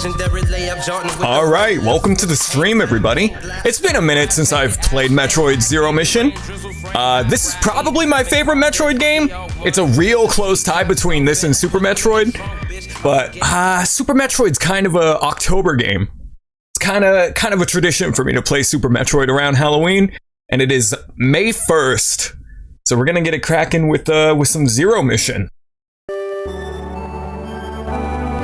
All right, welcome to the stream, everybody. It's been a minute since I've played Metroid Zero Mission. This is probably my favorite Metroid game. It's a real close tie between this and Super Metroid, but Super Metroid's kind of a October game. It's kind of a tradition for me to play Super Metroid around Halloween, and it is May 1st. So we're gonna get it cracking with some Zero Mission.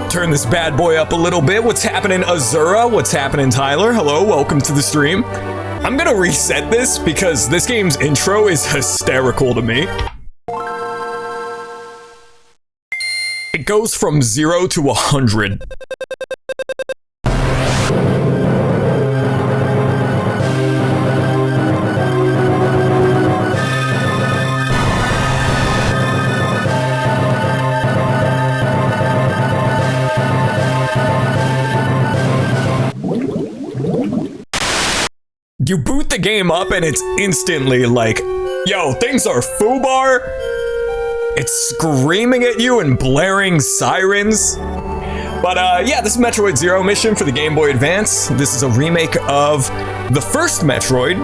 Turn this bad boy up a little bit. What's happening, Azura? What's happening, Tyler? Hello, welcome to the stream. I'm gonna reset this because this game's intro is hysterical to me. It goes from 0 to 100. You boot the game up and it's instantly like, yo, things are foobar. It's screaming at you and blaring sirens. But yeah, this is Metroid Zero Mission for the Game Boy Advance. This is a remake of the first Metroid,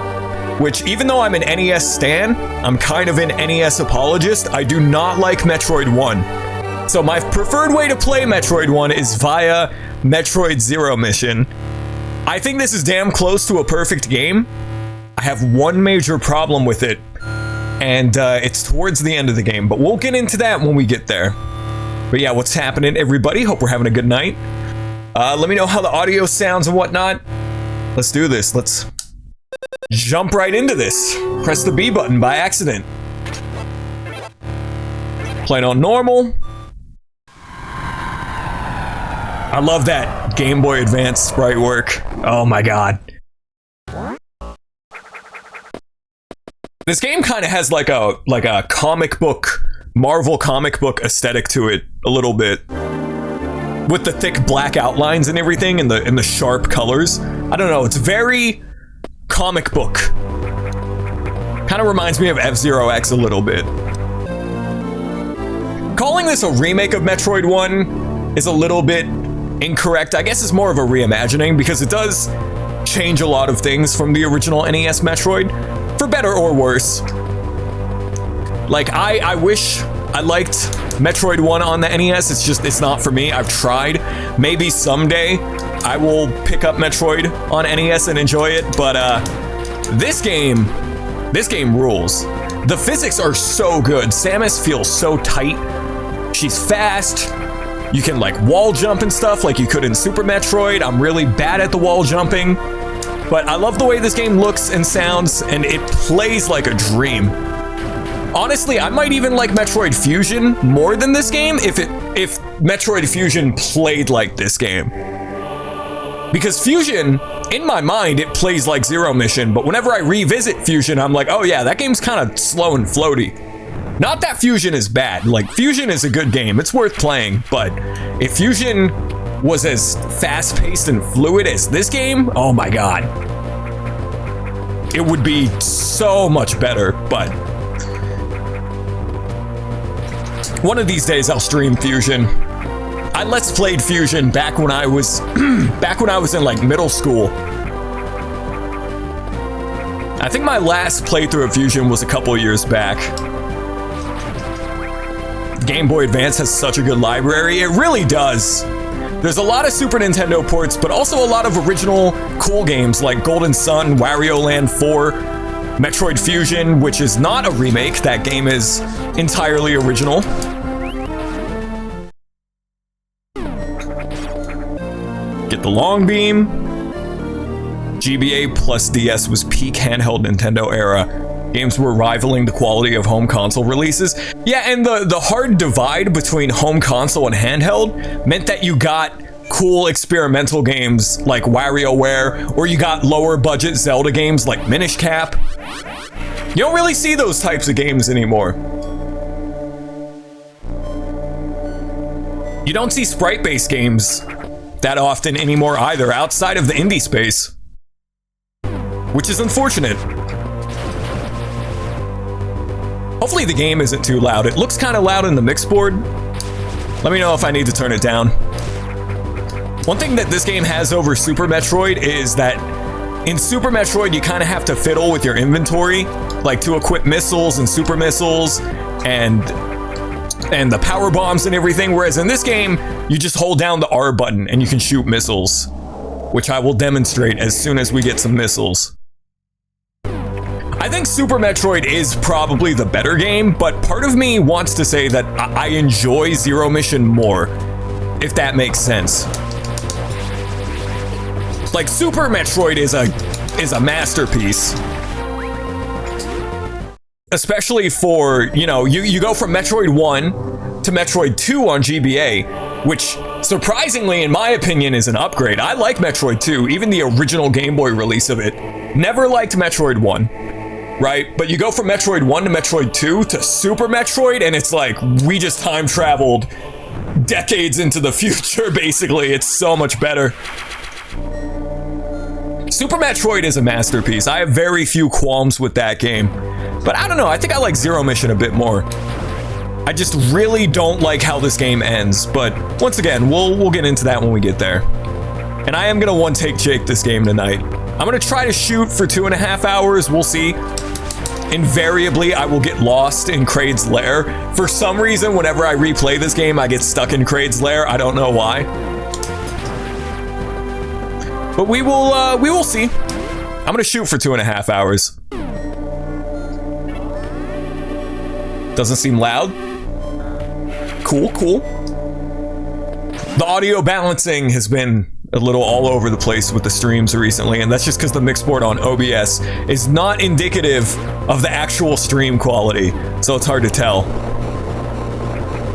which even though I'm an NES stan, I'm kind of an NES apologist. I do not like Metroid 1. So my preferred way to play Metroid 1 is via Metroid Zero Mission. I think this is damn close to a perfect game. I have one major problem with it, and it's towards the end of the game, but we'll get into that when we get there. But yeah, what's happening, everybody? Hope we're having a good night. Let me know how the audio sounds and whatnot. Let's do this. Let's jump right into this. Press the B button by accident. Playing on normal. I love that Game Boy Advance sprite work. Oh my god. This game kind of has like a comic book, Marvel comic book aesthetic to it a little bit. With the thick black outlines and everything and the sharp colors. I don't know, it's very comic book. Kind of reminds me of F-Zero X a little bit. Calling this a remake of Metroid 1 is a little bit incorrect. I guess it's more of a reimagining because it does change a lot of things from the original NES Metroid, for better or worse. Like, I wish I liked Metroid 1 on the NES. It's not for me. I've tried. Maybe someday I will pick up Metroid on NES and enjoy it, but this game rules. The physics are so good. Samus feels so tight. She's fast. You can like wall jump and stuff like you could in Super Metroid. I'm really bad at the wall jumping, but I love the way this game looks and sounds, and it plays like a dream. Honestly, I might even like Metroid Fusion more than this game if Metroid Fusion played like this game. Because Fusion, in my mind, it plays like Zero Mission, but whenever I revisit Fusion, I'm like, oh yeah, that game's kind of slow and floaty. Not that Fusion is bad, like Fusion is a good game, it's worth playing, but if Fusion was as fast-paced and fluid as this game, oh my god. It would be so much better, but one of these days I'll stream Fusion. I Let's Played Fusion back when I was in like middle school. I think my last playthrough of Fusion was a couple years back. Game Boy Advance has such a good library. It really does. There's a lot of Super Nintendo ports, but also a lot of original cool games like Golden Sun, Wario Land 4, Metroid Fusion, which is not a remake. That game is entirely original. Get the long beam. GBA plus DS was peak handheld Nintendo era. Games were rivaling the quality of home console releases. Yeah, and the hard divide between home console and handheld meant that you got cool experimental games like WarioWare, or you got lower budget Zelda games like Minish Cap. You don't really see those types of games anymore. You don't see sprite-based games that often anymore either, outside of the indie space. Which is unfortunate. Hopefully the game isn't too loud. It looks kind of loud in the mix board. Let me know if I need to turn it down. One thing that this game has over Super Metroid is that in Super Metroid, you kind of have to fiddle with your inventory, like to equip missiles and super missiles and the power bombs and everything. Whereas in this game, you just hold down the R button and you can shoot missiles, which I will demonstrate as soon as we get some missiles. I think Super Metroid is probably the better game, but part of me wants to say that I enjoy Zero Mission more, if that makes sense. Like, Super Metroid is a masterpiece. Especially for, you know, you go from Metroid 1 to Metroid 2 on GBA, which surprisingly, in my opinion, is an upgrade. I like Metroid 2, even the original Game Boy release of it. Never liked Metroid 1, right? But you go from Metroid 1 to Metroid 2 to Super Metroid, and it's like, we just time traveled decades into the future, basically. It's so much better. Super Metroid is a masterpiece. I have very few qualms with that game. But I don't know, I think I like Zero Mission a bit more. I just really don't like how this game ends, but once again, we'll get into that when we get there. And I am gonna one-take Jake this game tonight. I'm gonna try to shoot for 2.5 hours, we'll see. Invariably, I will get lost in Kraid's lair. For some reason, whenever I replay this game, I get stuck in Kraid's lair. I don't know why. But we will see. I'm gonna shoot for 2.5 hours. Doesn't seem loud. Cool, cool. The audio balancing has been a little all over the place with the streams recently, and that's just because the mixboard on OBS is not indicative of the actual stream quality, so it's hard to tell.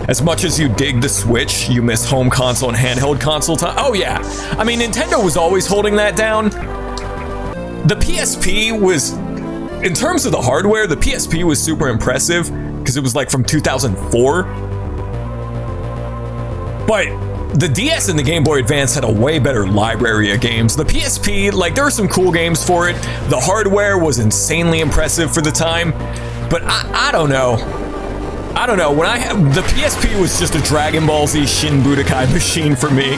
As much as you dig the Switch, you miss home console and handheld console time. Oh yeah, I mean, Nintendo was always holding that down. The PSP was, in terms of the hardware, the PSP was super impressive because it was like from 2004. But the DS and the Game Boy Advance had a way better library of games. The PSP, like, there were some cool games for it. The hardware was insanely impressive for the time, but I don't know. I don't know, when the PSP was just a Dragon Ball Z Shin Budokai machine for me.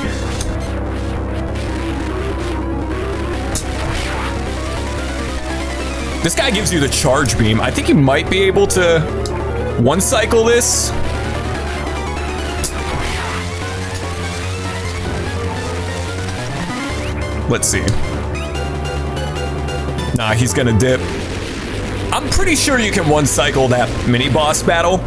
This guy gives you the charge beam. I think you might be able to one-cycle this. Let's see. Nah, he's gonna dip. I'm pretty sure you can one-cycle that mini-boss battle.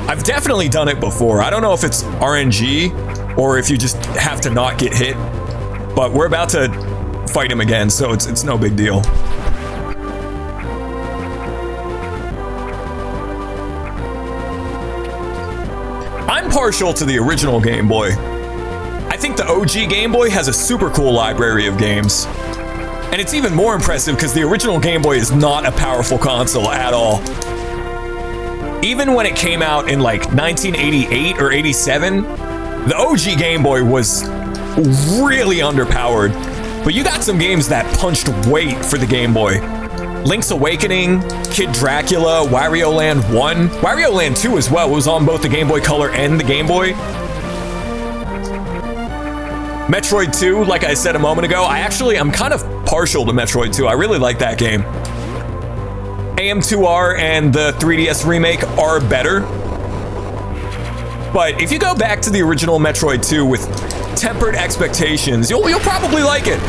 I've definitely done it before. I don't know if it's RNG or if you just have to not get hit, but we're about to fight him again, so it's no big deal. I'm partial to the original Game Boy. I think the OG Game Boy has a super cool library of games. And it's even more impressive because the original Game Boy is not a powerful console at all. Even when it came out in like 1988 or 87, the OG Game Boy was really underpowered. But you got some games that punched weight for the Game Boy. Link's Awakening, Kid Dracula, Wario Land 1, Wario Land 2 as well. It was on both the Game Boy Color and the Game Boy. Metroid 2, like I said a moment ago, I'm kind of partial to Metroid 2. I really like that game. AM2R and the 3DS remake are better. But if you go back to the original Metroid 2 with tempered expectations, you'll probably like it.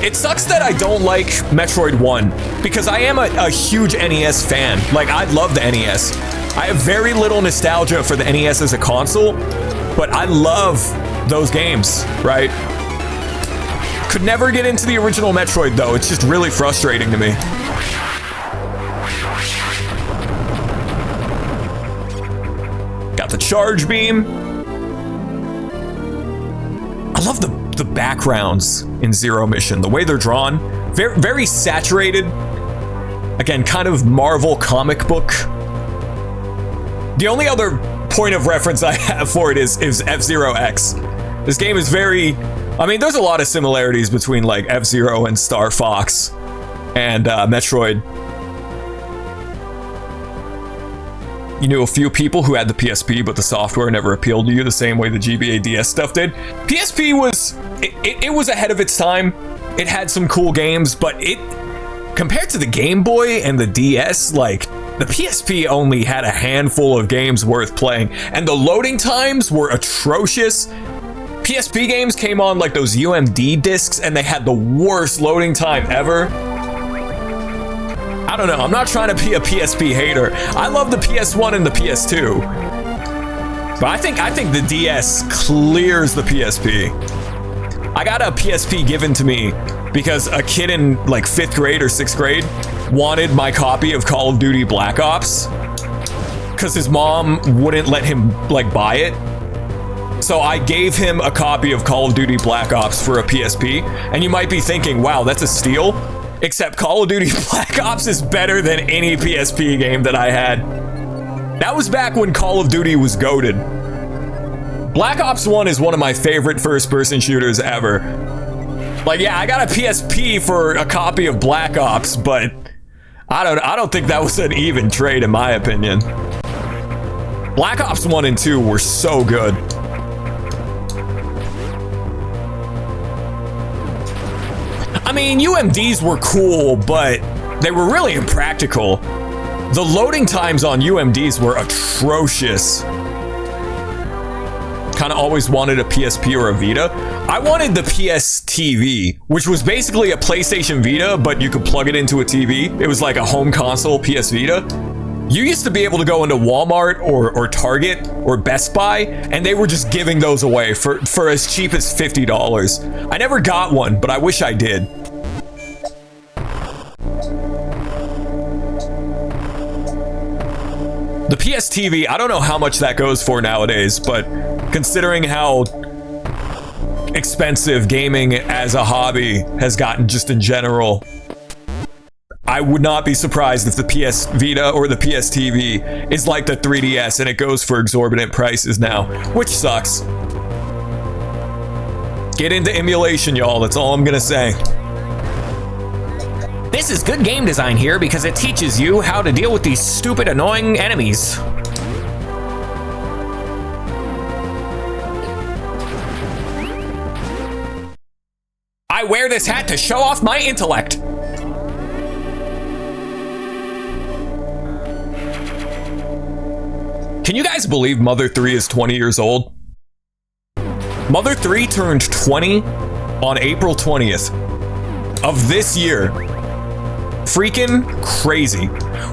It sucks that I don't like Metroid 1 because I am a huge NES fan. Like, I love the NES. I have very little nostalgia for the NES as a console, but I love those games, right? Could never get into the original Metroid though. It's just really frustrating to me. Got the charge beam. I love the backgrounds in Zero Mission, the way they're drawn. Very, very saturated. Again, kind of Marvel comic book. The only other point of reference I have for it is F-Zero X. This game is very, I mean, there's a lot of similarities between like F-Zero and Star Fox and Metroid. you knew a few people who had the PSP, but the software never appealed to you the same way the GBA DS stuff did. PSP was, it was ahead of its time. It had some cool games, but compared to the Game Boy and the DS, like, the PSP only had a handful of games worth playing, and the loading times were atrocious. PSP games came on like those UMD discs, and they had the worst loading time ever. I don't know, I'm not trying to be a PSP hater. I love the PS1 and the PS2. But I think the DS clears the PSP. I got a PSP given to me because a kid in like 5th grade or 6th grade wanted my copy of Call of Duty Black Ops because his mom wouldn't let him like buy it. So I gave him a copy of Call of Duty Black Ops for a PSP. And you might be thinking, wow, that's a steal. Except Call of Duty Black Ops is better than any PSP game that I had. That was back when Call of Duty was goated. Black Ops 1 is one of my favorite first-person shooters ever. Like, yeah, I got a PSP for a copy of Black Ops, but I don't think that was an even trade in my opinion. Black Ops 1 and 2 were so good. I mean, UMDs were cool, but they were really impractical. The loading times on UMDs were atrocious. Kind of always wanted a PSP or a Vita. I wanted the PS TV, which was basically a PlayStation Vita, but you could plug it into a TV. It was like a home console PS Vita. You used to be able to go into Walmart or Target or Best Buy, and they were just giving those away for as cheap as $50. I never got one, but I wish I did. The PS TV, I don't know how much that goes for nowadays, but considering how expensive gaming as a hobby has gotten just in general, I would not be surprised if the PS Vita or the PS TV is like the 3DS and it goes for exorbitant prices now, which sucks. Get into emulation, y'all, that's all I'm gonna say. This is good game design here because it teaches you how to deal with these stupid, annoying enemies. I wear this hat to show off my intellect. Can you guys believe Mother 3 is 20 years old? Mother 3 turned 20 on April 20th of this year. Freaking crazy.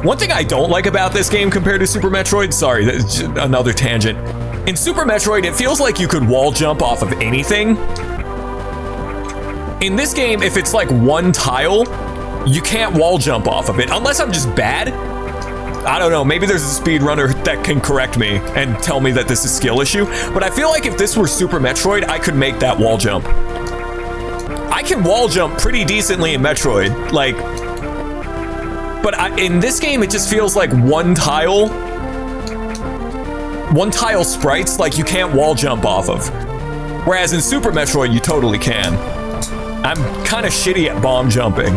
One thing I don't like about this game compared to Super Metroid, sorry, that's another tangent. In Super Metroid, it feels like you could wall jump off of anything. In this game, if it's like one tile, you can't wall jump off of it, unless I'm just bad. I don't know, maybe there's a speedrunner that can correct me and tell me that this is a skill issue, but I feel like if this were Super Metroid, I could make that wall jump. I can wall jump pretty decently in Metroid, like, but in this game, it just feels like one tile sprites, like you can't wall jump off of. Whereas in Super Metroid, you totally can. I'm kind of shitty at bomb jumping.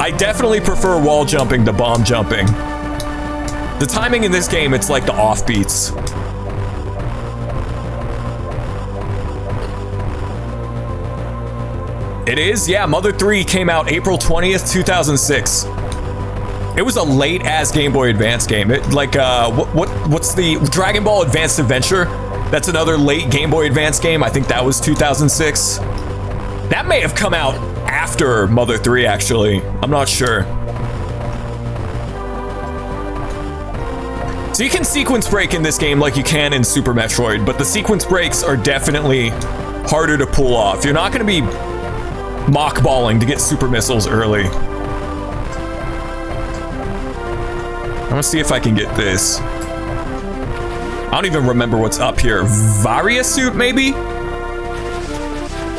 I definitely prefer wall jumping to bomb jumping. The timing in this game, it's like the offbeats. It is? Yeah, Mother 3 came out April 20th, 2006. It was a late-ass Game Boy Advance game. What's the Dragon Ball Advanced Adventure? That's another late Game Boy Advance game. I think that was 2006. That may have come out after Mother 3, actually. I'm not sure. So you can sequence break in this game like you can in Super Metroid, but the sequence breaks are definitely harder to pull off. You're not going to be mockballing to get super missiles early. I'm gonna see if I can get this. I don't even remember what's up here. Varia suit, maybe?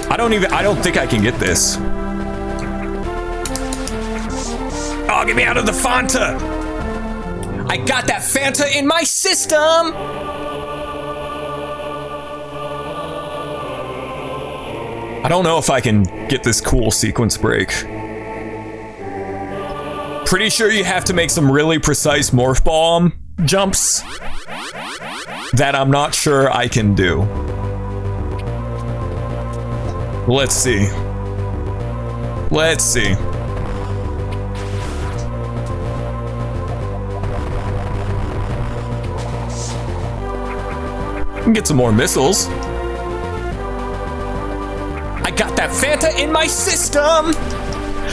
I don't think I can get this. Oh, get me out of the Fanta! I got that Fanta in my system! I don't know if I can get this cool sequence break. Pretty sure you have to make some really precise morph bomb jumps that I'm not sure I can do. Let's see. Let's see. Get some more missiles. I got that Fanta in my system.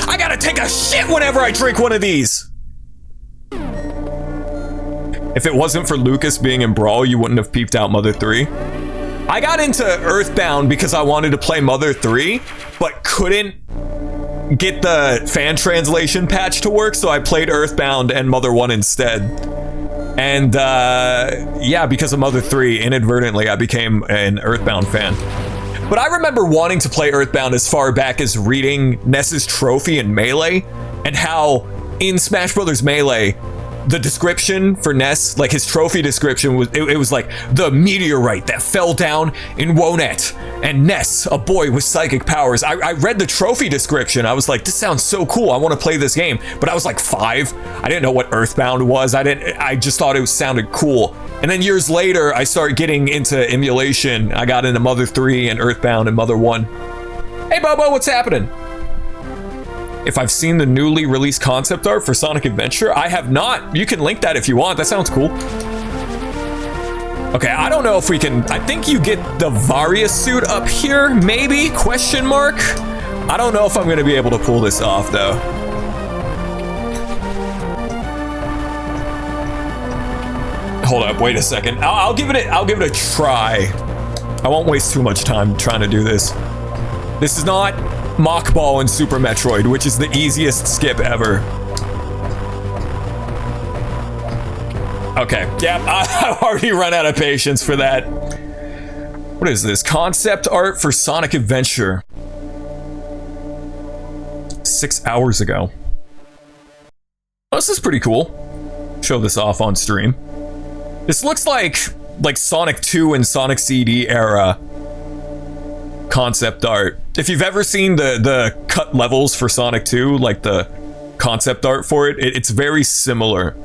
I gotta take a shit whenever I drink one of these. If it wasn't for Lucas being in Brawl, you wouldn't have peeped out Mother 3. I got into Earthbound because I wanted to play Mother 3, but couldn't get the fan translation patch to work, so I played Earthbound and Mother 1 instead. And yeah, because of Mother 3, inadvertently, I became an Earthbound fan. But I remember wanting to play Earthbound as far back as reading Ness's trophy in Melee, and how in Smash Bros. Melee, the description for Ness, like his trophy description, was it was like the meteorite that fell down in Wonet, and Ness, a boy with psychic powers. I read the trophy description. I was like, this sounds so cool. I want to play this game. But I was like 5. I didn't know what Earthbound was. I just thought it sounded cool. And then years later, I started getting into emulation. I got into Mother 3 and Earthbound and Mother 1. Hey, Bobo, what's happening? If I've seen the newly released concept art for Sonic Adventure, I have not. You can link that if you want. That sounds cool. Okay, I don't know if we can. I think you get the Varia suit up here, maybe? Question mark? I don't know if I'm going to be able to pull this off, though. Hold up, wait a second. I'll give it a try. I won't waste too much time trying to do this. This is not Mach Ball in Super Metroid, which is the easiest skip ever. Okay, yeah, I've already run out of patience for that. What is this? Concept art for Sonic Adventure. 6 hours ago. Oh, this is pretty cool. Show this off on stream. This looks like Sonic 2 and Sonic CD era concept art. If you've ever seen the cut levels for Sonic 2, like the concept art for it, it's very similar.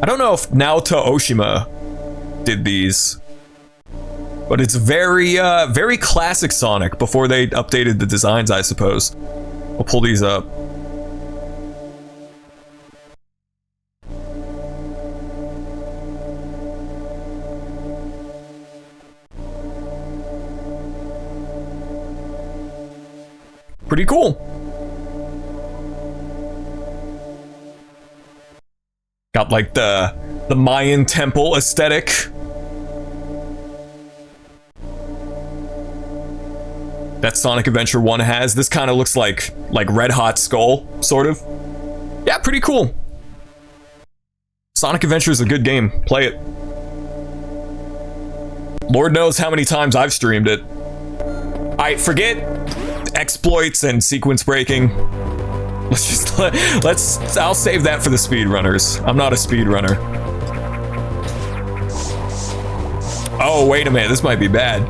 I don't know if Naoto Oshima did these, but it's very very classic Sonic before they updated the designs, I suppose. We'll pull these up. Pretty cool. Got like the Mayan temple aesthetic. That Sonic Adventure 1 has. This kind of looks like Red Hot Skull, sort of. Yeah, pretty cool. Sonic Adventure is a good game. Play it. Lord knows how many times I've streamed it. I forget exploits and sequence breaking. I'll save that for the speedrunners. I'm not a speedrunner. Oh, wait a minute, this might be bad.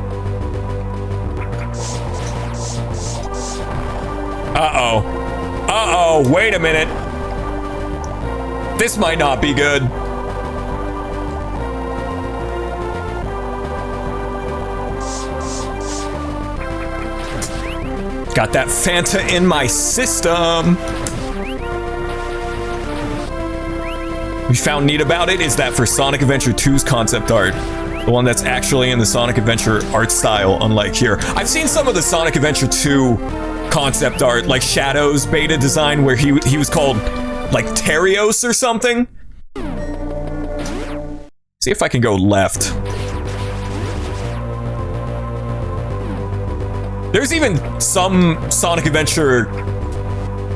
Uh-oh, wait a minute. This might not be good. Got that Fanta in my system. We found neat about it is that for Sonic Adventure 2's concept art, the one that's actually in the Sonic Adventure art style, unlike here. I've seen some of the Sonic Adventure 2 concept art, like Shadow's beta design, where he was called like Terios or something. See if I can go left. There's even some Sonic Adventure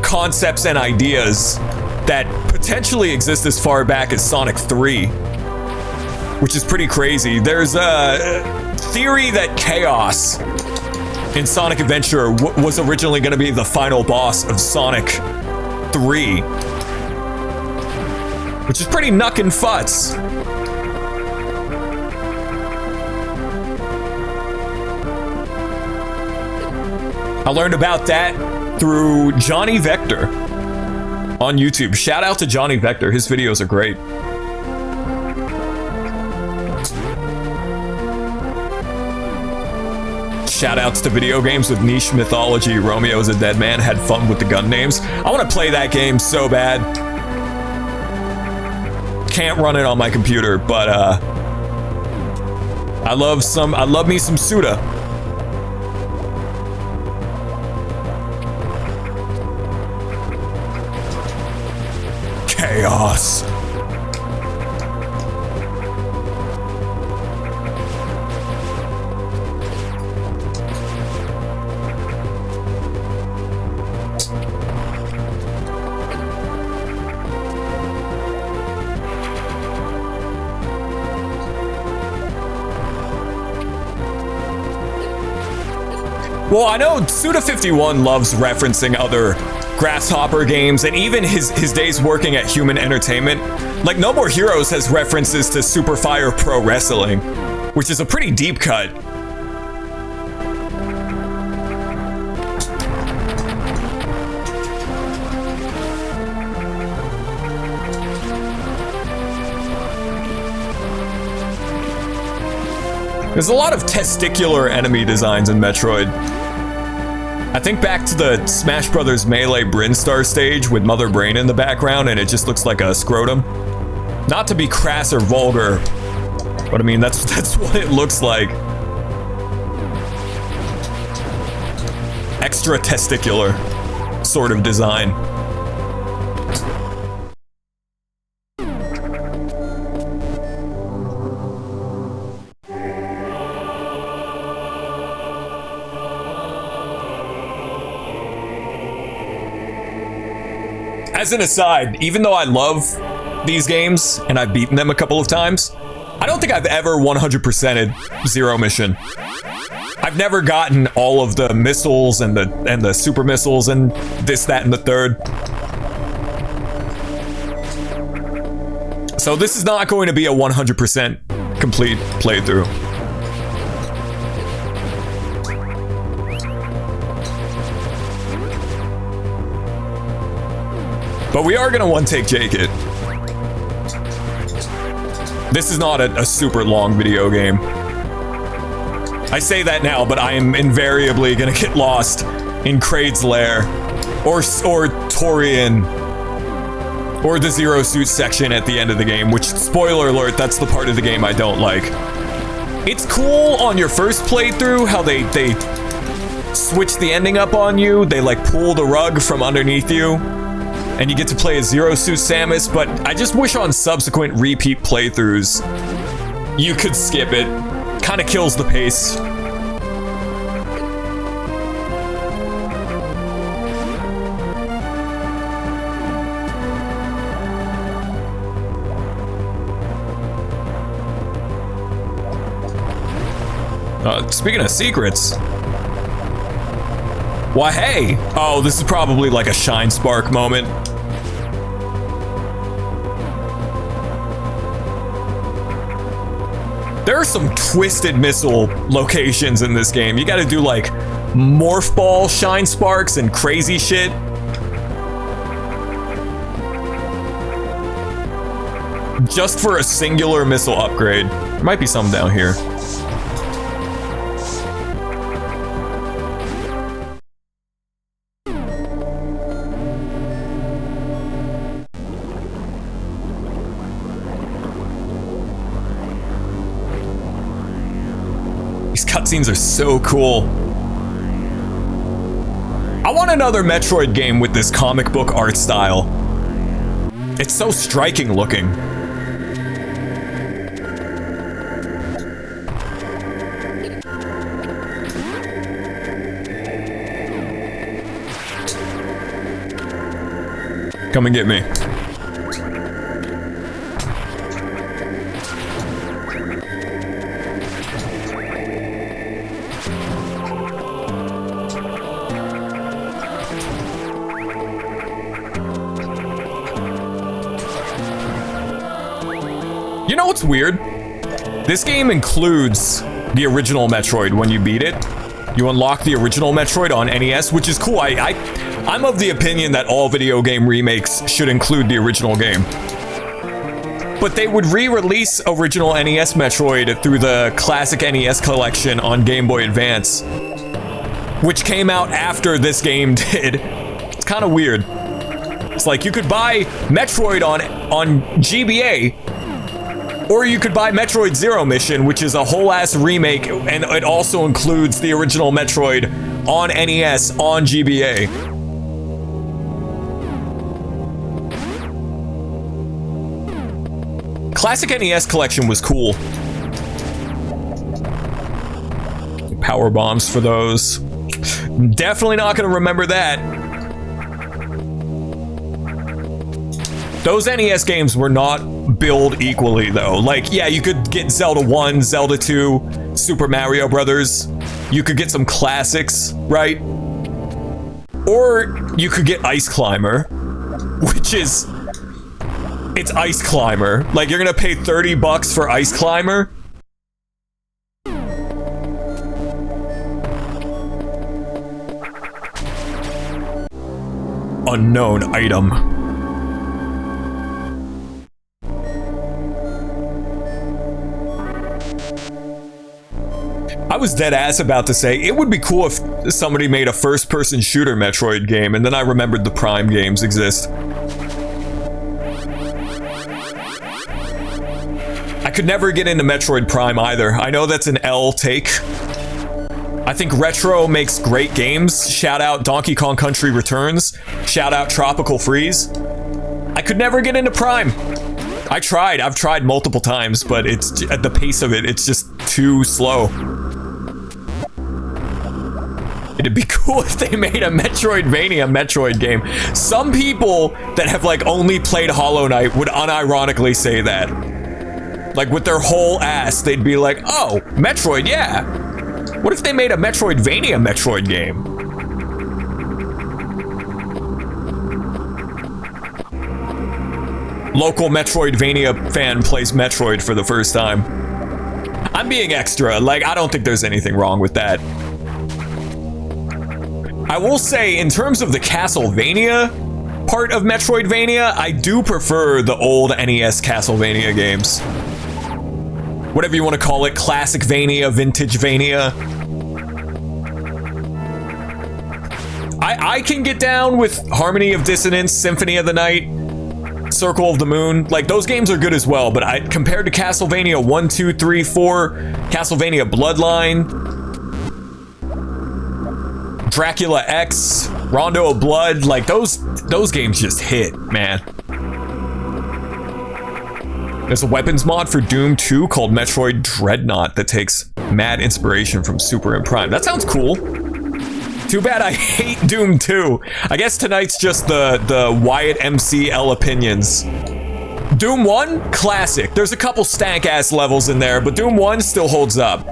concepts and ideas that potentially exist as far back as Sonic 3, which is pretty crazy. There's a theory that Chaos in Sonic Adventure was originally going to be the final boss of Sonic 3, which is pretty knuckin' futz. I learned about that through Johnny Vector on YouTube. Shout out to Johnny Vector. His videos are great. Shoutouts to video games with niche mythology. Romeo's a dead man. Had fun with the gun names. I want to play that game so bad. Can't run it on my computer, but I love me some Suda. Chaos. Well, I know Suda51 loves referencing other Grasshopper games, and even his days working at Human Entertainment. Like, No More Heroes has references to Super Fire Pro Wrestling, which is a pretty deep cut. There's a lot of testicular enemy designs in Metroid. I think back to the Smash Bros. Melee Brinstar stage with Mother Brain in the background, and it just looks like a scrotum. Not to be crass or vulgar, but I mean, that's what it looks like. Extra testicular sort of design. As an aside, even though I love these games and I've beaten them a couple of times, I don't think I've ever 100%ed Zero Mission. I've never gotten all of the missiles and the super missiles and this, that, and the third. So this is not going to be a 100% complete playthrough. But we are gonna one-take Jake it. This is not a super long video game. I say that now, but I am invariably gonna get lost in Kraid's lair, or Torian, or the Zero Suit section at the end of the game, which, spoiler alert, that's the part of the game I don't like. It's cool on your first playthrough how they switch the ending up on you. They like pull the rug from underneath you, and you get to play as Zero Suit Samus, but I just wish on subsequent repeat playthroughs you could skip it. Kinda kills the pace. Speaking of secrets. Why, hey! Oh, this is probably like a Shine Spark moment. There are some twisted missile locations in this game. You gotta do like Morph Ball Shine Sparks and crazy shit. Just for a singular missile upgrade. There might be some down here. Cutscenes are so cool. I want another Metroid game with this comic book art style. It's so striking looking. Come and get me. You know what's weird? This game includes the original Metroid when you beat it. You unlock the original Metroid on NES, which is cool. I'm of the opinion that all video game remakes should include the original game. but they would re-release original NES Metroid through the classic NES collection on Game Boy Advance, which came out after this game did. It's kind of weird. It's like you could buy Metroid on GBA, or you could buy Metroid Zero Mission, which is a whole ass remake, and it also includes the original Metroid on NES on GBA. Classic NES collection was cool. Power bombs for those. Definitely not going to remember that. Those NES games were not billed equally, though. Like, yeah, you could get Zelda 1, Zelda 2, Super Mario Brothers. You could get some classics, right? Or you could get Ice Climber, which is... It's Ice Climber. Like, you're gonna pay $30 for Ice Climber? Unknown item. I was dead ass about to say, it would be cool if somebody made a first-person shooter Metroid game, and then I remembered the Prime games exist. I could never get into Metroid Prime either. I know that's an L take. I think Retro makes great games. Shout out Donkey Kong Country Returns. Shout out Tropical Freeze. I could never get into Prime. I tried. I've tried multiple times, but it's at the pace of it, it's just too slow. It'd be cool if they made a Metroidvania Metroid game. Some people that have like only played Hollow Knight would unironically say that. Like, with their whole ass, they'd be like, oh, Metroid, yeah. What if they made a Metroidvania Metroid game? Local Metroidvania fan plays Metroid for the first time. I'm being extra. Like, I don't think there's anything wrong with that. I will say, in terms of the Castlevania part of Metroidvania, I do prefer the old NES Castlevania games. Whatever you want to call it, Classic-vania, Vintage-vania. I can get down with Harmony of Dissonance, Symphony of the Night, Circle of the Moon. Like, those games are good as well, but compared to Castlevania 1, 2, 3, 4, Castlevania Bloodline, Dracula X, Rondo of Blood, like, those games just hit, man. There's a weapons mod for Doom 2 called Metroid Dreadnought that takes mad inspiration from Super and Prime. That sounds cool. Too bad I hate Doom 2. I guess tonight's just the WyattMC L opinions. Doom 1, classic. There's a couple stank-ass levels in there, but Doom 1 still holds up.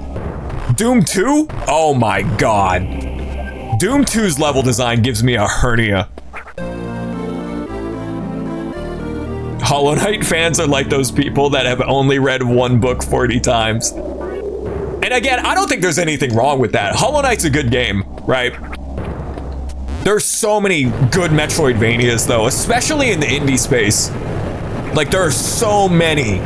Doom 2? Oh my god. Doom 2's level design gives me a hernia. Hollow Knight fans are like those people that have only read one book 40 times. And again, I don't think there's anything wrong with that. Hollow Knight's a good game, right? There's so many good Metroidvanias, though, especially in the indie space. Like, there are so many.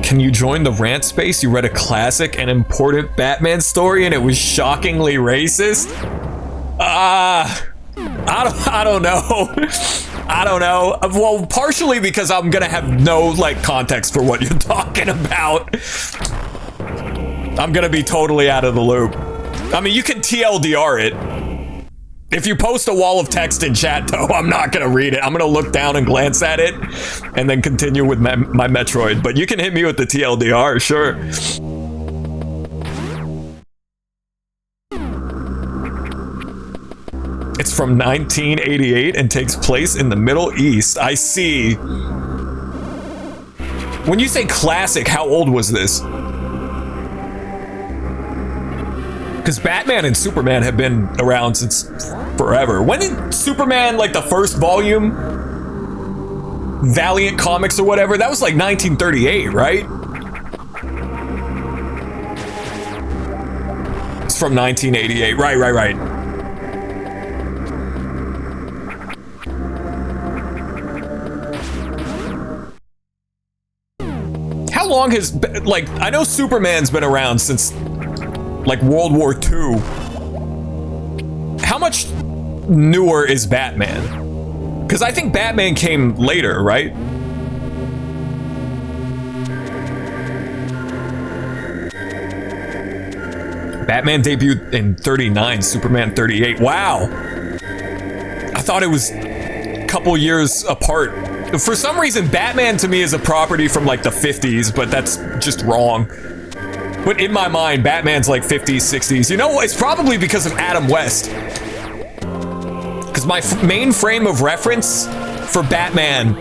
Can you join the rant space? You read a classic and important Batman story and it was shockingly racist? I don't know. I don't know. Well, partially because I'm gonna have no, like, context for what you're talking about. I'm gonna be totally out of the loop. I mean, you can TLDR it. If you post a wall of text in chat, though, I'm not gonna read it. I'm gonna look down and glance at it, and then continue with my Metroid. But you can hit me with the TLDR, sure. It's from 1988 and takes place in the Middle East. I see. When you say classic, how old was this? Because Batman and Superman have been around since forever. When did Superman, like the first volume, Valiant Comics or whatever, that was like 1938, right? from 1988. Right. How long has, like, I know Superman's been around since, like, World War II. How much newer is Batman? Because I think Batman came later, right? Batman debuted in 39, Superman 38. Wow. I thought it was a couple years apart. For some reason, Batman to me is a property from like the 50s, but that's just wrong. But in my mind, Batman's like 50s, 60s. You know what? It's probably because of Adam West. Because my main frame of reference for Batman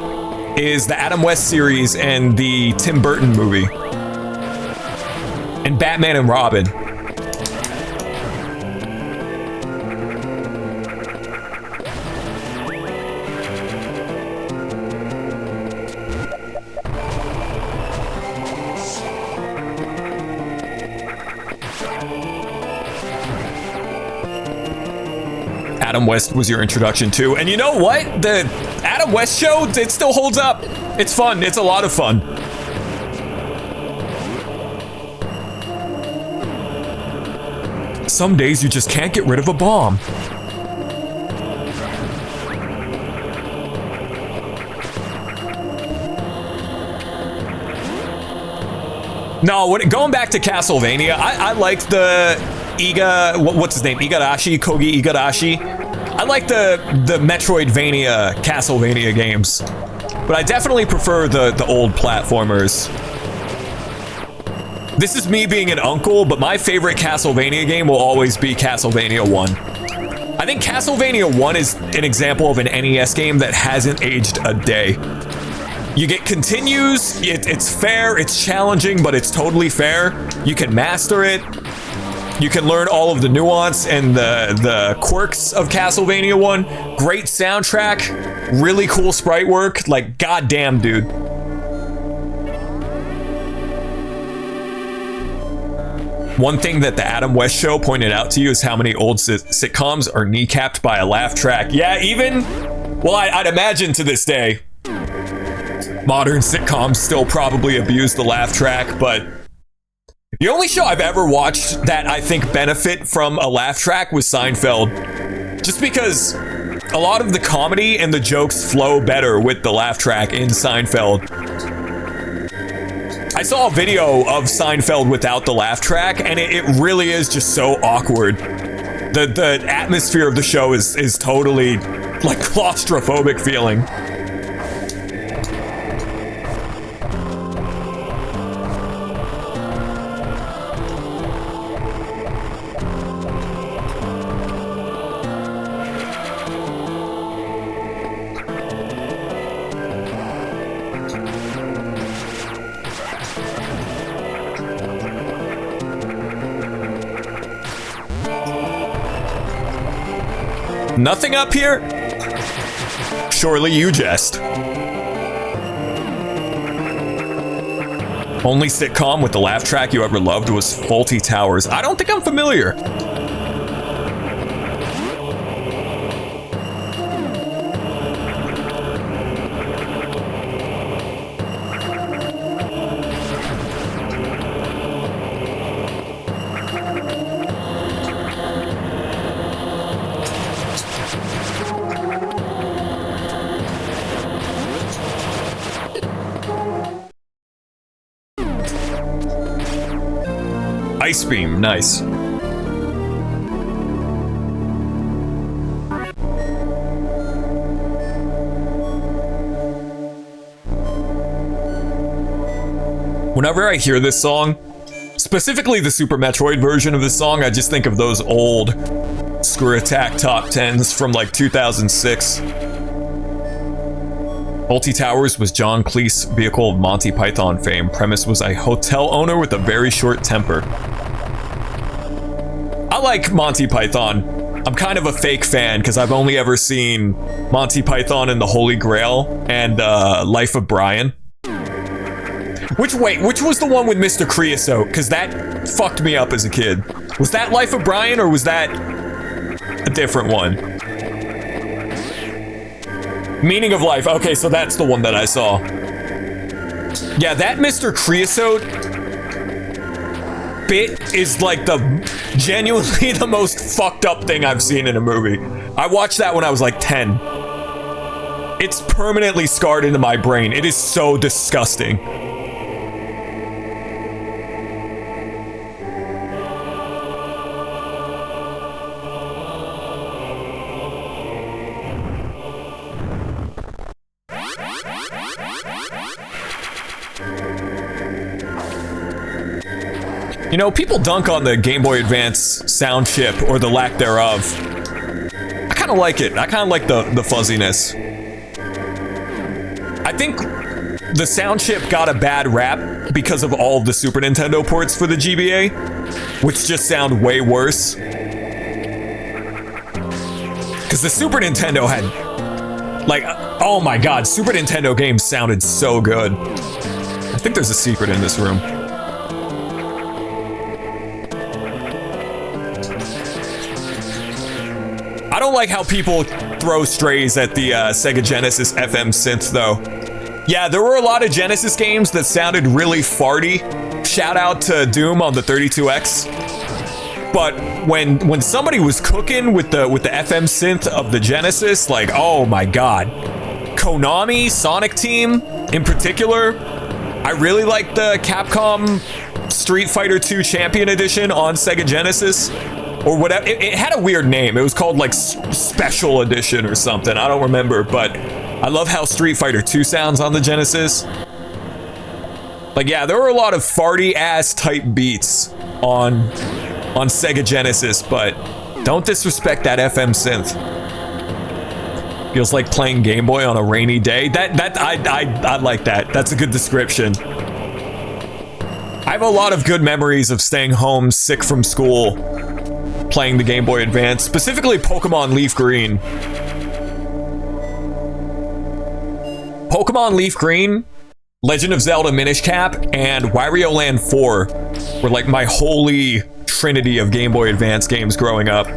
is the Adam West series and the Tim Burton movie. And Batman and Robin. Adam West was your introduction to. And you know what? The Adam West show, it still holds up. It's fun. It's a lot of fun. Some days you just can't get rid of a bomb. No, going back to Castlevania, I liked the what's his name? Kogi Igarashi. I like the Metroidvania Castlevania games, but I definitely prefer the old platformers. This is me being an uncle, but my favorite Castlevania game will always be Castlevania 1. I think Castlevania 1 is an example of an NES game that hasn't aged a day. You get continues, it's fair, it's challenging, but it's totally fair. You can master it. You can learn all of the nuance and the quirks of Castlevania 1. Great soundtrack, really cool sprite work. Like, goddamn, dude. One thing that the Adam West show pointed out to you is how many old sitcoms are kneecapped by a laugh track. Yeah, even, well, I'd imagine to this day, modern sitcoms still probably abuse the laugh track, but the only show I've ever watched that I think benefit from a laugh track was Seinfeld. Just because a lot of the comedy and the jokes flow better with the laugh track in Seinfeld. I saw a video of Seinfeld without the laugh track, and it really is just so awkward. The atmosphere of the show is totally like claustrophobic feeling. Nothing up here? Surely you jest. Only sitcom with the laugh track you ever loved was Fawlty Towers. I don't think I'm familiar. Ice beam, nice. Whenever I hear this song, specifically the Super Metroid version of this song, I just think of those old Screw Attack top 10s from like 2006. Fawlty Towers was John Cleese's vehicle of Monty Python fame. Premise was a hotel owner with a very short temper. I like Monty Python. I'm kind of a fake fan because I've only ever seen Monty Python and the Holy Grail and Life of Brian. Which was the one with Mr. Creosote? Because that fucked me up as a kid. Was that Life of Brian, or was that a different one? Meaning of Life. Okay, so that's the one that I saw. Yeah, that Mr. Creosote bit is like genuinely the most fucked up thing I've seen in a movie. I watched that when I was like 10. It's permanently scarred into my brain. It is so disgusting. You know, people dunk on the Game Boy Advance sound chip, or the lack thereof. I kind of like it. I kind of like the fuzziness. I think the sound chip got a bad rap because of all the Super Nintendo ports for the GBA, which just sound way worse. Because the Super Nintendo had, like, oh my god, Super Nintendo games sounded so good. I think there's a secret in this room. I don't like how people throw strays at the Sega Genesis FM synth, though. Yeah, there were a lot of Genesis games that sounded really farty. Shout out to Doom on the 32X. But when somebody was cooking with the FM synth of the Genesis, like, oh my god. Konami, Sonic Team, in particular, I really liked the Capcom Street Fighter 2 Champion Edition on Sega Genesis. Or whatever. It had a weird name. It was called like Special Edition or something. I don't remember, but I love how Street Fighter 2 sounds on the Genesis. Like, yeah, there were a lot of farty ass type beats on Sega Genesis, but don't disrespect that FM synth. Feels like playing Game Boy on a rainy day. I like that. That's a good description. I have a lot of good memories of staying home sick from school, playing the Game Boy Advance, specifically Pokemon Leaf Green. Pokemon Leaf Green, Legend of Zelda Minish Cap, and Wario Land 4 were like my holy trinity of Game Boy Advance games growing up.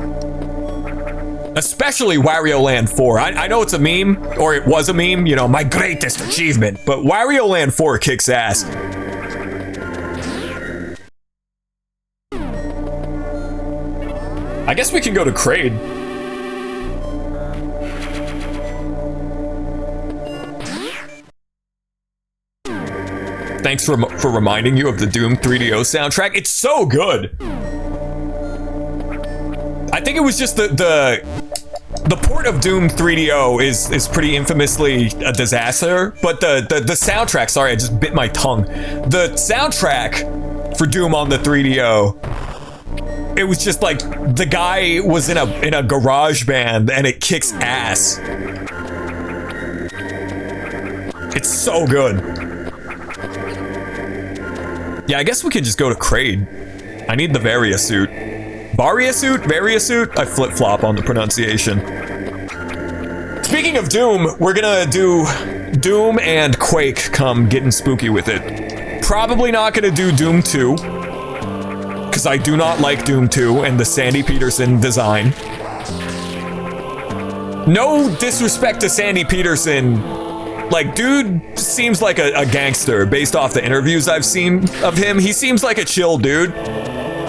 Especially Wario Land 4. I know it's a meme, or it was a meme, you know, my greatest achievement, but Wario Land 4 kicks ass. I guess we can go to Kraid. Thanks for reminding you of the Doom 3DO soundtrack. It's so good. I think it was just the port of Doom 3DO is pretty infamously a disaster, but the soundtrack, sorry, I just bit my tongue. The soundtrack for Doom on the 3DO, it was just like the guy was in a garage band and it kicks ass. It's so good. Yeah, I guess we could just go to Kraid. I need the Varia suit. Varia suit? Varia suit? I flip-flop on the pronunciation. Speaking of Doom, we're gonna do Doom and Quake come getting spooky with it. Probably not gonna do Doom 2. Because I do not like Doom 2 and the Sandy Peterson design. No disrespect to Sandy Peterson. Like, dude seems like a gangster based off the interviews I've seen of him. He seems like a chill dude,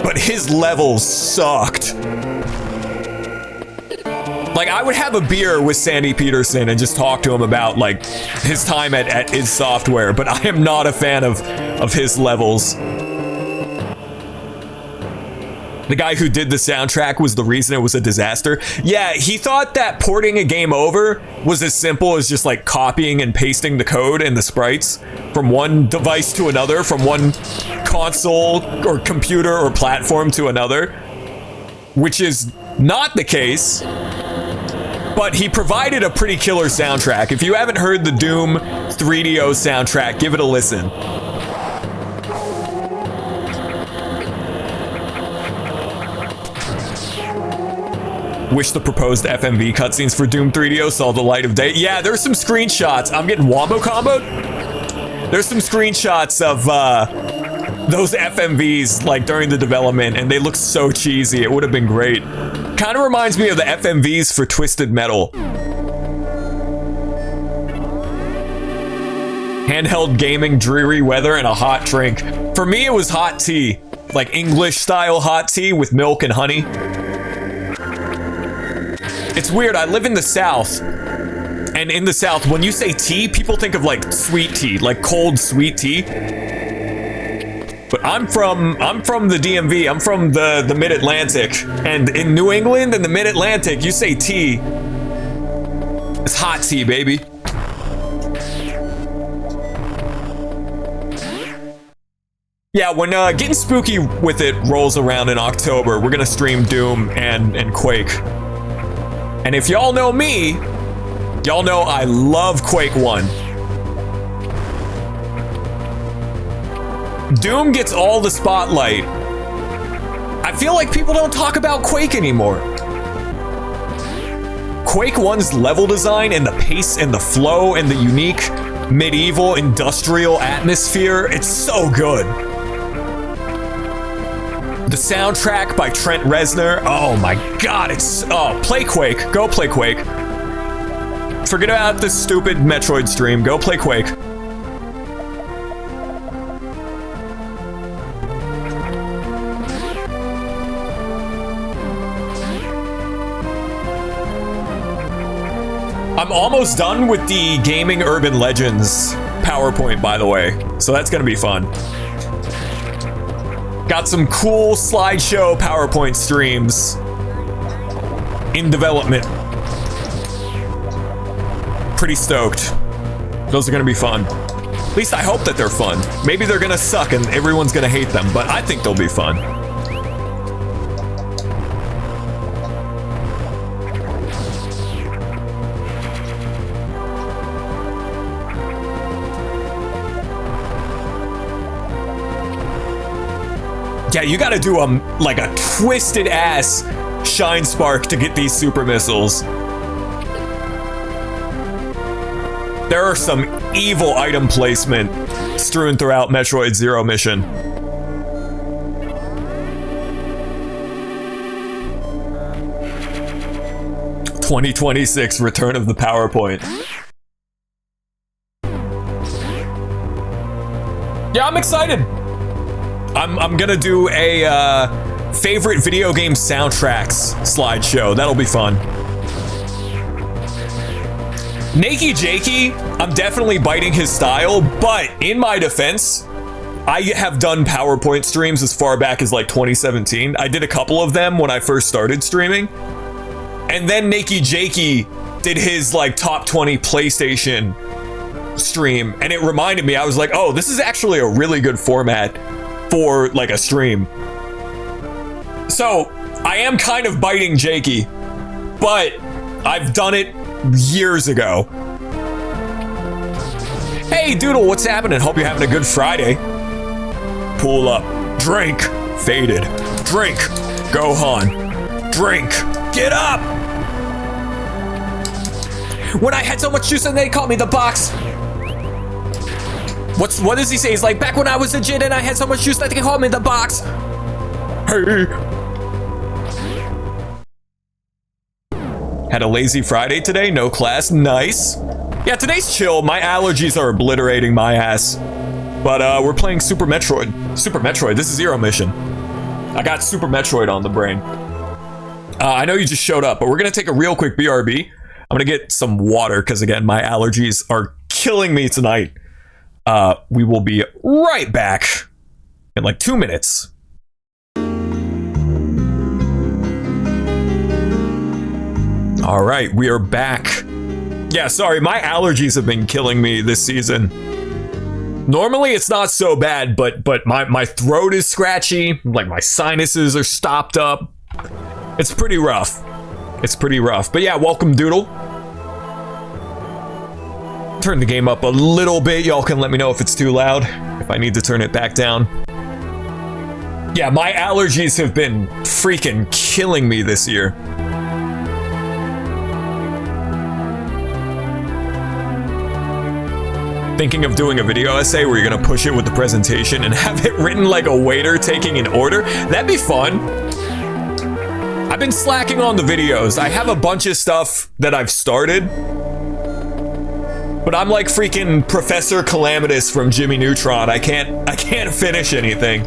but his levels sucked. Like, I would have a beer with Sandy Peterson and just talk to him about, like, his time at id Software, but I am not a fan of his levels. The guy who did the soundtrack was the reason it was a disaster. Yeah, he thought that porting a game over was as simple as just like copying and pasting the code and the sprites from one device to another, from one console or computer or platform to another, which is not the case. But he provided a pretty killer soundtrack. If you haven't heard the Doom 3DO soundtrack, give it a listen. Wish the proposed FMV cutscenes for Doom 3DO saw the light of day. Yeah, there's some screenshots. I'm getting wombo comboed. There's some screenshots of those FMVs like during the development, and they look so cheesy. It would have been great. Kind of reminds me of the FMVs for Twisted Metal. Handheld gaming, dreary weather, and a hot drink. For me, it was hot tea. Like English style hot tea with milk and honey. It's weird, I live in the South. And in the South, when you say tea, people think of like sweet tea, like cold sweet tea. But I'm from the DMV. I'm from the Mid-Atlantic. And in New England and the Mid-Atlantic, you say tea. It's hot tea, baby. Yeah, when Getting Spooky with It rolls around in October, we're gonna stream Doom and Quake. And if y'all know me, y'all know I love Quake 1. Doom gets all the spotlight. I feel like people don't talk about Quake anymore. Quake 1's level design and the pace and the flow and the unique medieval industrial atmosphere, it's so good. The soundtrack by Trent Reznor, oh my god, play Quake, go play Quake. Forget about this stupid Metroid stream, go play Quake. I'm almost done with the Gaming Urban Legends PowerPoint, by the way, so that's gonna be fun. Got some cool slideshow PowerPoint streams in development. Pretty stoked. Those are gonna be fun. At least I hope that they're fun. Maybe they're gonna suck and everyone's gonna hate them, but I think they'll be fun. Yeah, you gotta do like a twisted ass Shine Spark to get these super missiles. There are some evil item placement strewn throughout Metroid Zero Mission. "2026 Return of the PowerPoint." Yeah, I'm excited. I'm gonna do a favorite video game soundtracks slideshow. That'll be fun. Nakey Jakey, I'm definitely biting his style, but in my defense, I have done PowerPoint streams as far back as like 2017. I did a couple of them when I first started streaming. And then Nakey Jakey did his like top 20 PlayStation stream, and it reminded me, I was like, oh, this is actually a really good format for like a stream. So I am kind of biting Jakey, but I've done it years ago. Hey Doodle, what's happening? Hope you're having a good Friday. Pull up, drink, faded, drink, Gohan, drink, get up. When I had so much juice and they called me the box. What does he say? He's like, back when I was a kid and I had so much juice that they called me the box. Hey. Had a lazy Friday today, no class, nice. Yeah, today's chill. My allergies are obliterating my ass. But we're playing Super Metroid. Super Metroid, this is Zero Mission. I got Super Metroid on the brain. I know you just showed up, but we're gonna take a real quick BRB. I'm gonna get some water, because again, my allergies are killing me tonight. We will be right back in like 2 minutes. All right, we are back. Yeah, sorry, my allergies have been killing me this season. Normally it's not so bad, but my throat is scratchy, like my sinuses are stopped up. It's pretty rough. It's pretty rough. But yeah, welcome Doodle. Turn the game up a little bit. Y'all can let me know if it's too loud, if I need to turn it back down. Yeah, my allergies have been freaking killing me this year. thinking of doing a video essay where you're gonna push it with the presentation and have it written like a waiter taking an order. That'd be fun. I've been slacking on the videos. I have a bunch of stuff that I've started, but I'm like freaking Professor Calamitous from Jimmy Neutron. I can't finish anything.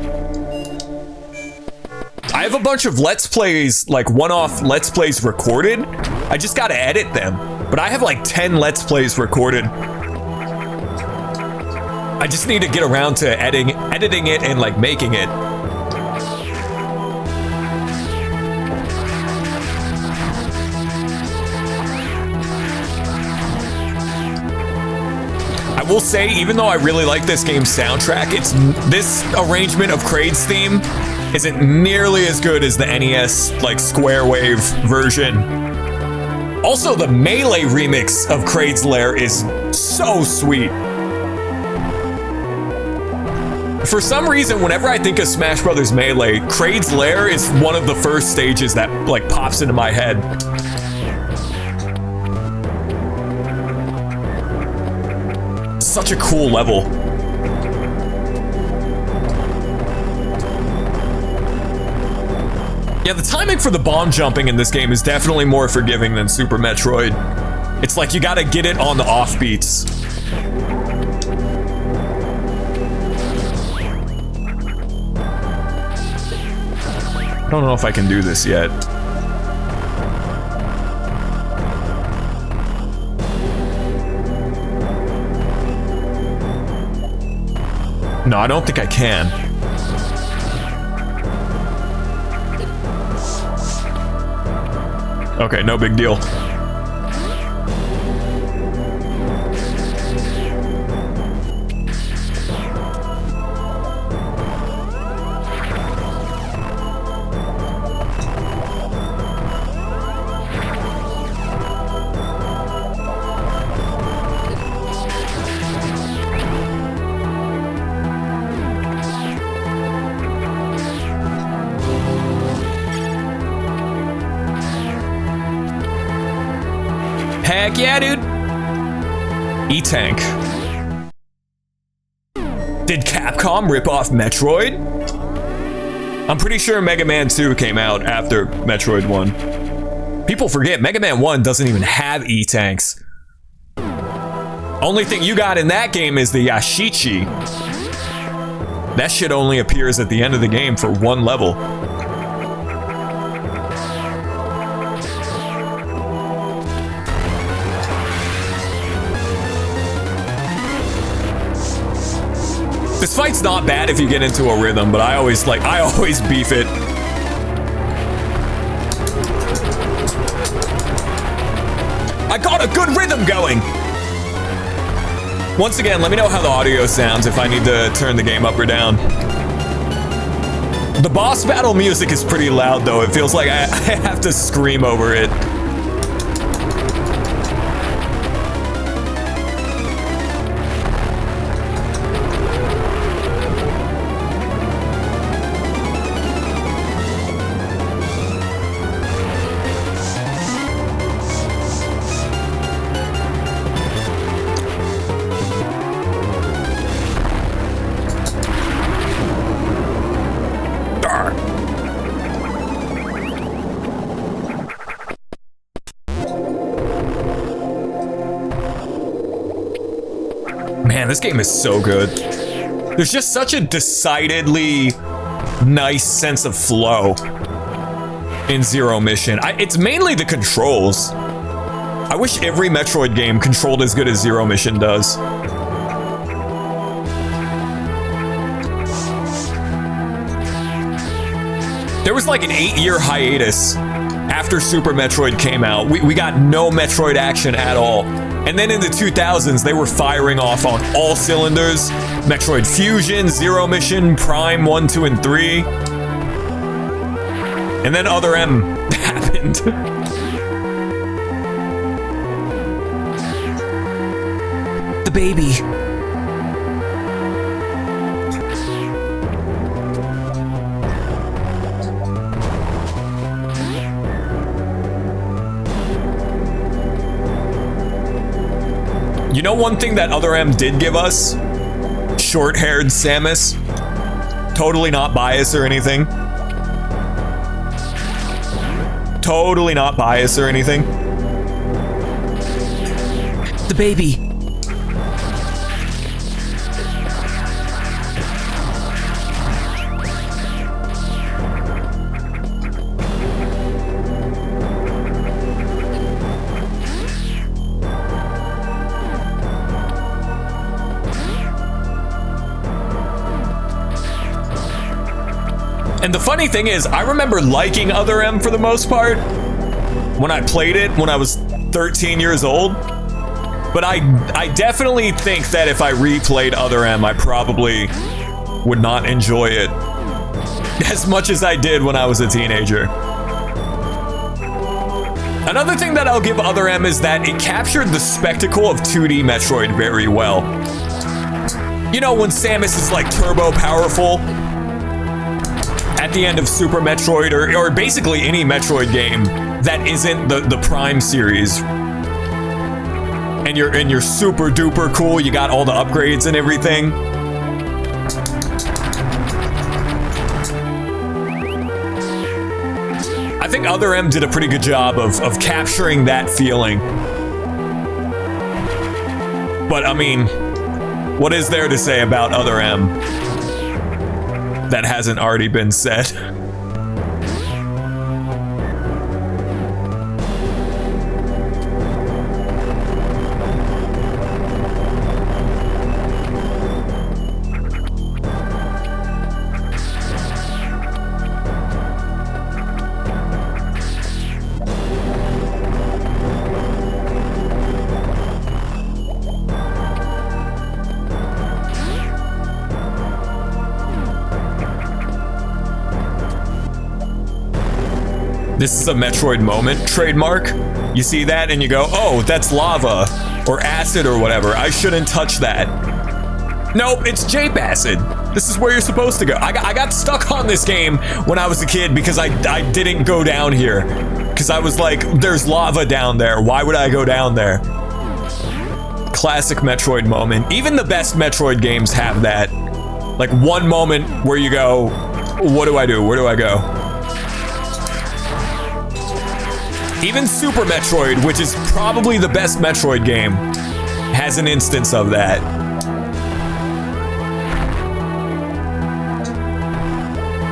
I have a bunch of Let's Plays, like one-off Let's Plays recorded. I just gotta edit them. But I have like 10 Let's Plays recorded. I just need to get around to editing it and like making it. I will say, even though I really like this game's soundtrack, this arrangement of Kraid's theme isn't nearly as good as the NES like Square Wave version. Also, the Melee remix of Kraid's Lair is so sweet. For some reason, whenever I think of Smash Bros. Melee, Kraid's Lair is one of the first stages that like pops into my head. Such a cool level. Yeah, the timing for the bomb jumping in this game is definitely more forgiving than Super Metroid. It's like you gotta get it on the offbeats. I don't know if I can do this yet. No, I don't think I can. Okay, no big deal. Heck yeah, dude. E-Tank. Did Capcom rip off Metroid? I'm pretty sure Mega Man 2 came out after Metroid 1. People forget, Mega Man 1 doesn't even have E-Tanks. Only thing you got in that game is the Yashichi. That shit only appears at the end of the game for one level. This fight's not bad if you get into a rhythm, but I always beef it. I got a good rhythm going! Once again, let me know how the audio sounds if I need to turn the game up or down. The boss battle music is pretty loud though. It feels like I have to scream over it. Man, this game is so good. There's just such a decidedly nice sense of flow in Zero Mission. It's mainly the controls. I wish every Metroid game controlled as good as Zero Mission does. There was like an 8-year hiatus after Super Metroid came out. We got no Metroid action at all. And then in the 2000s, they were firing off on all cylinders. Metroid Fusion, Zero Mission, Prime 1, 2, and 3. And then Other M happened. The baby. You know one thing that Other M did give us? Short-haired Samus. Totally not biased or anything. Totally not biased or anything. The baby. And the funny thing is, I remember liking Other M for the most part when I played it when I was 13 years old. But I definitely think that if I replayed Other M, I probably would not enjoy it as much as I did when I was a teenager. Another thing that I'll give Other M is that it captured the spectacle of 2D Metroid very well. You know, when Samus is like turbo powerful at the end of Super Metroid, or basically any Metroid game that isn't the Prime series, and you're super duper cool, you got all the upgrades and everything. I think Other M did a pretty good job of capturing that feeling. But I mean, what is there to say about Other M that hasn't already been said? This is a Metroid moment trademark. You see that and you go, oh, that's lava or acid or whatever. I shouldn't touch that. Nope, it's Jape acid. This is where you're supposed to go. I got stuck on this game when I was a kid because I didn't go down here. Because I was like, there's lava down there. Why would I go down there? Classic Metroid moment. Even the best Metroid games have that. Like one moment where you go, what do I do? Where do I go? Even Super Metroid, which is probably the best Metroid game, has an instance of that.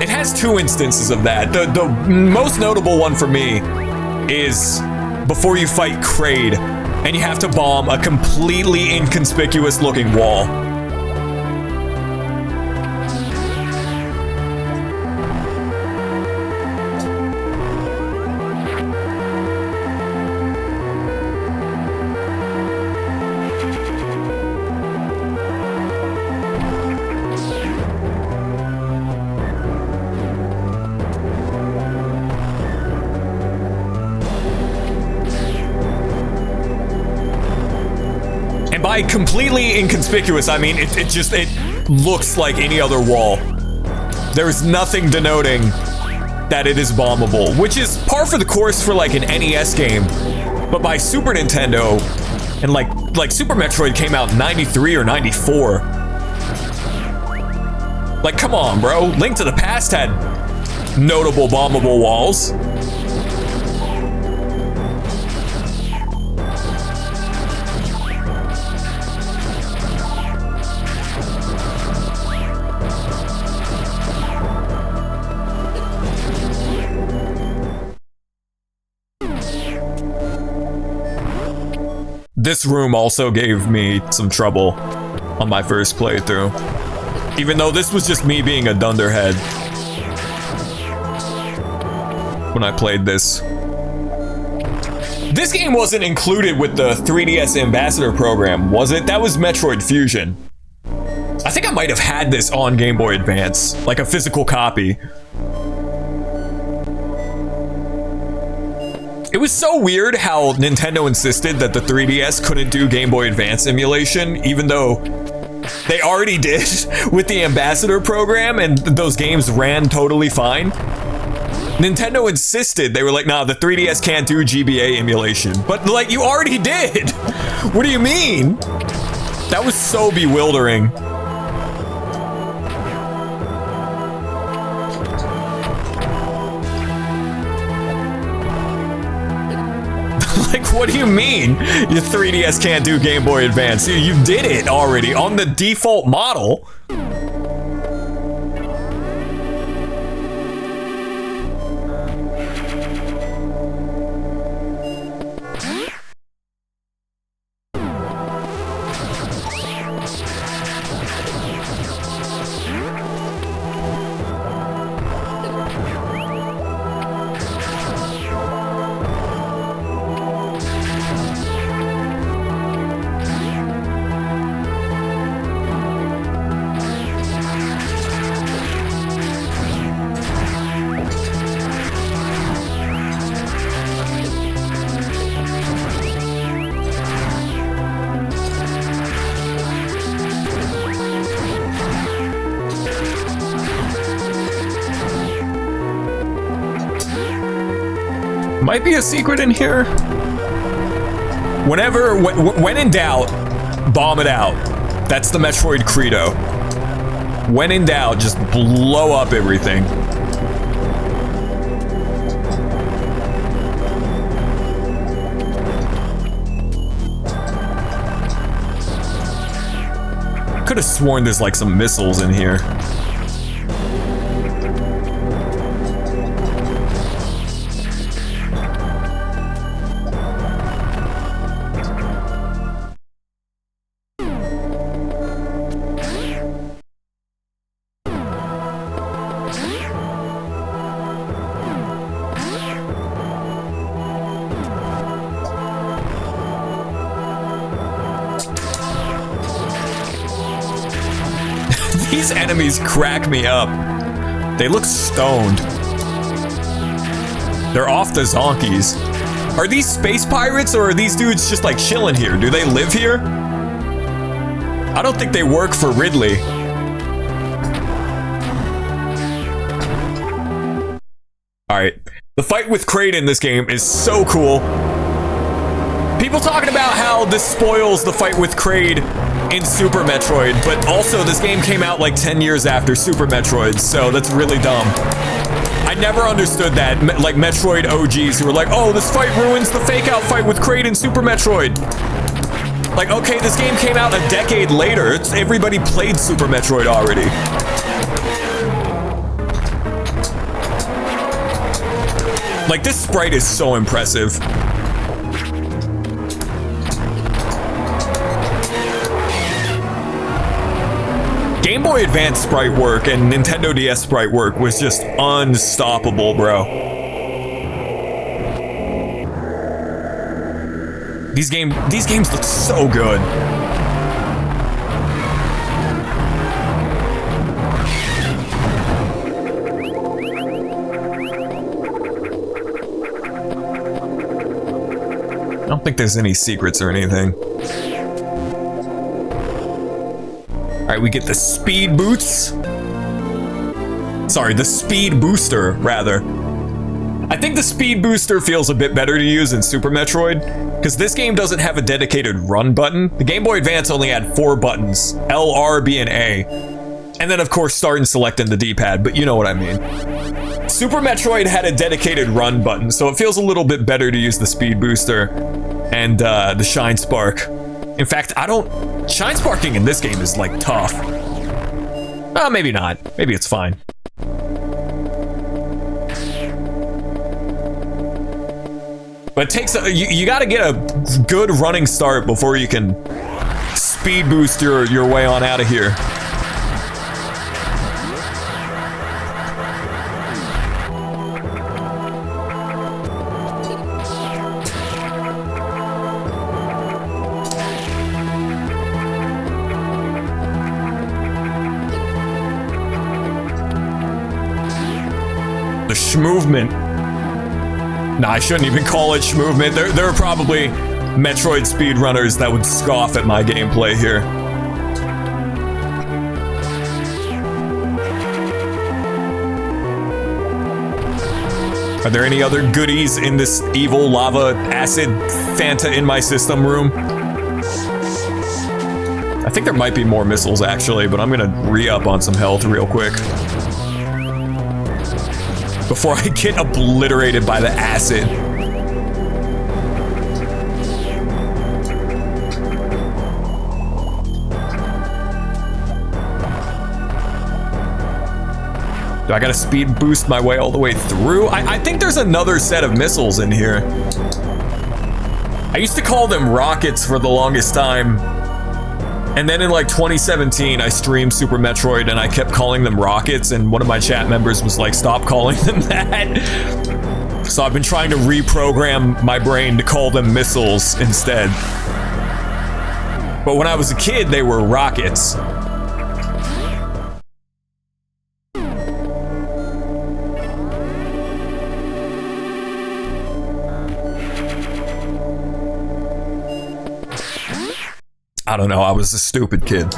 It has two instances of that. The most notable one for me is before you fight Kraid, and you have to bomb a completely inconspicuous looking wall. By completely inconspicuous, I mean it looks like any other wall. There's nothing denoting that it is bombable, which is par for the course for like an NES game. But by Super Nintendo, and like Super Metroid came out in 93 or 94. Like, come on, bro. Link to the Past had notable bombable walls. This room also gave me some trouble on my first playthrough. Even though this was just me being a dunderhead when I played this. This game wasn't included with the 3DS Ambassador program, was it? That was Metroid Fusion. I think I might have had this on Game Boy Advance, like a physical copy. It was so weird how Nintendo insisted that the 3DS couldn't do Game Boy Advance emulation, even though they already did with the Ambassador program and those games ran totally fine. Nintendo insisted. They were like, nah, the 3DS can't do GBA emulation. But, like, you already did. What do you mean? That was so bewildering. Like, what do you mean your 3DS can't do Game Boy Advance? You did it already on the default model. Might be a secret in here. When in doubt, bomb it out. That's the Metroid credo. When in doubt, just blow up everything. Could have sworn there's like some missiles in here. These enemies crack me up. They look stoned. They're off the zonkies. Are these space pirates or are these dudes just like chilling here? Do they live here? I don't think they work for Ridley. Alright. The fight with Kraid in this game is so cool. People talking about how this spoils the fight with Kraid in Super Metroid, but also this game came out like 10 years after Super Metroid, so that's really dumb. I never understood that, like Metroid OGs who were like, oh, this fight ruins the fake-out fight with Kraid in Super Metroid. Like, okay, this game came out a decade later. Everybody played Super Metroid already. Like, this sprite is so impressive. Game Boy Advance sprite work and Nintendo DS sprite work was just unstoppable, bro. These games look so good. I don't think there's any secrets or anything. Alright, we get the speed boots. Sorry, the speed booster, rather. I think the speed booster feels a bit better to use in Super Metroid, because this game doesn't have a dedicated run button. The Game Boy Advance only had 4 buttons, L, R, B, and A. And then, of course, start and select in the D-pad, but you know what I mean. Super Metroid had a dedicated run button, so it feels a little bit better to use the speed booster and the Shine Spark. In fact, Shine Sparking in this game is, like, tough. Oh, maybe not. Maybe it's fine. But it takes you gotta get a good running start before you can speed boost your way on out of here. The Schmovement. Nah, I shouldn't even call it Schmovement. There are probably Metroid speedrunners that would scoff at my gameplay here. Are there any other goodies in this evil lava acid Fanta in my system room? I think there might be more missiles actually, but I'm gonna re-up on some health real quick before I get obliterated by the acid. Do I gotta speed boost my way all the way through? I think there's another set of missiles in here. I used to call them rockets for the longest time. And then in like 2017, I streamed Super Metroid and I kept calling them rockets, and one of my chat members was like, stop calling them that. So I've been trying to reprogram my brain to call them missiles instead. But when I was a kid, they were rockets. I don't know, I was a stupid kid.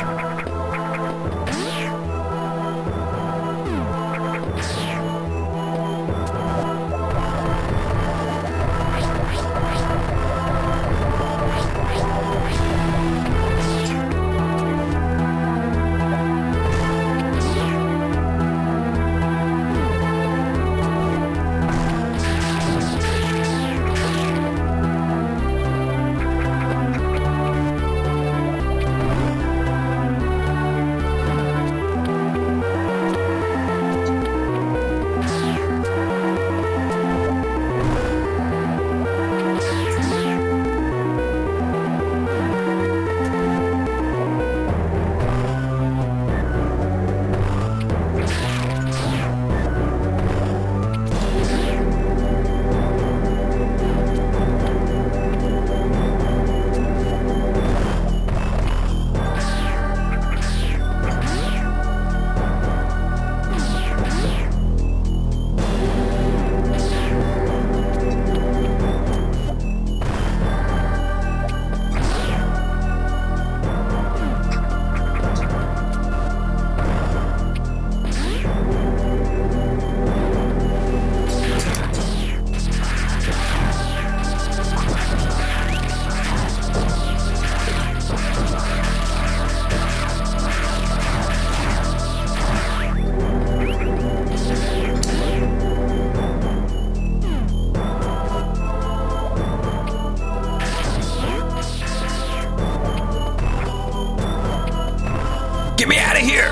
Get me out of here!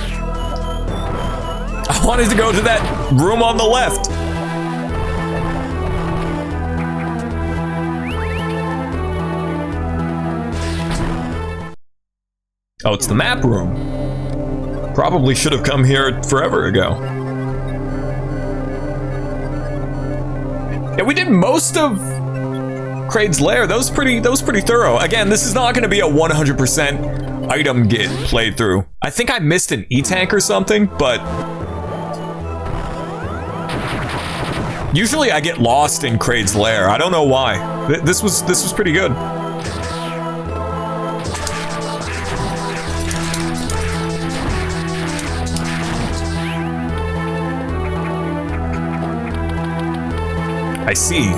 I wanted to go to that room on the left. Oh, it's the map room. Probably should have come here forever ago. Yeah, we did most of Kraid's Lair. That was pretty thorough. Again, this is not going to be a 100% item get playthrough. I think I missed an E-tank or something, but usually I get lost in Kraid's Lair. I don't know why. This was pretty good. I see.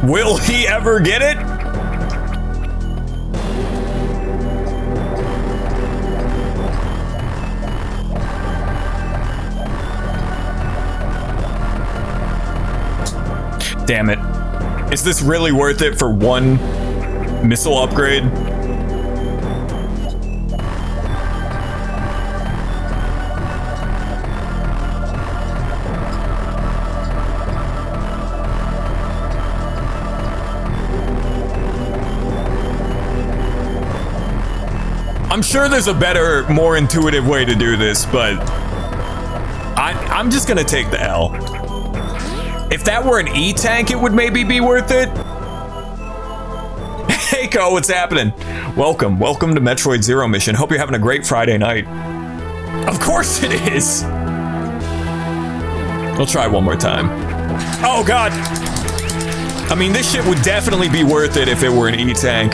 Will he ever get it? Damn it. Is this really worth it for one missile upgrade? I'm sure there's a better, more intuitive way to do this, but I'm just gonna take the L. If that were an E-tank, it would maybe be worth it. Hey, Ko, what's happening? Welcome to Metroid Zero Mission. Hope you're having a great Friday night. Of course it is. We'll try one more time. Oh, God. I mean, this shit would definitely be worth it if it were an E-tank.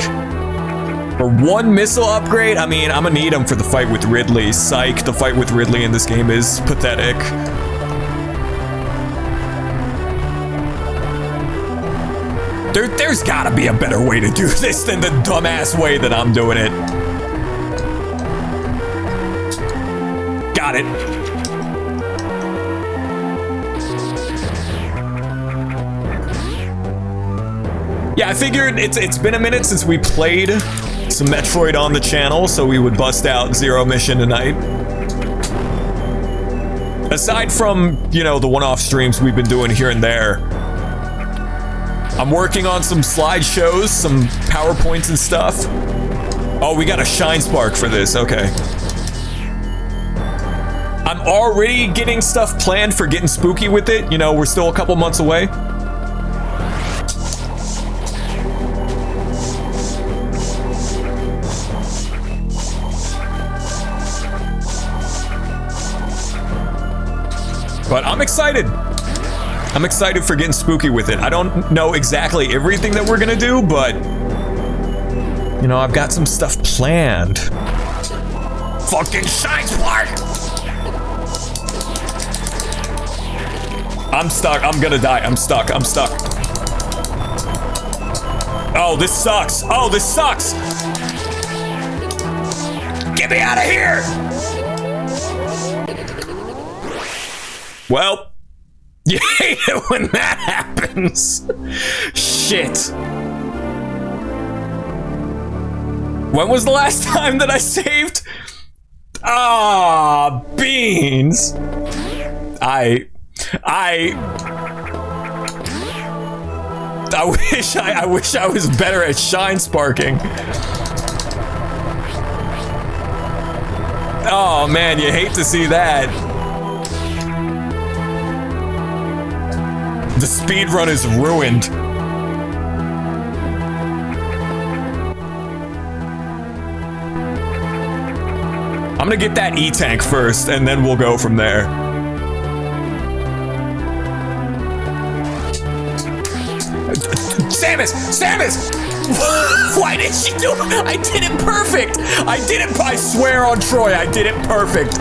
For one missile upgrade, I mean, I'm gonna need them for the fight with Ridley. Psych, the fight with Ridley in this game is pathetic. There's gotta be a better way to do this than the dumbass way that I'm doing it. Got it. Yeah, I figured it's been a minute since we played some Metroid on the channel, so we would bust out Zero Mission tonight. Aside from, you know, the one-off streams we've been doing here and there, I'm working on some slideshows, some PowerPoints and stuff. Oh, we got a Shine Spark for this, okay. I'm already getting stuff planned for getting spooky with it. You know, we're still a couple months away. But I'm excited. I'm excited for getting spooky with it. I don't know exactly everything that we're gonna do, but you know, I've got some stuff planned. Fucking Shine Spark! I'm stuck. I'm gonna die. I'm stuck. I'm stuck. Oh, this sucks. Oh, this sucks. Get me out of here! Well, you hate it when that happens. Shit. When was the last time that I saved? Ah, beans. I wish I was better at Shine Sparking. Oh man, you hate to see that. The speed run is ruined. I'm gonna get that E-tank first, and then we'll go from there. Samus! Samus! Why did she do it? I did it perfect! I did it, I swear on Troy, I did it perfect.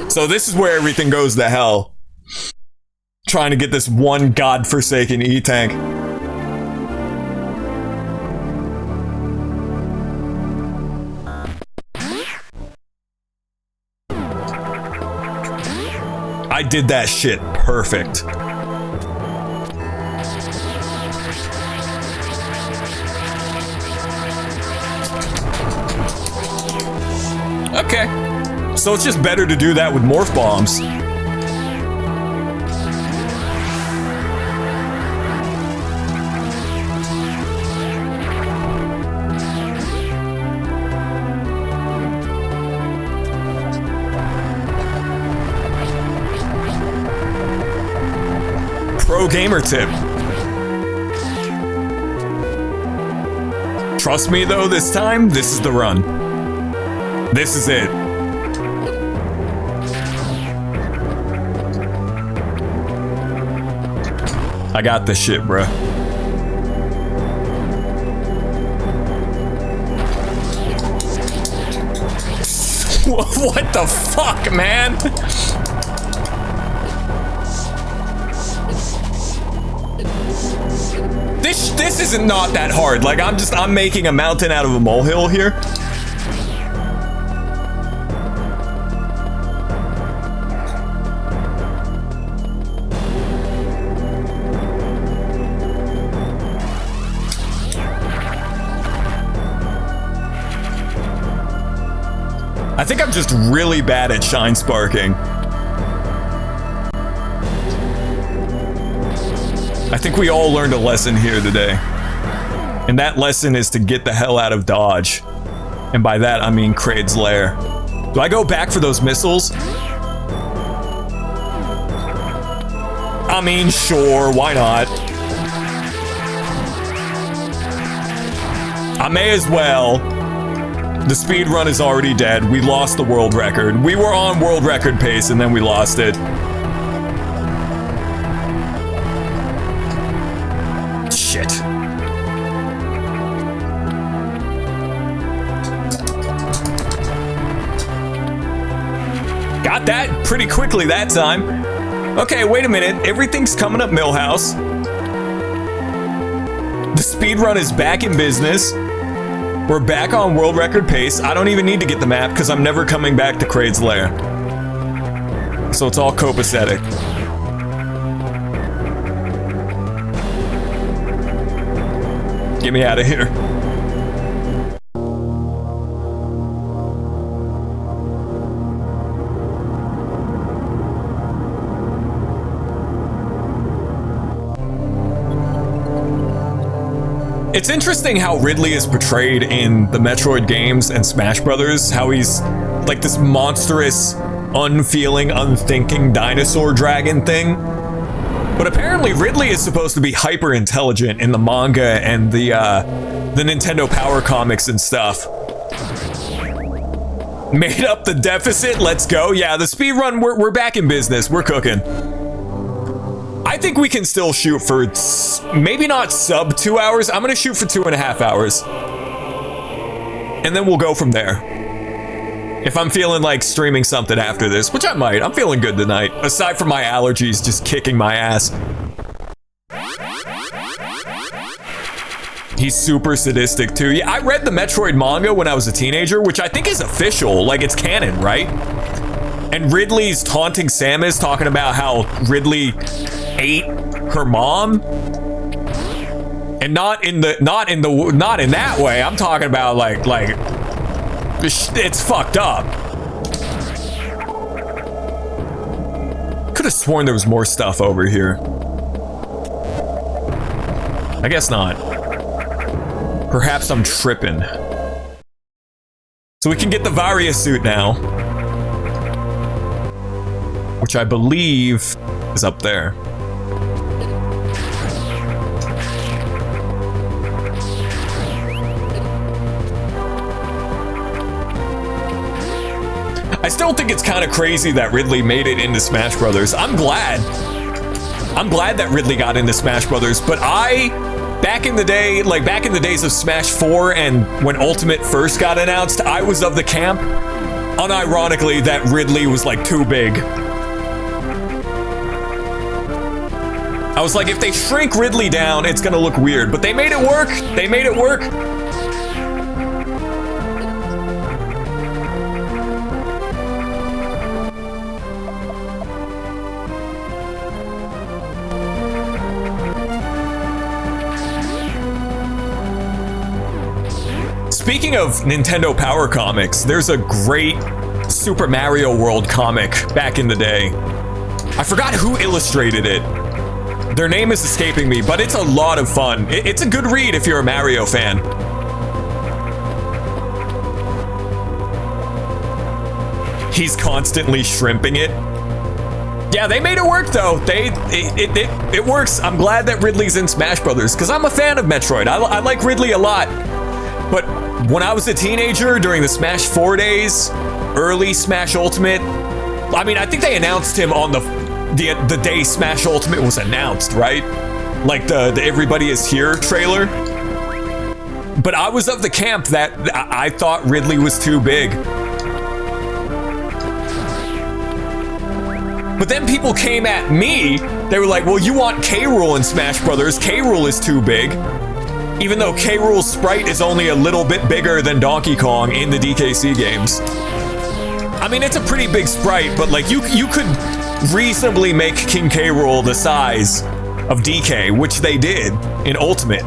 So this is where everything goes to hell. Trying to get this one godforsaken E-tank. I did that shit perfect. Okay. So it's just better to do that with morph bombs. Pro gamer tip. Trust me though, this time, this is the run. This is it. I got this shit, bruh. What the fuck, man? This isn't not that hard. Like, I'm making a mountain out of a molehill here. I I think I'm just really bad at shine sparking. I think we all learned a lesson here today. And that lesson is to get the hell out of Dodge. And by that, I mean Kraid's lair. Do I go back for those missiles? I mean, sure, why not? I may as well. The speed run is already dead. We lost the world record. We were on world record pace and then we lost it. Shit. Got that pretty quickly that time. Okay, wait a minute. Everything's coming up Millhouse. The speedrun is back in business. We're back on world record pace. I don't even need to get the map because I'm never coming back to Kraid's lair. So it's all copacetic. Get me out of here. It's interesting how Ridley is portrayed in the Metroid games and Smash Brothers, how he's like this monstrous, unfeeling, unthinking dinosaur dragon thing. But apparently Ridley is supposed to be hyper intelligent in the manga and the Nintendo Power comics and stuff. Made up the deficit, let's go. Yeah, the speedrun, we're back in business, we're cooking. I think we can still shoot for maybe not sub 2 hours. I'm gonna shoot for 2.5 hours. And then we'll go from there. If I'm feeling like streaming something after this, which I might, I'm feeling good tonight. Aside from my allergies just kicking my ass. He's super sadistic too. Yeah, I read the Metroid manga when I was a teenager, which I think is official, like it's canon, right? And Ridley's taunting Samus, talking about how Ridley ate her mom. And not in that way. I'm talking about like it's fucked up. Could have sworn there was more stuff over here. I guess not. Perhaps I'm tripping. So we can get the Varia suit now. Which I believe is up there. I still think it's kind of crazy that Ridley made it into Smash Brothers. I'm glad that Ridley got into Smash Brothers, but back in the day, like back in the days of Smash 4 and when Ultimate first got announced, I was of the camp, unironically, that Ridley was like too big. I was like, if they shrink Ridley down, it's gonna look weird, but they made it work. They made it work. Speaking of Nintendo Power comics, there's a great Super Mario World comic back in the day. I forgot who illustrated it. Their name is escaping me, but it's a lot of fun. It's a good read if you're a Mario fan. He's constantly shrimping it. Yeah, they made it work though. It works. I'm glad that Ridley's in Smash Brothers because I'm a fan of Metroid. I like Ridley a lot. But when I was a teenager during the Smash 4 days, early Smash Ultimate, I mean, I think they announced him on the day Smash Ultimate was announced, right? Like the Everybody Is Here trailer. But I was of the camp that I thought Ridley was too big. But then people came at me. They were like, well, you want K. Rool in Smash Brothers. K. Rool is too big. Even though K. Rool's sprite is only a little bit bigger than Donkey Kong in the DKC games. I mean, it's a pretty big sprite, but like you could reasonably make King K. Rool the size of DK, which they did in Ultimate.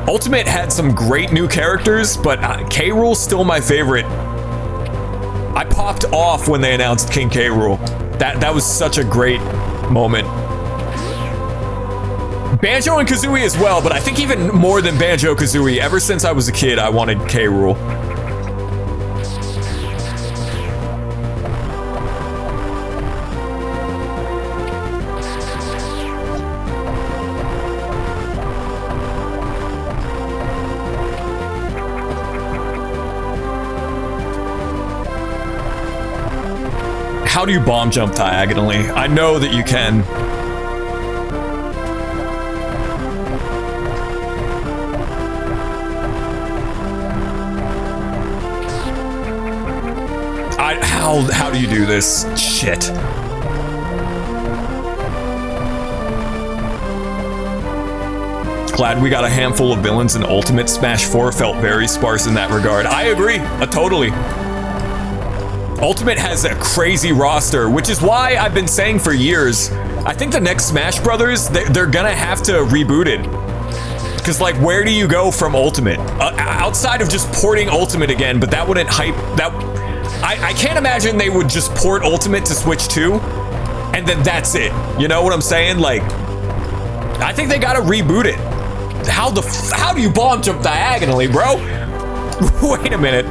Ultimate had some great new characters, but K. Rool's still my favorite. I popped off when they announced King K. Rool. That was such a great moment. Banjo and Kazooie as well, but I think even more than Banjo Kazooie, ever since I was a kid, I wanted K. Rool. How do you bomb jump diagonally? I know that you can. How do you do this? Shit. Glad we got a handful of villains in Ultimate. Smash 4 felt very sparse in that regard. I agree, totally. Ultimate has a crazy roster, which is why I've been saying for years, I think the next Smash Brothers, they're gonna have to reboot it. Because, like, where do you go from Ultimate? Outside of just porting Ultimate again, but that wouldn't hype... I can't imagine they would just port Ultimate to Switch 2, and then that's it. You know what I'm saying? Like, I think they gotta reboot it. How do you bomb jump diagonally, bro? Wait a minute.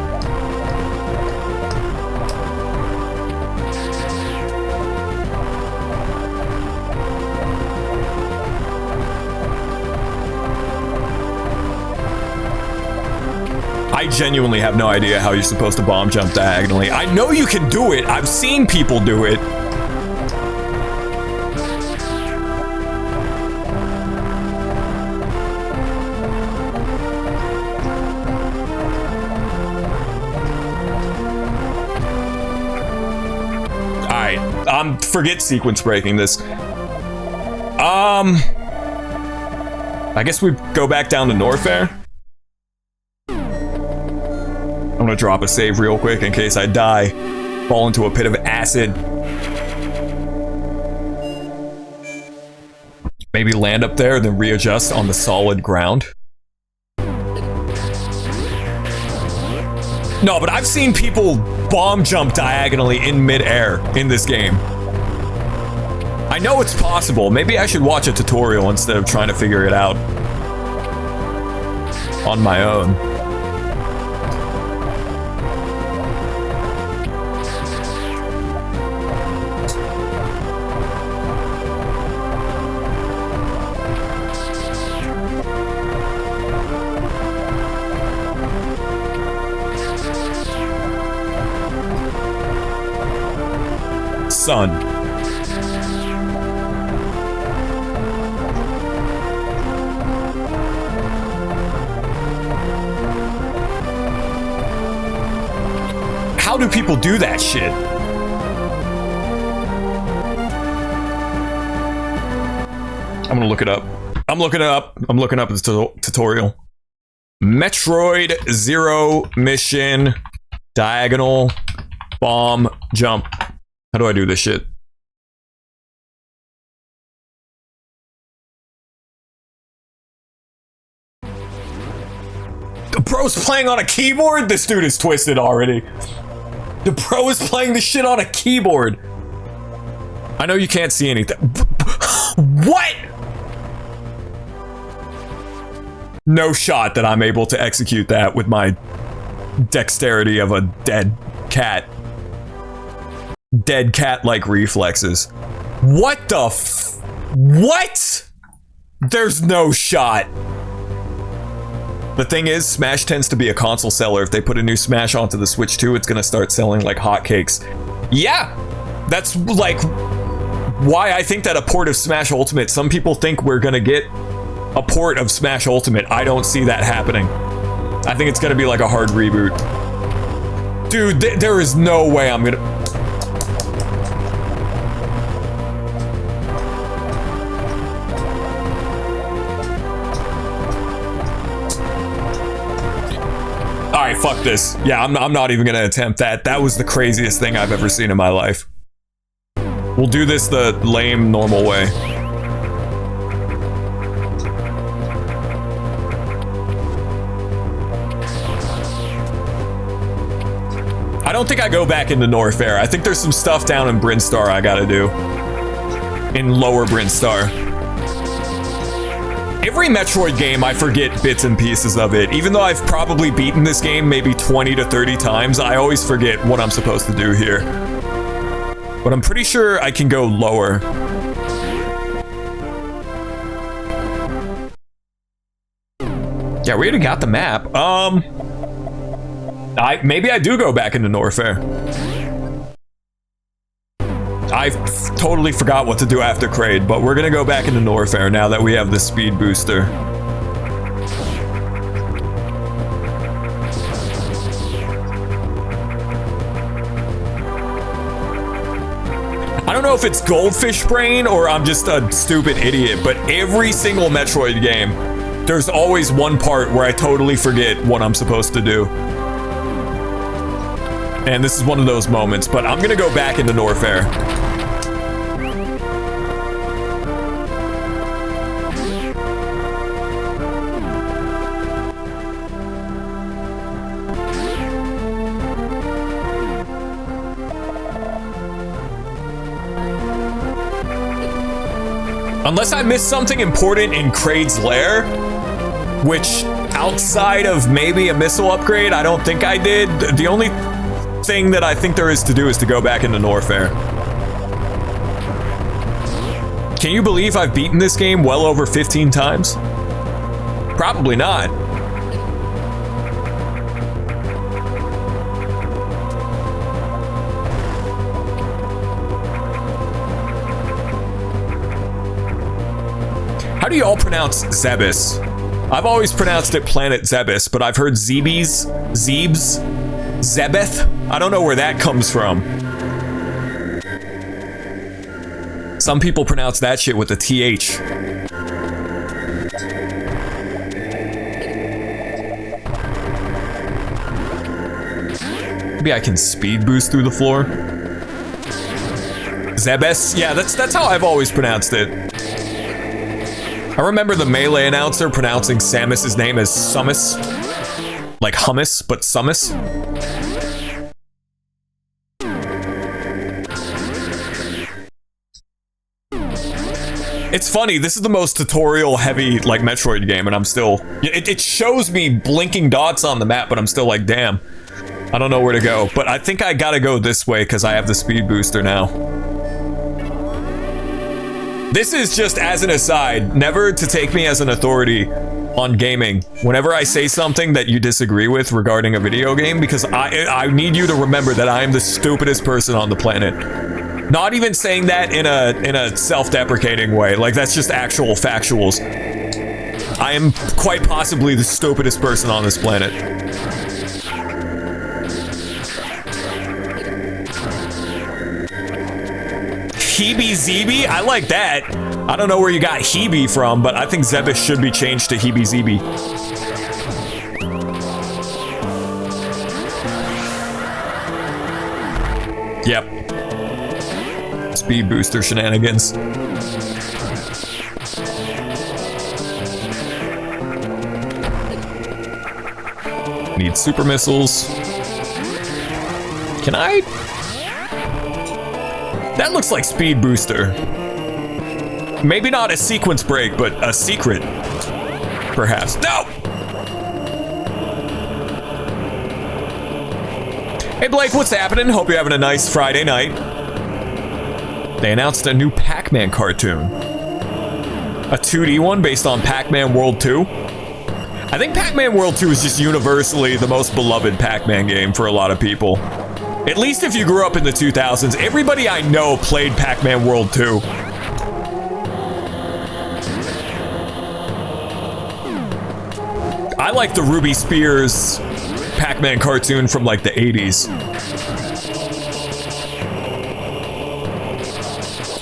I genuinely have no idea how you're supposed to bomb jump diagonally. I know you can do it. I've seen people do it. Alright, forget sequence breaking this. I guess we go back down to Norfair. I'm gonna drop a save real quick in case I die. Fall into a pit of acid. Maybe land up there, then readjust on the solid ground. No, but I've seen people bomb jump diagonally in midair in this game. I know it's possible. Maybe I should watch a tutorial instead of trying to figure it out on my own. Sun. How do people do that shit? I'm gonna look it up. I'm looking up this tutorial. Metroid Zero Mission Diagonal Bomb Jump. How do I do this shit? The pro's playing on a keyboard? This dude is twisted already. The pro is playing this shit on a keyboard. I know you can't see anything. What? No shot that I'm able to execute that with my dexterity of a dead cat. Dead cat-like reflexes. What the what? There's no shot. The thing is, Smash tends to be a console seller. If they put a new Smash onto the Switch 2, it's gonna start selling like hotcakes. Yeah, that's like why I think that a port of Smash Ultimate, some people think we're gonna get a port of Smash Ultimate. I don't see that happening. I think it's gonna be like a hard reboot. Dude, there is no way I'm gonna... Alright, fuck this. Yeah, I'm not even gonna attempt that. That was the craziest thing I've ever seen in my life. We'll do this the lame, normal way. don't think I go back into Norfair. I think there's some stuff down in Brinstar I gotta do. In Lower Brinstar. Every Metroid game, I forget bits and pieces of it. Even though I've probably beaten this game maybe 20 to 30 times, I always forget what I'm supposed to do here. But I'm pretty sure I can go lower. Yeah, we already got the map. Maybe I do go back into Norfair. I totally forgot what to do after Kraid, but we're gonna go back into Norfair now that we have the speed booster. I don't know if it's goldfish brain or I'm just a stupid idiot, but every single Metroid game, there's always one part where I totally forget what I'm supposed to do. And this is one of those moments, but I'm gonna go back into Norfair. Unless I missed something important in Kraid's lair, which outside of maybe a missile upgrade, I don't think I did. The only thing that I think there is to do is to go back into Norfair. Can you believe I've beaten this game well over 15 times? Probably not. How do you all pronounce Zebes? I've always pronounced it Planet Zebes, but I've heard Zebes, Zebes, Zebeth. I don't know where that comes from. Some people pronounce that shit with a TH. Maybe I can speed boost through the floor. Zebes? Yeah, that's how I've always pronounced it. I remember the Melee announcer pronouncing Samus's name as Summus. Like hummus, but Summus. It's funny, this is the most tutorial heavy like Metroid game and I'm still... It shows me blinking dots on the map, but I'm still like, damn. I don't know where to go, but I think I gotta go this way because I have the speed booster now. This is just as an aside, never to take me as an authority on gaming whenever I say something that you disagree with regarding a video game, because I need you to remember that I am the stupidest person on the planet. Not even saying that in a self-deprecating way, like that's just actual factuals. I am quite possibly the stupidest person on this planet. Heebie-zeebie? I like that. I don't know where you got Hebe from, but I think Zebes should be changed to Heebie-zeebie. Yep. Speed booster shenanigans. Need super missiles. Can I? That looks like speed booster. Maybe not a sequence break, but a secret. Perhaps. No! Hey Blake, what's happening? Hope you're having a nice Friday night. They announced a new Pac-Man cartoon. A 2D one based on Pac-Man World 2. I think Pac-Man World 2 is just universally the most beloved Pac-Man game for a lot of people. At least if you grew up in the 2000s, everybody I know played Pac-Man World 2. I like the Ruby Spears Pac-Man cartoon from like the 80s.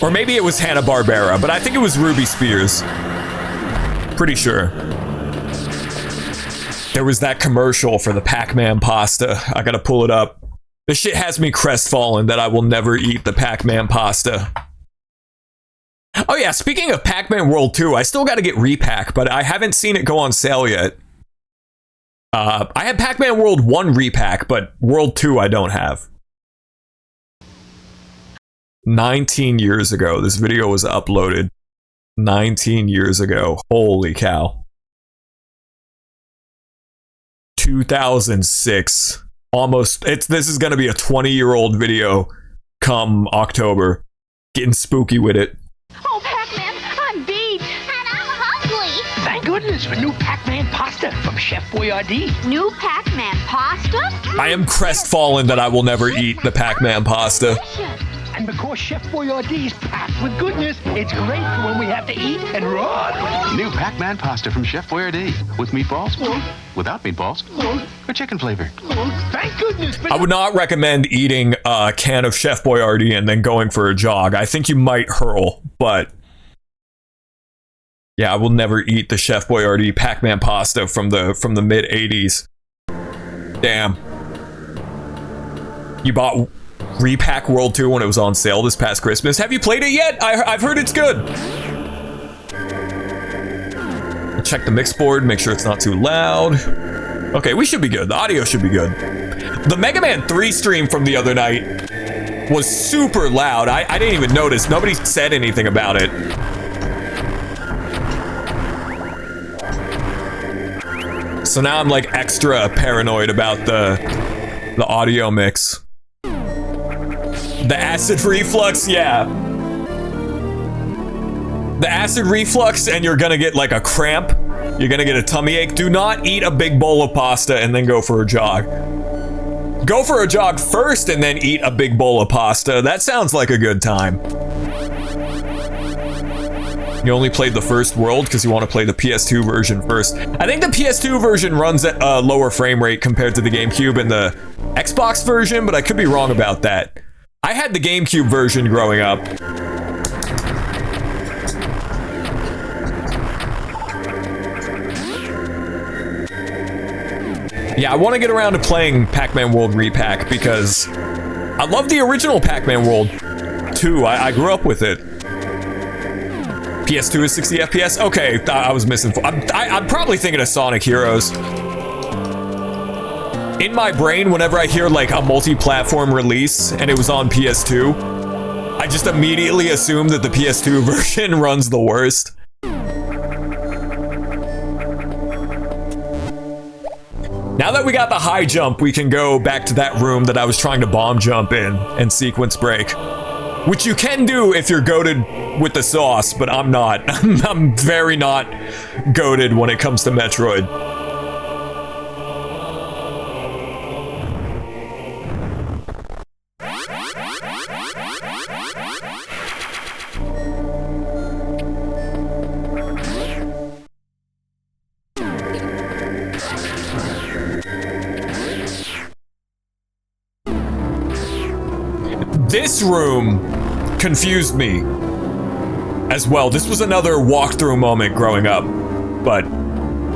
Or maybe it was Hanna-Barbera, but I think it was Ruby Spears. Pretty sure. There was that commercial for the Pac-Man pasta. I gotta pull it up. This shit has me crestfallen that I will never eat the Pac-Man pasta. Oh yeah, speaking of Pac-Man World 2, I still gotta get Repack, but I haven't seen it go on sale yet. I had Pac-Man World 1 repack, but World 2 I don't have. 19 years ago, this video was uploaded. 19 years ago. Holy cow. 2006. Almost, this is going to be a 20-year-old video come October. Getting spooky with it. Oh, Pac-Man, I'm beat. And I'm hungry. Thank goodness for new Pac-Man pasta from Chef Boyardee. New Pac-Man pasta? I am crestfallen that I will never eat the Pac-Man pasta. And because Chef Boyardee is packed with goodness, it's great for when we have to eat and run. New Pac-Man pasta from Chef Boyardee. With meatballs, without meatballs, or chicken flavor. Thank goodness. I would not recommend eating a can of Chef Boyardee and then going for a jog. I think you might hurl, but yeah, I will never eat the Chef Boyardee Pac-Man pasta from the mid 80s. Damn. You bought Repack World 2 when it was on sale this past Christmas. Have you played it yet? I've heard it's good. Check the mix board, make sure it's not too loud. Okay, we should be good. The audio should be good. The Mega Man 3 stream from the other night was super loud. I didn't even notice. Nobody said anything about it. So now I'm like extra paranoid about the audio mix. The acid reflux, yeah. The acid reflux, and you're gonna get like a cramp. You're gonna get a tummy ache. Do not eat a big bowl of pasta and then go for a jog. Go for a jog first and then eat a big bowl of pasta. That sounds like a good time. You only played the first world because you want to play the PS2 version first. I think the PS2 version runs at a lower frame rate compared to the GameCube and the Xbox version, but I could be wrong about that. I had the GameCube version growing up. Yeah, I want to get around to playing Pac-Man World Repack because I love the original Pac-Man World 2. I grew up with it. PS2 is 60 FPS? Okay, I was missing. I'm probably thinking of Sonic Heroes. In my brain, whenever I hear like a multi-platform release and it was on PS2, I just immediately assume that the PS2 version runs the worst. Now that we got the high jump, we can go back to that room that I was trying to bomb jump in and sequence break. Which you can do if you're goated with the sauce, but I'm not. I'm very not goated when it comes to Metroid. This room confused me as well. This was another walkthrough moment growing up, but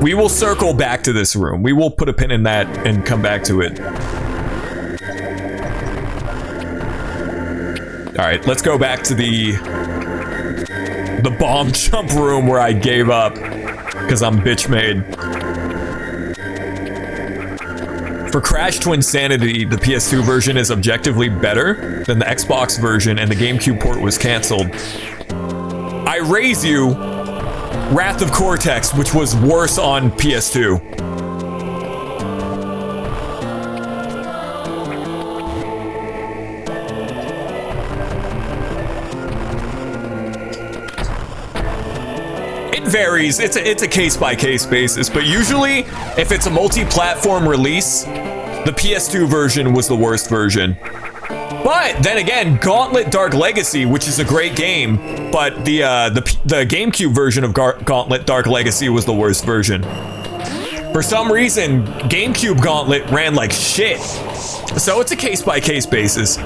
we will circle back to this room. We will put a pin in that and come back to it. All right, let's go back to the bomb jump room where I gave up because I'm bitch made. For Crash Twinsanity, the PS2 version is objectively better than the Xbox version, and the GameCube port was canceled. I raise you Wrath of Cortex, which was worse on PS2. It varies. It's a case-by-case basis, but usually, if it's a multi-platform release, the PS2 version was the worst version. But then again, Gauntlet Dark Legacy, which is a great game, but the GameCube version of Gauntlet Dark Legacy was the worst version. For some reason, GameCube Gauntlet ran like shit. So it's a case-by-case basis.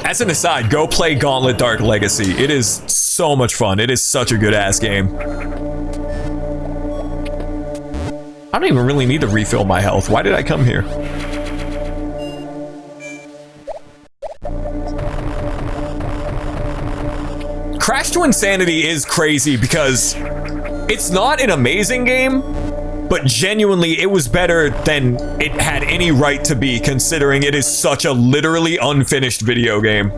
As an aside, go play Gauntlet Dark Legacy. It is so much fun. It is such a good-ass game. I don't even really need to refill my health. Why did I come here? Crash Twinsanity is crazy because it's not an amazing game, but genuinely it was better than it had any right to be, considering it is such a literally unfinished video game.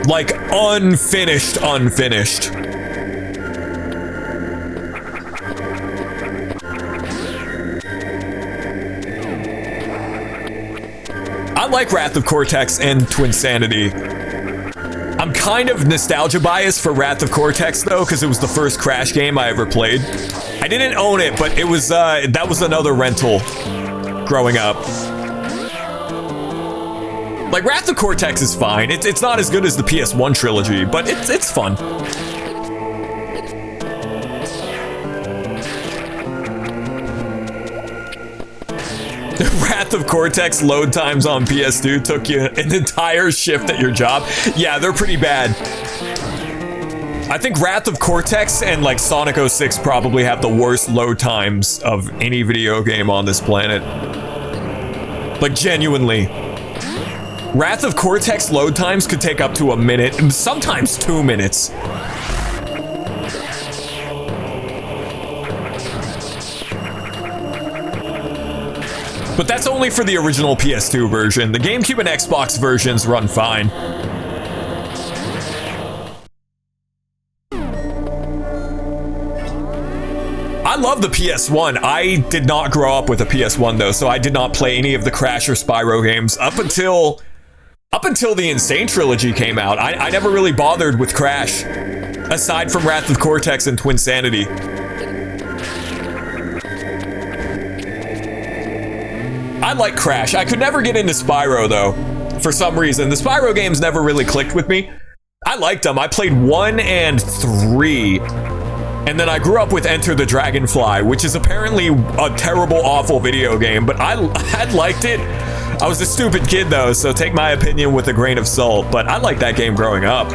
Like, unfinished. I like Wrath of Cortex and Twinsanity. I'm kind of nostalgia biased for Wrath of Cortex though, because it was the first Crash game I ever played. I didn't own it, but it was that was another rental growing up. Like, Wrath of Cortex is fine. It's not as good as the PS1 trilogy, but it's fun. Wrath of Cortex load times on PS2 took you an entire shift at your job. Yeah, they're pretty bad. I think Wrath of Cortex and like Sonic 06 probably have the worst load times of any video game on this planet. Like, genuinely. Wrath of Cortex load times could take up to a minute, and sometimes 2 minutes. But that's only for the original PS2 version. The GameCube and Xbox versions run fine. I love the PS1. I did not grow up with a PS1 though, so I did not play any of the Crash or Spyro games up until the Insane Trilogy came out. I never really bothered with Crash, aside from Wrath of Cortex and Twinsanity. I like Crash. I could never get into Spyro though, for some reason. The Spyro games never really clicked with me. I liked them. I played 1 and 3. And then I grew up with Enter the Dragonfly, which is apparently a terrible, awful video game, but I liked it. I was a stupid kid though, so take my opinion with a grain of salt, but I liked that game growing up.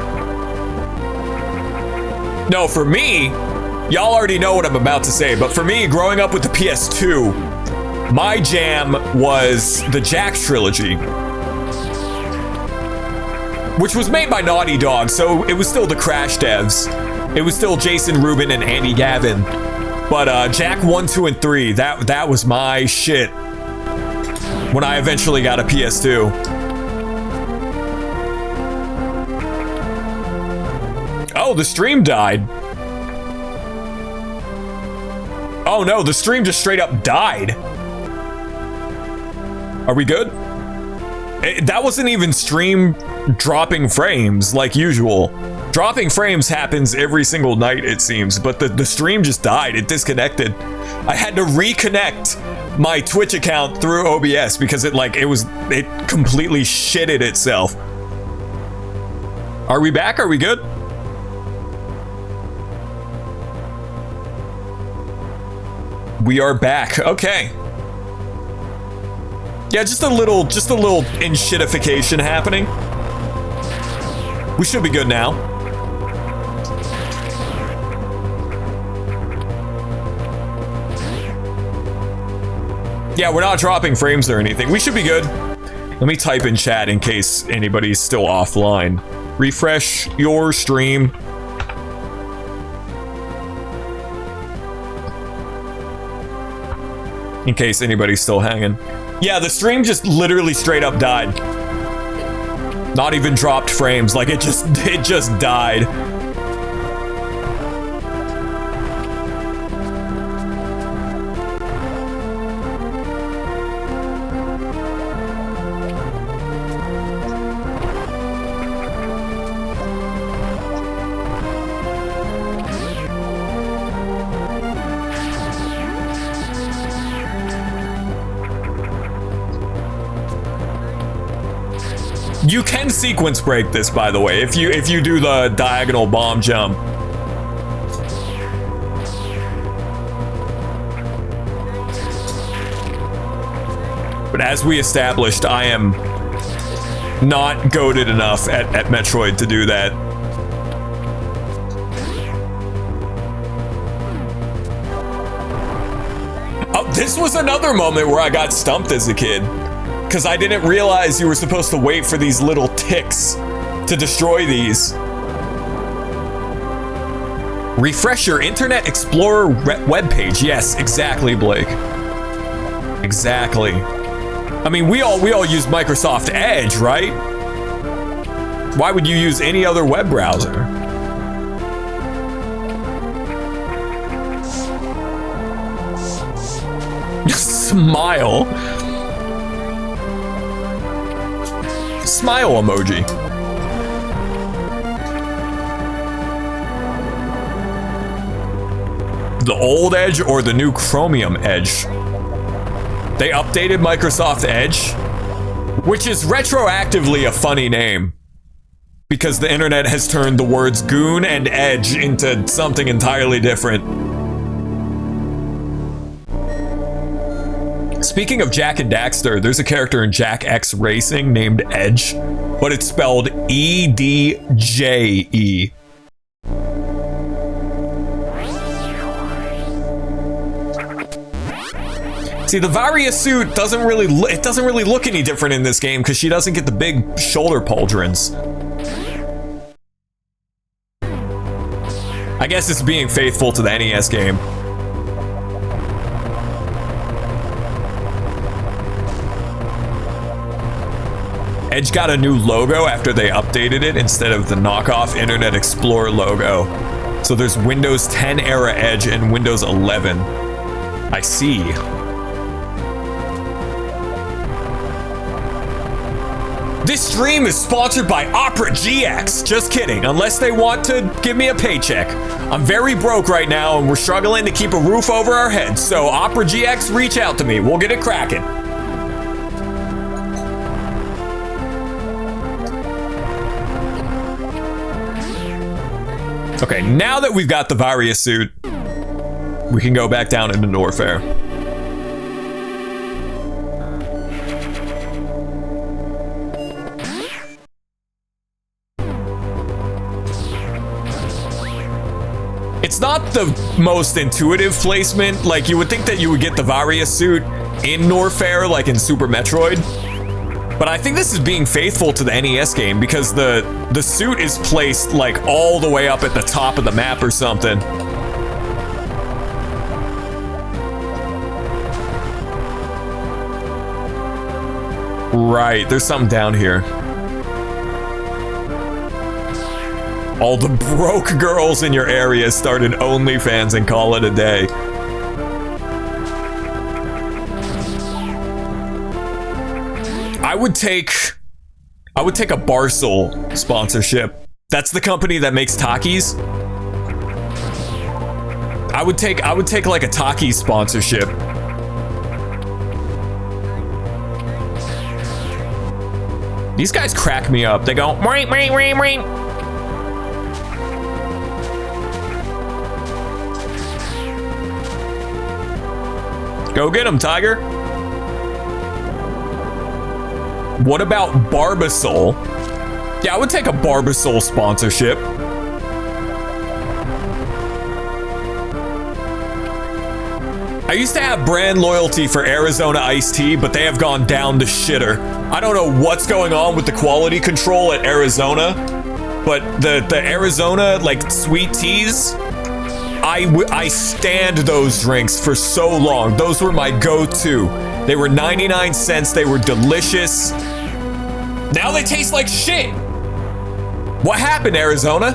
No, for me, y'all already know what I'm about to say, but for me, growing up with the PS2, my jam was the Jak trilogy, which was made by Naughty Dog, so it was still the Crash devs. It was still Jason Rubin and Andy Gavin. But Jak 1, 2, and 3, that was my shit when I eventually got a PS2. Oh, the stream died. Oh no, the stream just straight up died. Are we good? That wasn't even stream dropping frames like usual. Dropping frames happens every single night, it seems, but the stream just died. It disconnected. I had to reconnect my Twitch account through OBS because it completely shitted itself. Are we back? Are we good? We are back. Okay. Yeah, just a little enshittification happening. We should be good now. Yeah, we're not dropping frames or anything. We should be good. Let me type in chat in case anybody's still offline. Refresh your stream. In case anybody's still hanging. Yeah, the stream just literally straight up died. Not even dropped frames, like it just died. You can sequence break this, by the way, if you do the diagonal bomb jump. But as we established, I am not goated enough at Metroid to do that. Oh, this was another moment where I got stumped as a kid. Because I didn't realize you were supposed to wait for these little ticks to destroy these. Refresh your Internet Explorer webpage. Yes, exactly, Blake. Exactly. I mean, we all use Microsoft Edge, right? Why would you use any other web browser? Smile. Smile emoji. The old Edge or the new Chromium Edge? They updated Microsoft Edge, which is retroactively a funny name because the internet has turned the words goon and edge into something entirely different. Speaking of Jak and Daxter, there's a character in Jak X Racing named Edge, but it's spelled E-D-J-E. See, the Varia suit doesn't really look any different in this game because she doesn't get the big shoulder pauldrons. I guess it's being faithful to the NES game. Edge got a new logo after they updated it instead of the knockoff Internet Explorer logo. So there's Windows 10 era Edge and Windows 11. I see. This stream is sponsored by Opera GX. Just kidding, unless they want to give me a paycheck. I'm very broke right now and we're struggling to keep a roof over our heads. So Opera GX, reach out to me. We'll get it cracking. Okay, now that we've got the Varia suit, we can go back down into Norfair. It's not the most intuitive placement. Like, you would think that you would get the Varia suit in Norfair, like in Super Metroid. But I think this is being faithful to the NES game because the suit is placed like all the way up at the top of the map or something. Right, there's something down here. All the broke girls in your area started OnlyFans and call it a day. I would take a Barcel sponsorship. That's the company that makes Takis. I would take like a Takis sponsorship. These guys crack me up. They go, ring, ring, ring, ring. Go get him, Tiger. What about Barbasol? Yeah, I would take a Barbasol sponsorship. I used to have brand loyalty for Arizona iced tea, but they have gone down to shitter. I don't know what's going on with the quality control at Arizona, but the Arizona, like, sweet teas, I stand those drinks for so long. Those were my go-to. They were 99 cents. They were delicious. Now they taste like shit. What happened, Arizona?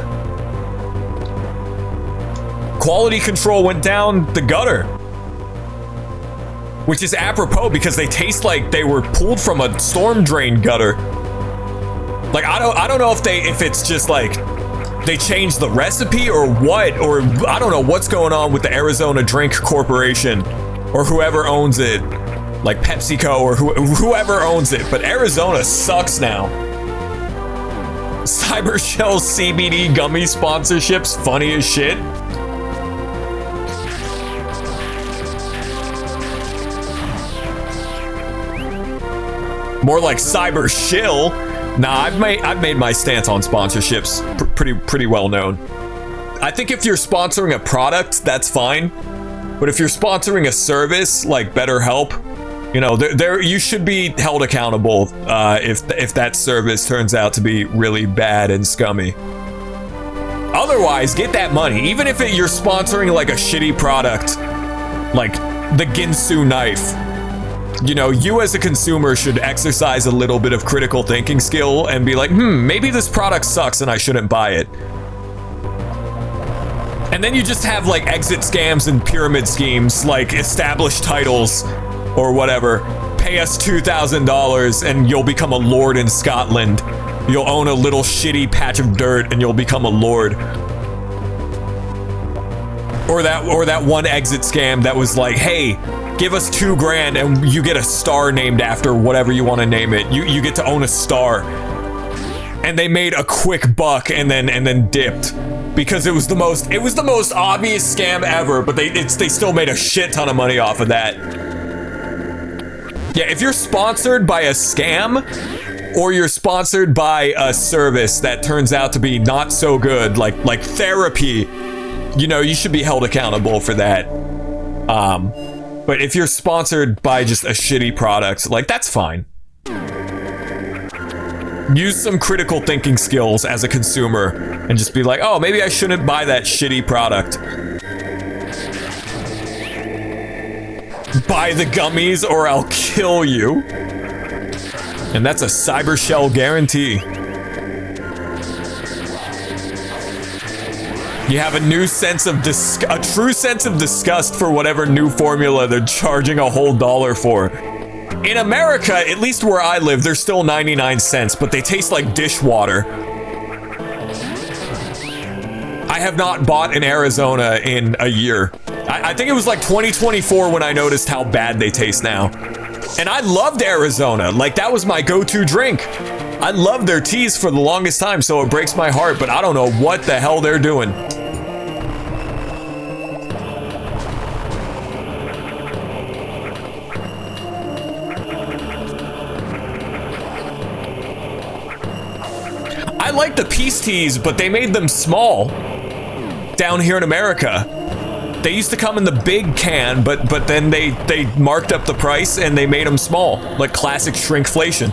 Quality control went down the gutter. Which is apropos because they taste like they were pulled from a storm drain gutter. Like, I don't know if it's just like they changed the recipe or what, or I don't know what's going on with the Arizona Drink Corporation or whoever owns it, like PepsiCo or whoever owns it, but Arizona sucks now. Cybershell CBD gummy sponsorships, funny as shit. More like Cybershill. Nah, I've made my stance on sponsorships pretty well known. I think if you're sponsoring a product, that's fine. But if you're sponsoring a service like BetterHelp, you know, there you should be held accountable if that service turns out to be really bad and scummy. Other otherwise, get that money. Even if you're sponsoring like a shitty product, like the Ginsu knife. You know, you as a consumer should exercise a little bit of critical thinking skill and be like, maybe this product sucks and I shouldn't buy it. And then you just have like exit scams and pyramid schemes, like establish titles or whatever. Pay us $2,000 and you'll become a lord in Scotland. You'll own a little shitty patch of dirt and you'll become a lord. Or that one exit scam that was like, hey, give us $2,000 and you get a star named after whatever you want to name it. You get to own a star. And they made a quick buck and then dipped because it was the most obvious scam ever, but they still made a shit ton of money off of that. Yeah, if you're sponsored by a scam or you're sponsored by a service that turns out to be not so good, like therapy, you know, you should be held accountable for that. But if you're sponsored by just a shitty product, like, that's fine. Use some critical thinking skills as a consumer and just be like, oh, maybe I shouldn't buy that shitty product. Buy the gummies or I'll kill you. And that's a cyber shell guarantee. You have a true sense of disgust for whatever new formula they're charging a whole $1 for. In America, at least where I live, they're still 99 cents, but they taste like dishwater. I have not bought in Arizona in a year. I think it was like 2024 when I noticed how bad they taste now. And I loved Arizona. Like, that was my go-to drink. I loved their teas for the longest time, so it breaks my heart, but I don't know what the hell they're doing. I like the peace teas, but they made them small down here in America. They used to come in the big can, but then they marked up the price and they made them small, like classic shrinkflation.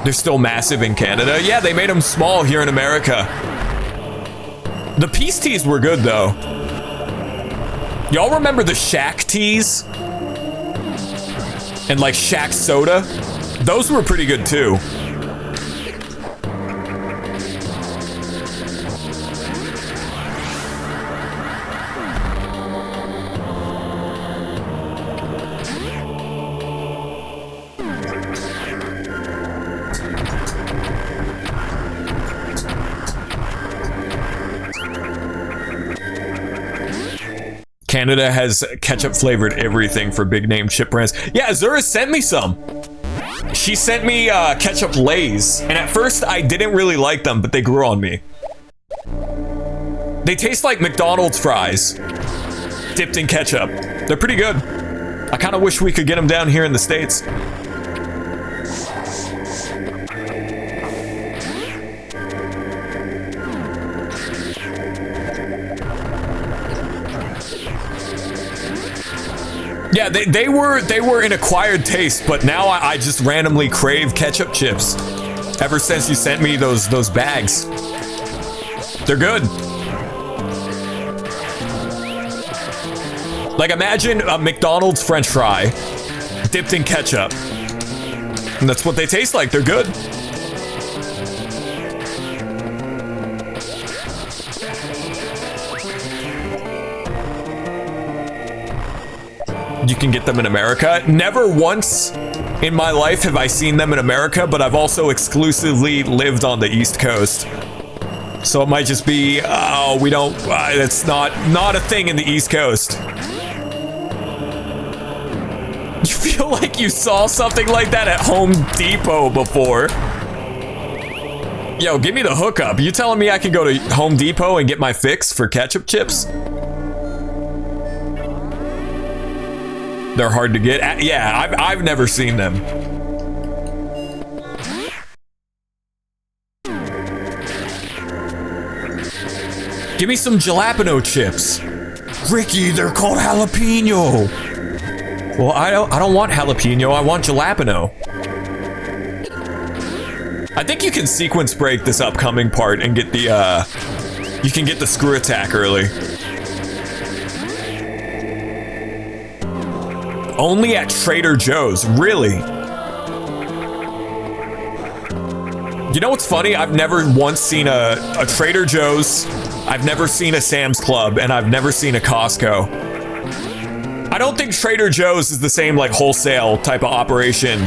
They're still massive in Canada. Yeah, they made them small here in America. The peace teas were good, though. Y'all remember the Shack teas? And like Shack soda? Those were pretty good, too. Canada has ketchup flavored everything for big name chip brands. Yeah, Azura sent me some. She sent me ketchup Lays, and at first I didn't really like them, but they grew on me. They taste like McDonald's fries dipped in ketchup. They're pretty good. I kind of wish we could get them down here in the States. Yeah, they were an acquired taste, but now I just randomly crave ketchup chips. Ever since you sent me those bags. They're good. Like, imagine a McDonald's French fry dipped in ketchup. And that's what they taste like. They're good. You can get them in America. Never once in my life have I seen them in America, but I've also exclusively lived on the East Coast. So it might just be, oh, we don't, that's not a thing in the East Coast. You feel like you saw something like that at Home Depot before. Yo, give me the hookup. You telling me I can go to Home Depot and get my fix for ketchup chips? They're hard to get. Yeah, I've never seen them. Give me some jalapeno chips. Ricky, they're called jalapeno. Well, I don't want jalapeno. I want jalapeno. I think you can sequence break this upcoming part and get the you can get the screw attack early. Only at Trader Joe's, really? You know what's funny? I've never once seen a Trader Joe's, I've never seen a Sam's Club, and I've never seen a Costco. I don't think Trader Joe's is the same like wholesale type of operation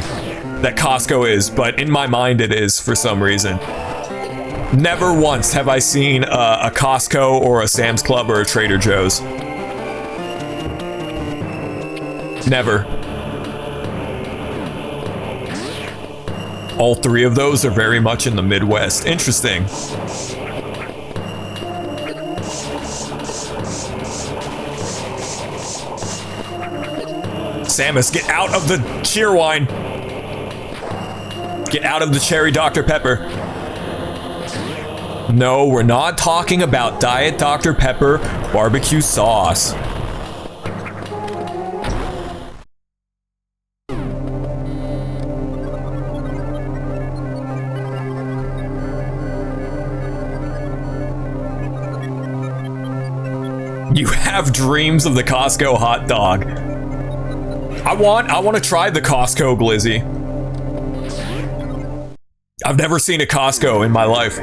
that Costco is, but in my mind it is for some reason. Never once have I seen a Costco or a Sam's Club or a Trader Joe's. Never. All three of those are very much in the Midwest. Interesting. Samus, get out of the cheerwine. Get out of the cherry Dr. Pepper. No, we're not talking about Diet Dr. Pepper barbecue sauce. You have dreams of the Costco hot dog. I want to try the Costco glizzy. I've never seen a Costco in my life.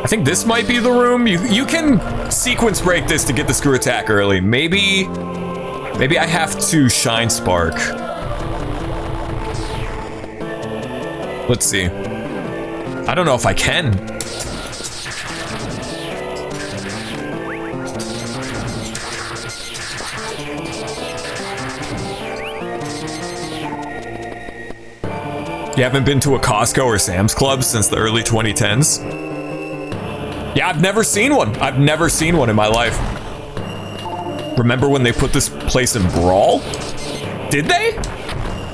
I think this might be the room. You can sequence break this to get the screw attack early. Maybe I have to Shine Spark. Let's see. I don't know if I can. You haven't been to a Costco or Sam's Club since the early 2010s? Yeah, I've never seen one. I've never seen one in my life. Remember when they put this place in Brawl? Did they?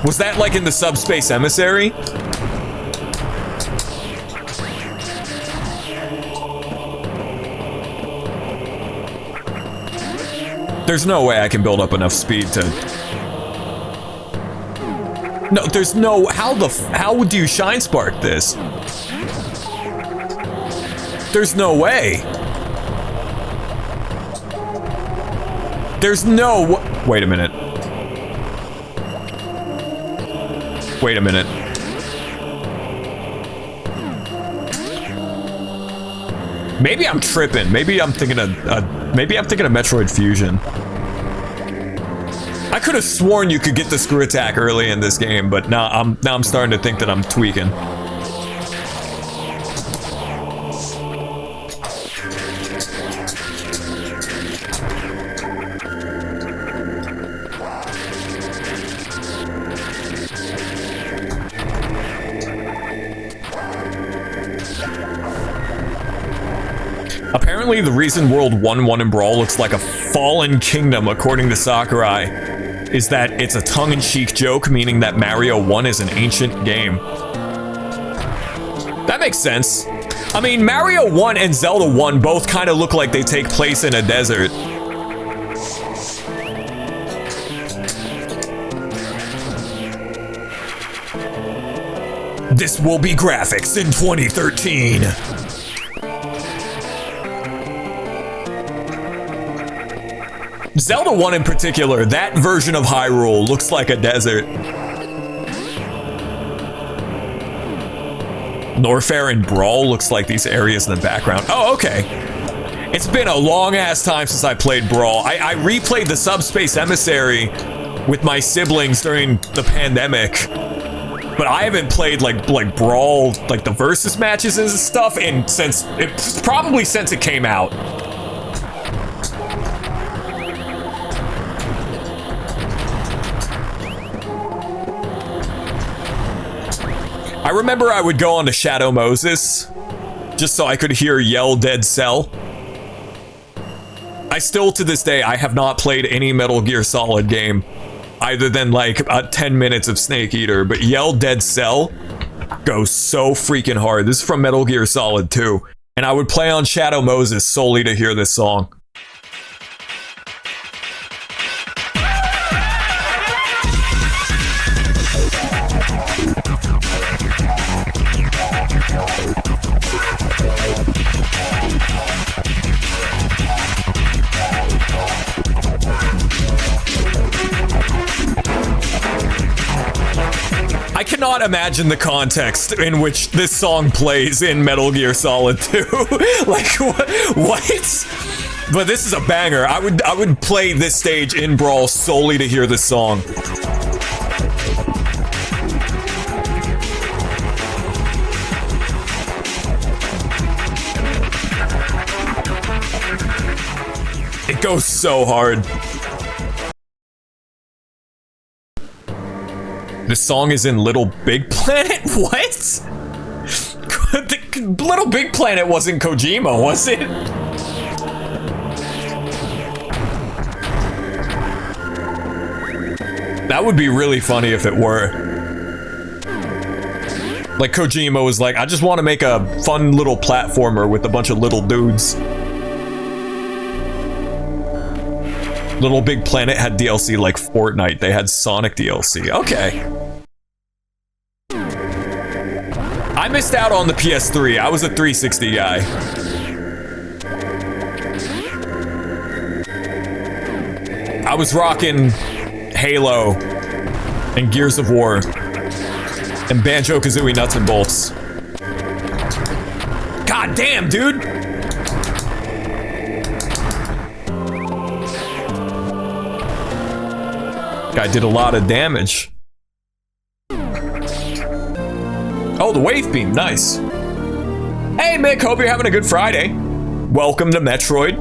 Was that like in the Subspace Emissary? There's no way I can build up enough speed to... No, there's no... How would you Shine Spark this? There's no way. There's no... Wait a minute. Wait a minute. Maybe I'm tripping. Maybe I'm thinking of Metroid Fusion. I could have sworn you could get the screw attack early in this game, but now I'm starting to think that I'm tweaking. Apparently, the reason World 1-1 in Brawl looks like a fallen kingdom, according to Sakurai, is that it's a tongue-in-cheek joke, meaning that Mario 1 is an ancient game. That makes sense. I mean, Mario 1 and Zelda 1 both kind of look like they take place in a desert. This will be graphics in 2013. Zelda 1 in particular, that version of Hyrule looks like a desert. Norfair and Brawl looks like these areas in the background. Oh, okay. It's been a long-ass time since I played Brawl. I replayed the Subspace Emissary with my siblings during the pandemic. But I haven't played like Brawl, like the versus matches and stuff, and probably since it came out. I remember I would go on to Shadow Moses just so I could hear Yell Dead Cell. I still, to this day, I have not played any Metal Gear Solid game other than like 10 minutes of Snake Eater, but Yell Dead Cell goes so freaking hard. This is from Metal Gear Solid 2, and I would play on Shadow Moses solely to hear this song. I cannot imagine the context in which this song plays in Metal Gear Solid 2. Like, what? But this is a banger. I would play this stage in Brawl solely to hear this song. It goes so hard. This song is in Little Big Planet? What? Little Big Planet wasn't Kojima, was it? That would be really funny if it were. Like Kojima was like, I just want to make a fun little platformer with a bunch of little dudes. Little Big Planet had DLC like Fortnite. They had Sonic DLC. Okay. I missed out on the PS3. I was a 360 guy. I was rocking Halo and Gears of War and Banjo-Kazooie Nuts and Bolts. God damn, dude! Guy did a lot of damage. Oh, the wave beam, nice. Hey Mick, hope you're having a good Friday. Welcome to Metroid.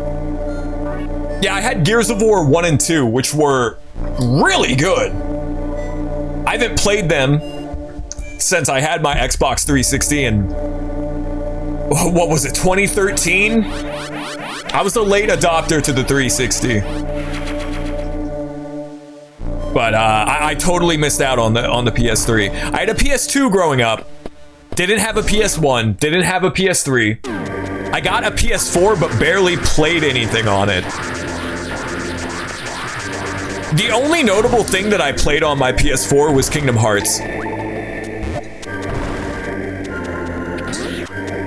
Yeah, I had Gears of War 1 and 2, which were really good. I haven't played them since I had my Xbox 360 in, what was it, 2013? I was a late adopter to the 360. But I totally missed out on the PS3. I had a PS2 growing up. Didn't have a PS1. Didn't have a PS3. I got a PS4, but barely played anything on it. The only notable thing that I played on my PS4 was Kingdom Hearts.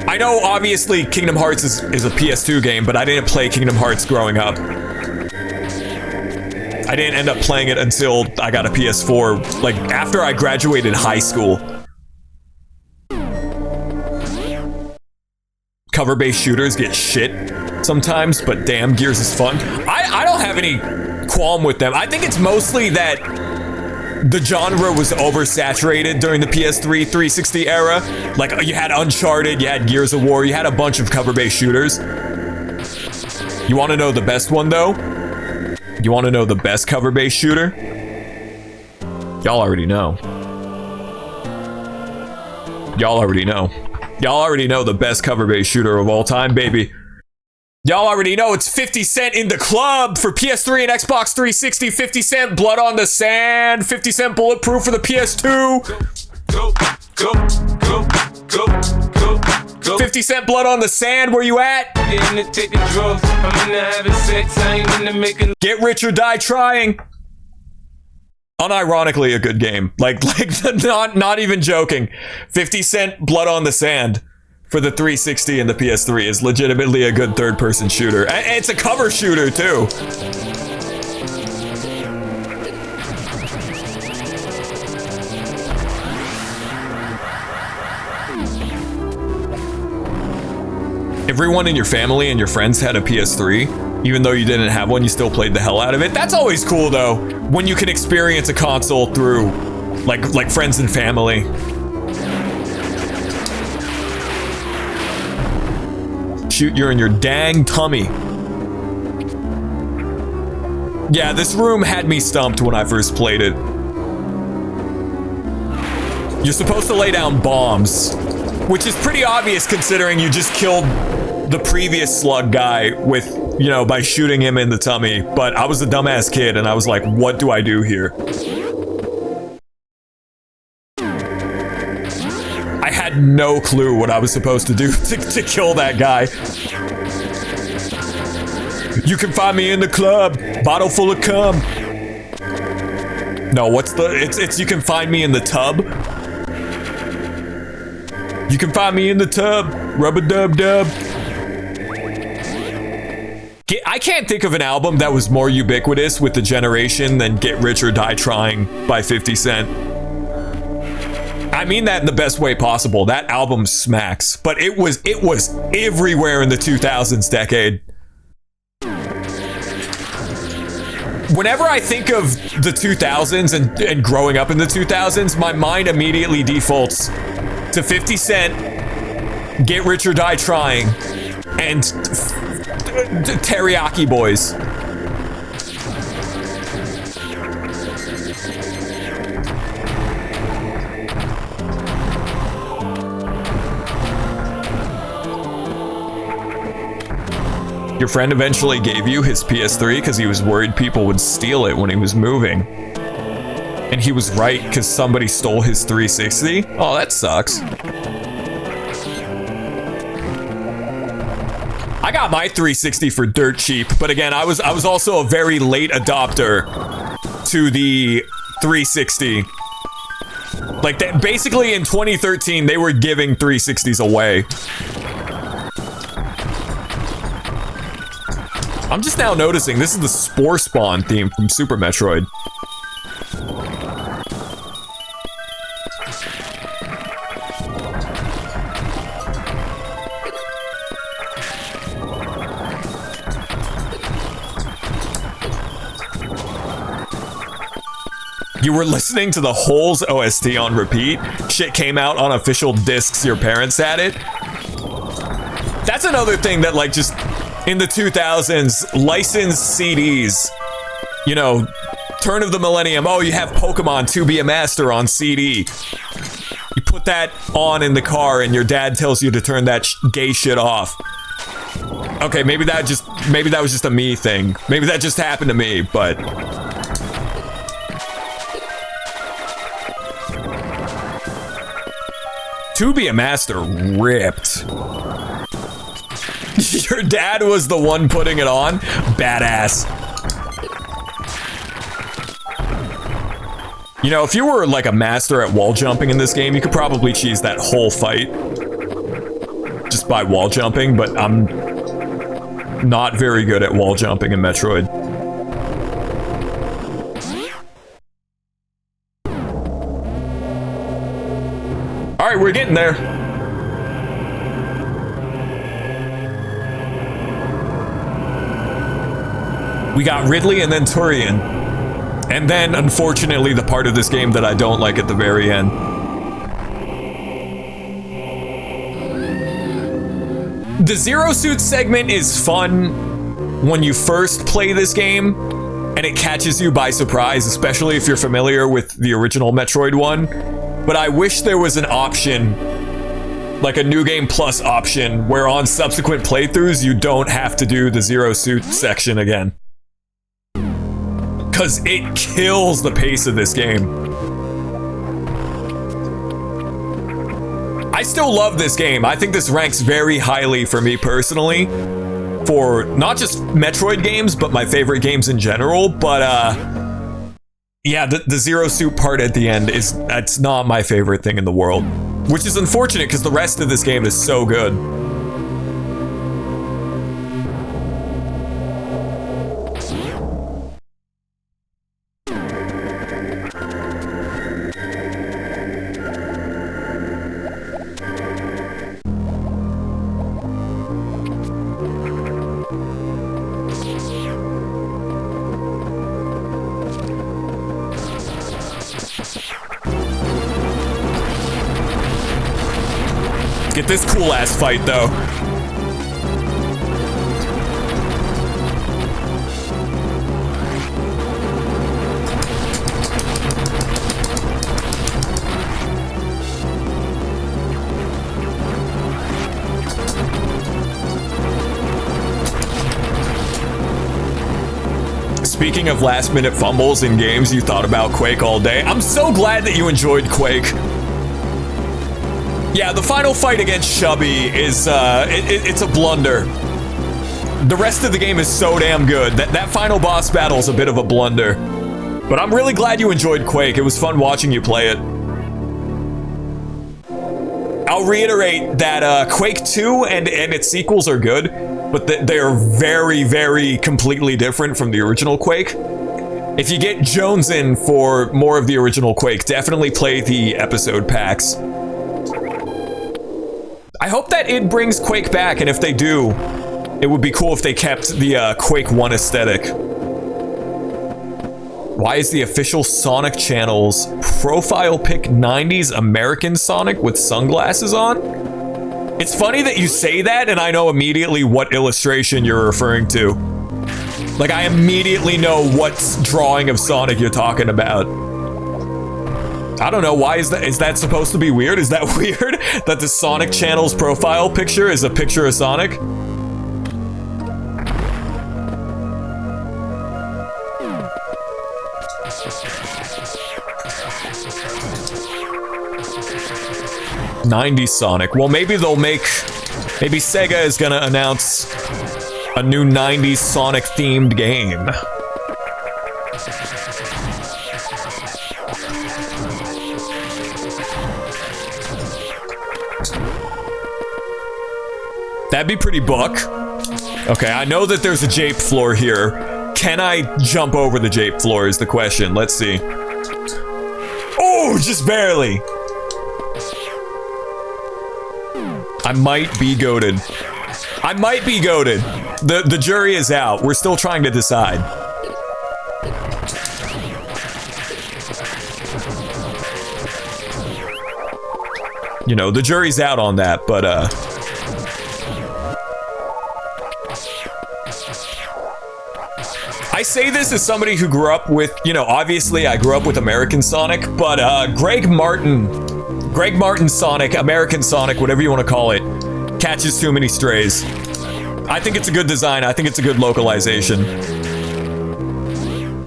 I know, obviously, Kingdom Hearts is a PS2 game, but I didn't play Kingdom Hearts growing up. I didn't end up playing it until I got a PS4, like after I graduated high school. Cover-based shooters get shit sometimes, but damn, Gears is fun. I don't have any qualm with them. I think it's mostly that the genre was oversaturated during the PS3 360 era. Like, you had Uncharted, you had Gears of War, you had a bunch of cover-based shooters. You want to know the best one, though? You want to know the best cover-based shooter? Y'all already know. Y'all already know. Y'all already know the best cover-based shooter of all time, baby. Y'all already know it's 50 Cent in the Club for PS3 and Xbox 360. 50 Cent Blood on the Sand. 50 Cent Bulletproof for the PS2. Go. 50 Cent Blood on the Sand, where you at? Get Rich or Die Trying. Unironically a good game. Like not even joking. 50 Cent Blood on the Sand for the 360 and the PS3 is legitimately a good third-person shooter. And it's a cover shooter, too. Everyone in your family and your friends had a PS3. Even though you didn't have one, you still played the hell out of it. That's always cool, though, when you can experience a console through, like friends and family. Shoot, you're in your dang tummy. Yeah, this room had me stumped when I first played it. You're supposed to lay down bombs, which is pretty obvious considering you just killed the previous slug guy with, you know, by shooting him in the tummy. But I was a dumbass kid and I was like, what do I do here? I had no clue what I was supposed to do to kill that guy. You can find me in the club, bottle full of cum. No, what's the, it's you can find me in the tub. You can find me in the tub, rub-a-dub-dub. I can't think of an album that was more ubiquitous with the generation than Get Rich or Die Trying by 50 Cent. I mean that in the best way possible. That album smacks, but it was everywhere in the 2000s decade. Whenever I think of the 2000s and growing up in the 2000s, my mind immediately defaults to 50 Cent, Get Rich or Die Trying, and Teriyaki Boys. Your friend eventually gave you his PS3 because he was worried people would steal it when he was moving. And he was right because somebody stole his 360? Oh, that sucks. I got my 360 for dirt cheap, but again, I was also a very late adopter to the 360. Like, basically in 2013, they were giving 360s away. I'm just now noticing this is the Spore Spawn theme from Super Metroid. You were listening to the Holes OST on repeat? Shit came out on official discs, your parents had it? That's another thing that, like, just in the 2000s, licensed CDs, you know, turn of the millennium, oh, you have Pokemon To Be a Master on CD. You put that on in the car and your dad tells you to turn that gay shit off. Okay, maybe that was just a me thing. Maybe that just happened to me, but... To Be a Master ripped. Your dad was the one putting it on? Badass. You know, if you were like a master at wall jumping in this game, you could probably cheese that whole fight just by wall jumping, but I'm not very good at wall jumping in Metroid. Alright, we're getting there. We got Ridley and then Turian. And then, unfortunately, the part of this game that I don't like at the very end. The Zero Suit segment is fun when you first play this game, and it catches you by surprise, especially if you're familiar with the original Metroid one. But I wish there was an option, like a New Game Plus option, where on subsequent playthroughs you don't have to do the Zero Suit section again. Because it kills the pace of this game. I still love this game. I think this ranks very highly for me personally. For not just Metroid games, but my favorite games in general. But, yeah, the Zero Suit part at the end that's not my favorite thing in the world. Which is unfortunate, because the rest of this game is so good. Get this cool ass fight though. speaking of last-minute fumbles in games, you thought about Quake all day. I'm so glad that you enjoyed Quake. Yeah, the final fight against Chubby is, it's a blunder. The rest of the game is so damn good. That final boss battle is a bit of a blunder. But I'm really glad you enjoyed Quake. It was fun watching you play it. I'll reiterate that Quake 2 and its sequels are good, but they are very, very completely different from the original Quake. If you get Jones in for more of the original Quake, definitely play the episode packs. I hope that it brings Quake back, and if they do, it would be cool if they kept the Quake 1 aesthetic. Why is the official Sonic channel's profile pic 90s American Sonic with sunglasses on? It's funny that you say that, and I know immediately what illustration you're referring to. Like, I immediately know what drawing of Sonic you're talking about. I don't know, why is that supposed to be weird? Is that weird? That the Sonic channel's profile picture is a picture of Sonic? '90s Sonic. Well, maybe maybe Sega is gonna announce a new '90s Sonic themed game. That'd be pretty buck. Okay, I know that there's a jape floor here. Can I jump over the jape floor is the question. Let's see. Oh, just barely. I might be goated. I might be goated. The jury is out. We're still trying to decide. You know, the jury's out on that, but I say this as somebody who grew up with, you know, obviously I grew up with American Sonic, but Greg Martin Sonic, American Sonic, whatever you want to call it, catches too many strays. I think it's a good design. I think it's a good localization.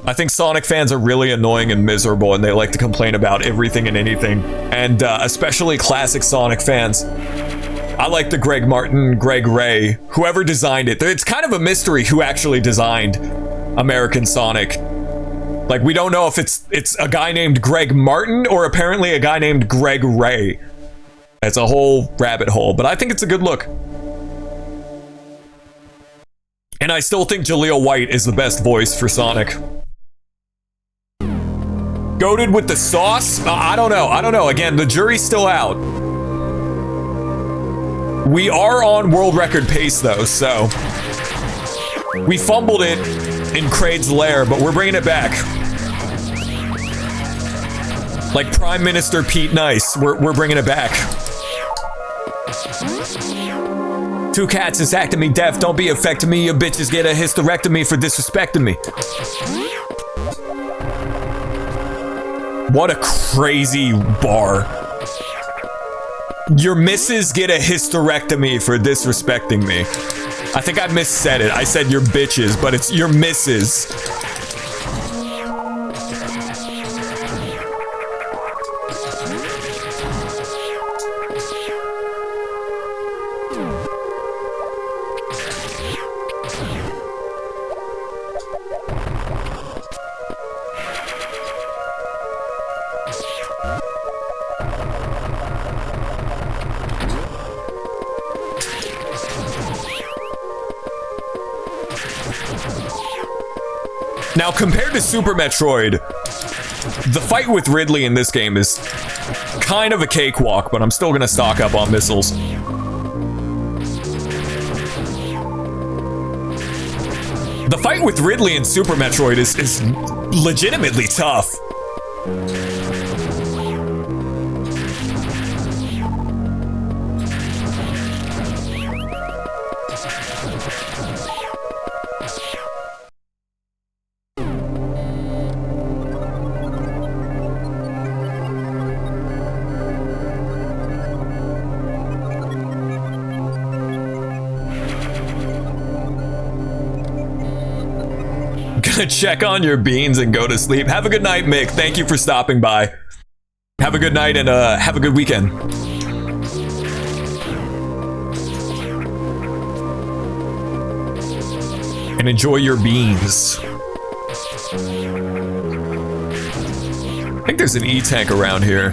I think Sonic fans are really annoying and miserable, and they like to complain about everything and anything. And especially classic Sonic fans. I like the Greg Martin, Greg Ray, whoever designed it. It's kind of a mystery who actually designed American Sonic. Like, we don't know if it's a guy named Greg Martin or apparently a guy named Greg Ray. It's a whole rabbit hole, but I think it's a good look. And I still think Jaleel White is the best voice for Sonic. Goated with the sauce? I don't know. Again, the jury's still out. We are on world record pace though, so we fumbled it in Kraid's lair, but we're bringing it back. Like Prime Minister Pete Nice, we're bringing it back. Two cats is acting me deaf, don't be affecting me, you bitches get a hysterectomy for disrespecting me. What a crazy bar. Your missus get a hysterectomy for disrespecting me. I think I missaid it. I said your bitches, but it's your missus. Now, compared to Super Metroid, the fight with Ridley in this game is kind of a cakewalk, but I'm still gonna stock up on missiles. The fight with Ridley in Super Metroid is legitimately tough. Check on your beans and go to sleep. Have a good night, Mick. Thank you for stopping by. Have a good night and have a good weekend. And enjoy your beans. I think there's an E-tank around here.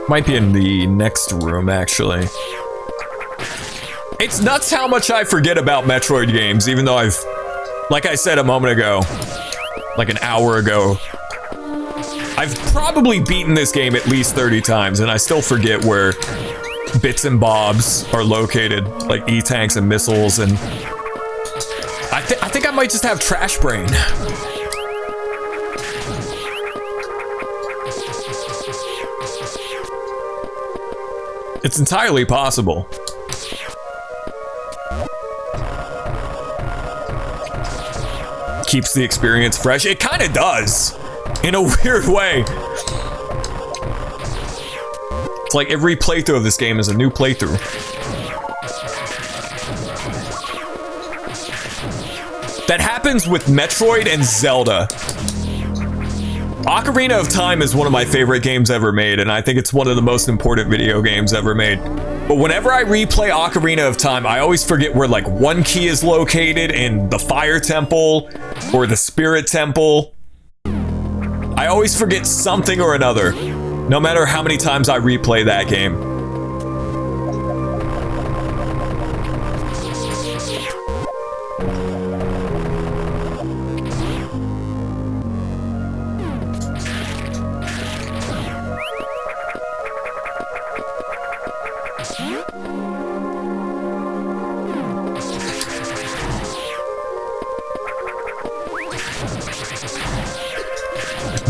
Might be in the next room, actually. It's nuts how much I forget about Metroid games, even though I've, like I said a moment ago, like an hour ago, I've probably beaten this game at least 30 times, and I still forget where bits and bobs are located, like E-tanks and missiles, and I think I might just have trash brain. It's entirely possible. Keeps the experience fresh. It kind of does, in a weird way. It's like every playthrough of this game is a new playthrough. That happens with Metroid and Zelda. Ocarina of Time is one of my favorite games ever made, and I think it's one of the most important video games ever made. But whenever I replay Ocarina of Time, I always forget where, like, one key is located in the Fire Temple or the Spirit Temple. I always forget something or another, no matter how many times I replay that game.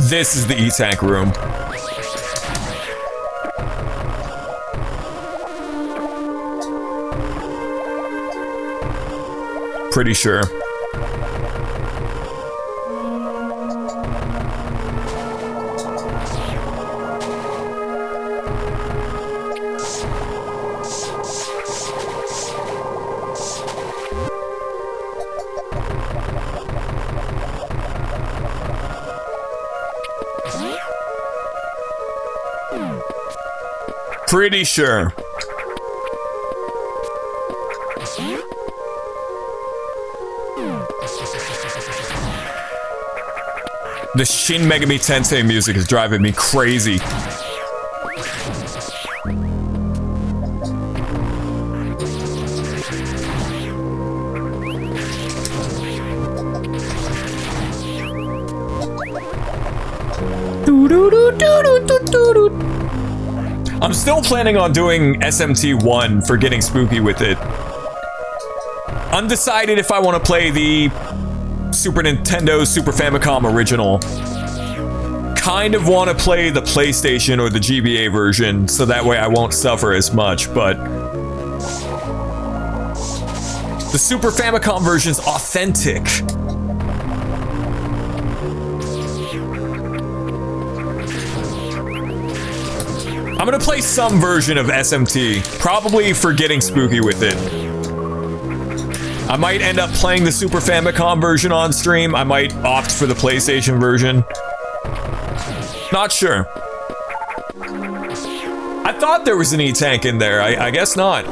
This is the E-tank room. Pretty sure. Pretty sure. The Shin Megami Tensei music is driving me crazy. I'm still planning on doing SMT1 for getting spooky with it. Undecided if I want to play the Super Nintendo Super Famicom original. Kind of want to play the PlayStation or the GBA version, so that way I won't suffer as much, but the Super Famicom version's authentic. I'm gonna play some version of SMT, probably for getting spooky with it. I might end up playing the Super Famicom version on stream. I might opt for the PlayStation version. Not sure. I thought there was an E-tank in there. I guess not.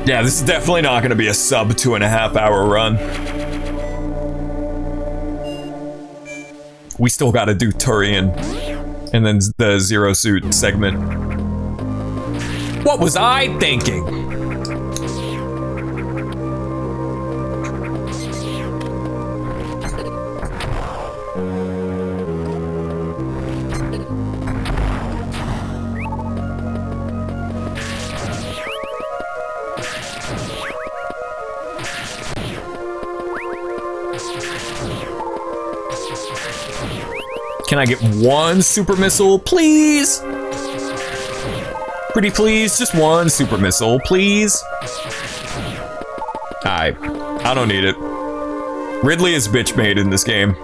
Yeah, this is definitely not going to be a sub 2.5 hour run. We still got to do Turian and then the Zero Suit segment. What was I thinking? Can I get one super missile, please? Pretty please, just one super missile, please. I don't need it. Ridley is bitch made in this game.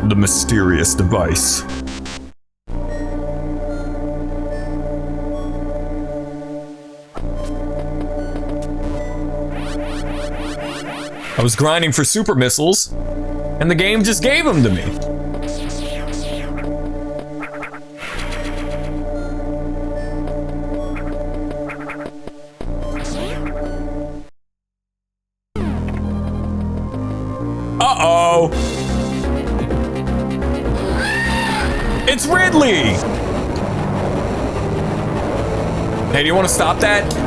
The mysterious device. I was grinding for super missiles, and the game just gave them to me. Uh-oh! It's Ridley! Hey, do you want to stop that?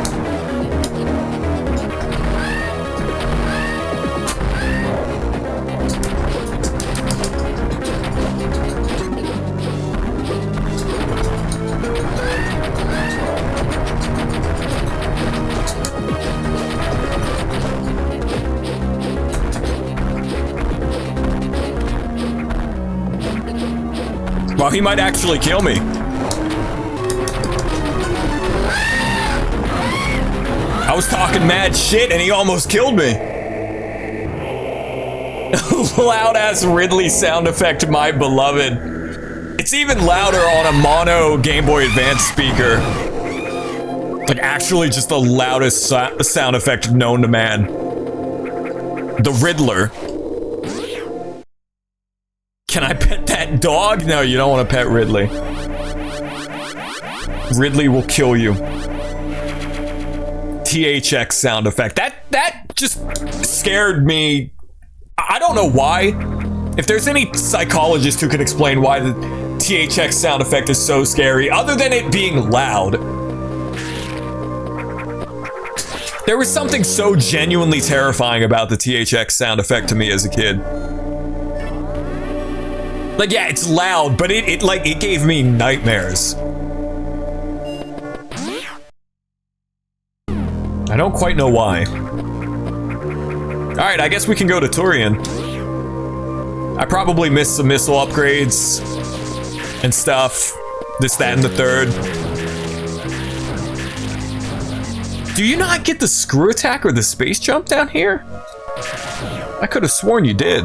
Well, he might actually kill me. I was talking mad shit and he almost killed me. Loud ass Ridley sound effect, my beloved. It's even louder on a mono Game Boy Advance speaker. Like actually just the loudest sound effect known to man. The Riddler. Can I pet that dog? No, you don't want to pet Ridley. Ridley will kill you. THX sound effect. That just scared me. I don't know why. If there's any psychologist who can explain why the THX sound effect is so scary, other than it being loud. There was something so genuinely terrifying about the THX sound effect to me as a kid. Like, yeah, it's loud, but it gave me nightmares. I don't quite know why. Alright, I guess we can go to Turian. I probably missed some missile upgrades and stuff. This, that, and the third. Do you not get the screw attack or the space jump down here? I could have sworn you did.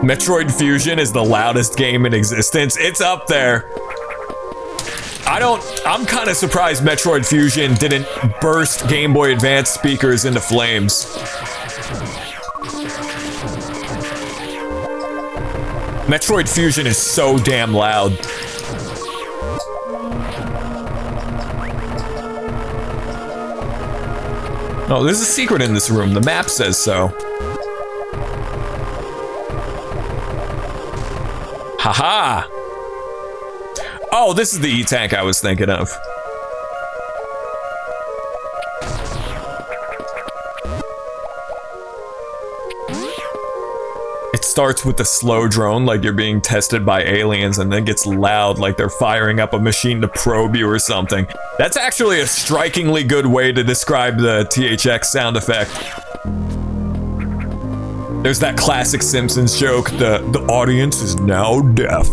Metroid Fusion is the loudest game in existence. It's up there. I'm kind of surprised Metroid Fusion didn't burst Game Boy Advance speakers into flames. Metroid Fusion is so damn loud. Oh, there's a secret in this room. The map says so. Haha! Oh, this is the E-Tank I was thinking of. It starts with the slow drone like you're being tested by aliens and then gets loud like they're firing up a machine to probe you or something. That's actually a strikingly good way to describe the THX sound effect. There's that classic Simpsons joke, the audience is now deaf.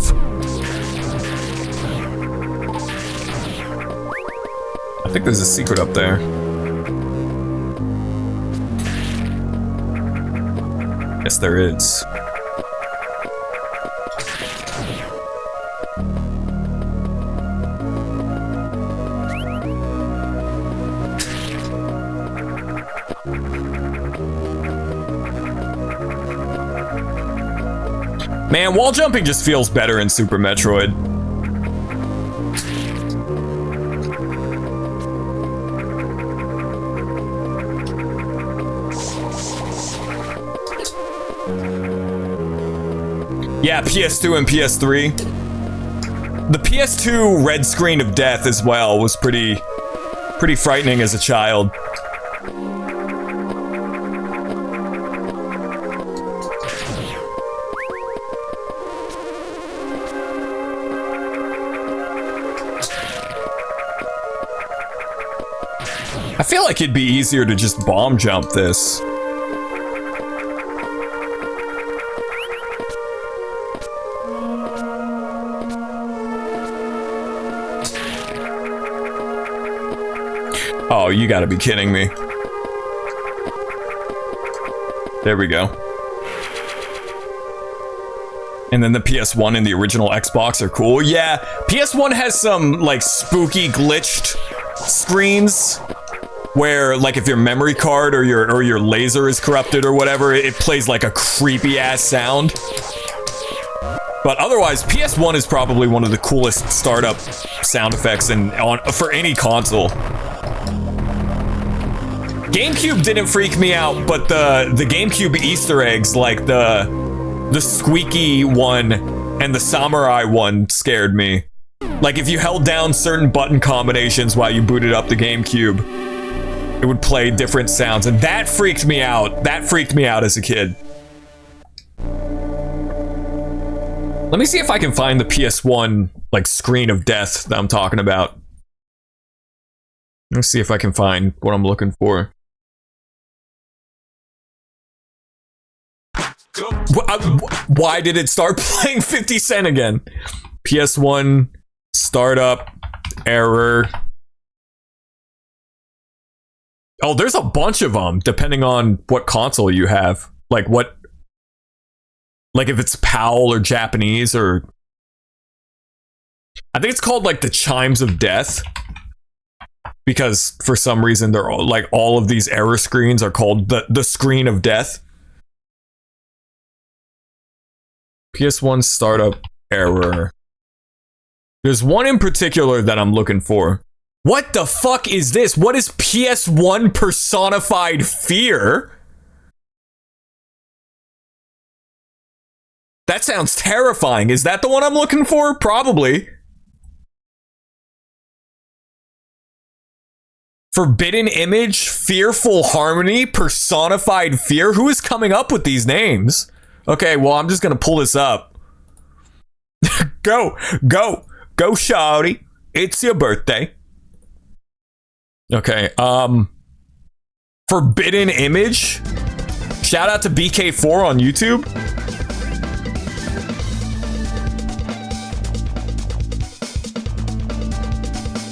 I think there's a secret up there. Yes, there is. Man, wall jumping just feels better in Super Metroid. Yeah, PS2 and PS3. The PS2 red screen of death as well was pretty frightening as a child. I feel like it'd be easier to just bomb jump this. Oh, you gotta be kidding me. There we go. And then the PS1 and the original Xbox are cool. Yeah, PS1 has some, like, spooky glitched screens where, like, if your memory card or your laser is corrupted or whatever, it plays like a creepy ass sound. But otherwise, PS1 is probably one of the coolest startup sound effects for any console. GameCube didn't freak me out, but the GameCube Easter eggs, like the squeaky one and the samurai one, scared me. Like, if you held down certain button combinations while you booted up the GameCube, it would play different sounds, and that freaked me out. That freaked me out as a kid. Let me see if I can find the PS1, like, screen of death that I'm talking about. Let's see if I can find what I'm looking for. Why did it start playing 50 Cent again? PS1 startup error. Oh, there's a bunch of them depending on what console you have. Like if it's PAL or Japanese, or I think it's called like the Chimes of Death, because for some reason they're all of these error screens are called the screen of death. PS1 startup error. There's one in particular that I'm looking for. What the fuck is this? What is PS1 personified fear? That sounds terrifying. Is that the one I'm looking for? Probably. Forbidden Image, Fearful Harmony, Personified Fear. Who is coming up with these names? Okay, well, I'm just gonna pull this up. Go, shawty. It's your birthday. Okay, Forbidden Image. Shout out to BK4 on YouTube.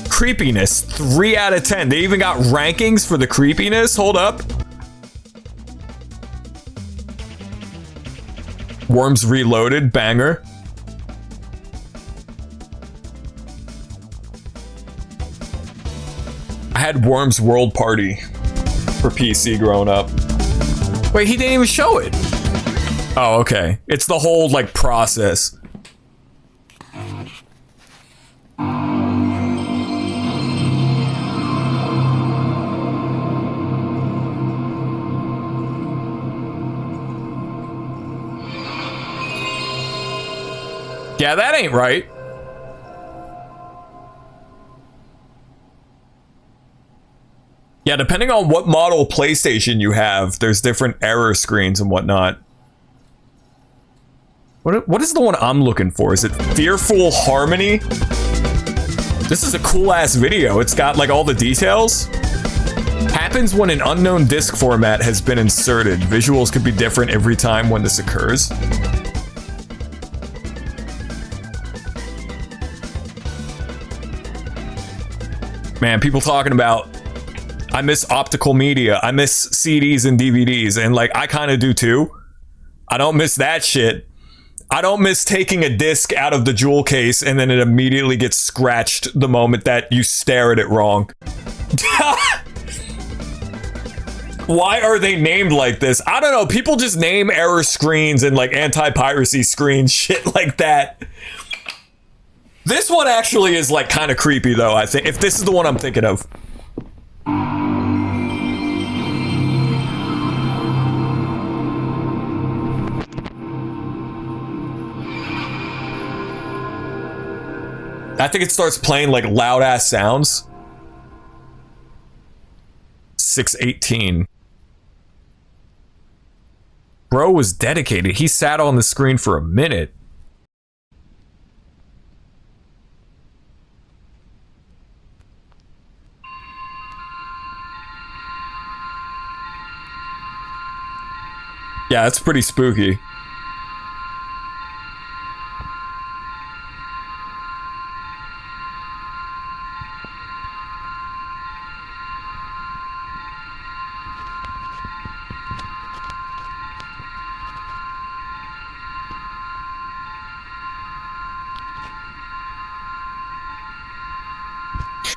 Creepiness, 3 out of 10. They even got rankings for the creepiness. Hold up. Worms Reloaded, banger. I had Worms World Party for PC growing up. Wait, he didn't even show it. Oh, okay. It's the whole, like, process. Yeah, that ain't right. Yeah, depending on what model PlayStation you have, there's different error screens and whatnot. What is the one I'm looking for? Is it Fearful Harmony? This is a cool ass video. It's got like all the details. Happens when an unknown disc format has been inserted. Visuals could be different every time when this occurs. Man, people talking about, I miss optical media. I miss CDs and DVDs. And like, I kind of do too. I don't miss that shit. I don't miss taking a disc out of the jewel case and then it immediately gets scratched the moment that you stare at it wrong. Why are they named like this? I don't know. People just name error screens and like anti-piracy screens, shit like that. This one actually is like kind of creepy though, I think. If this is the one I'm thinking of. I think it starts playing like loud ass sounds. 6:18. Bro was dedicated. He sat on the screen for a minute. Yeah, that's pretty spooky.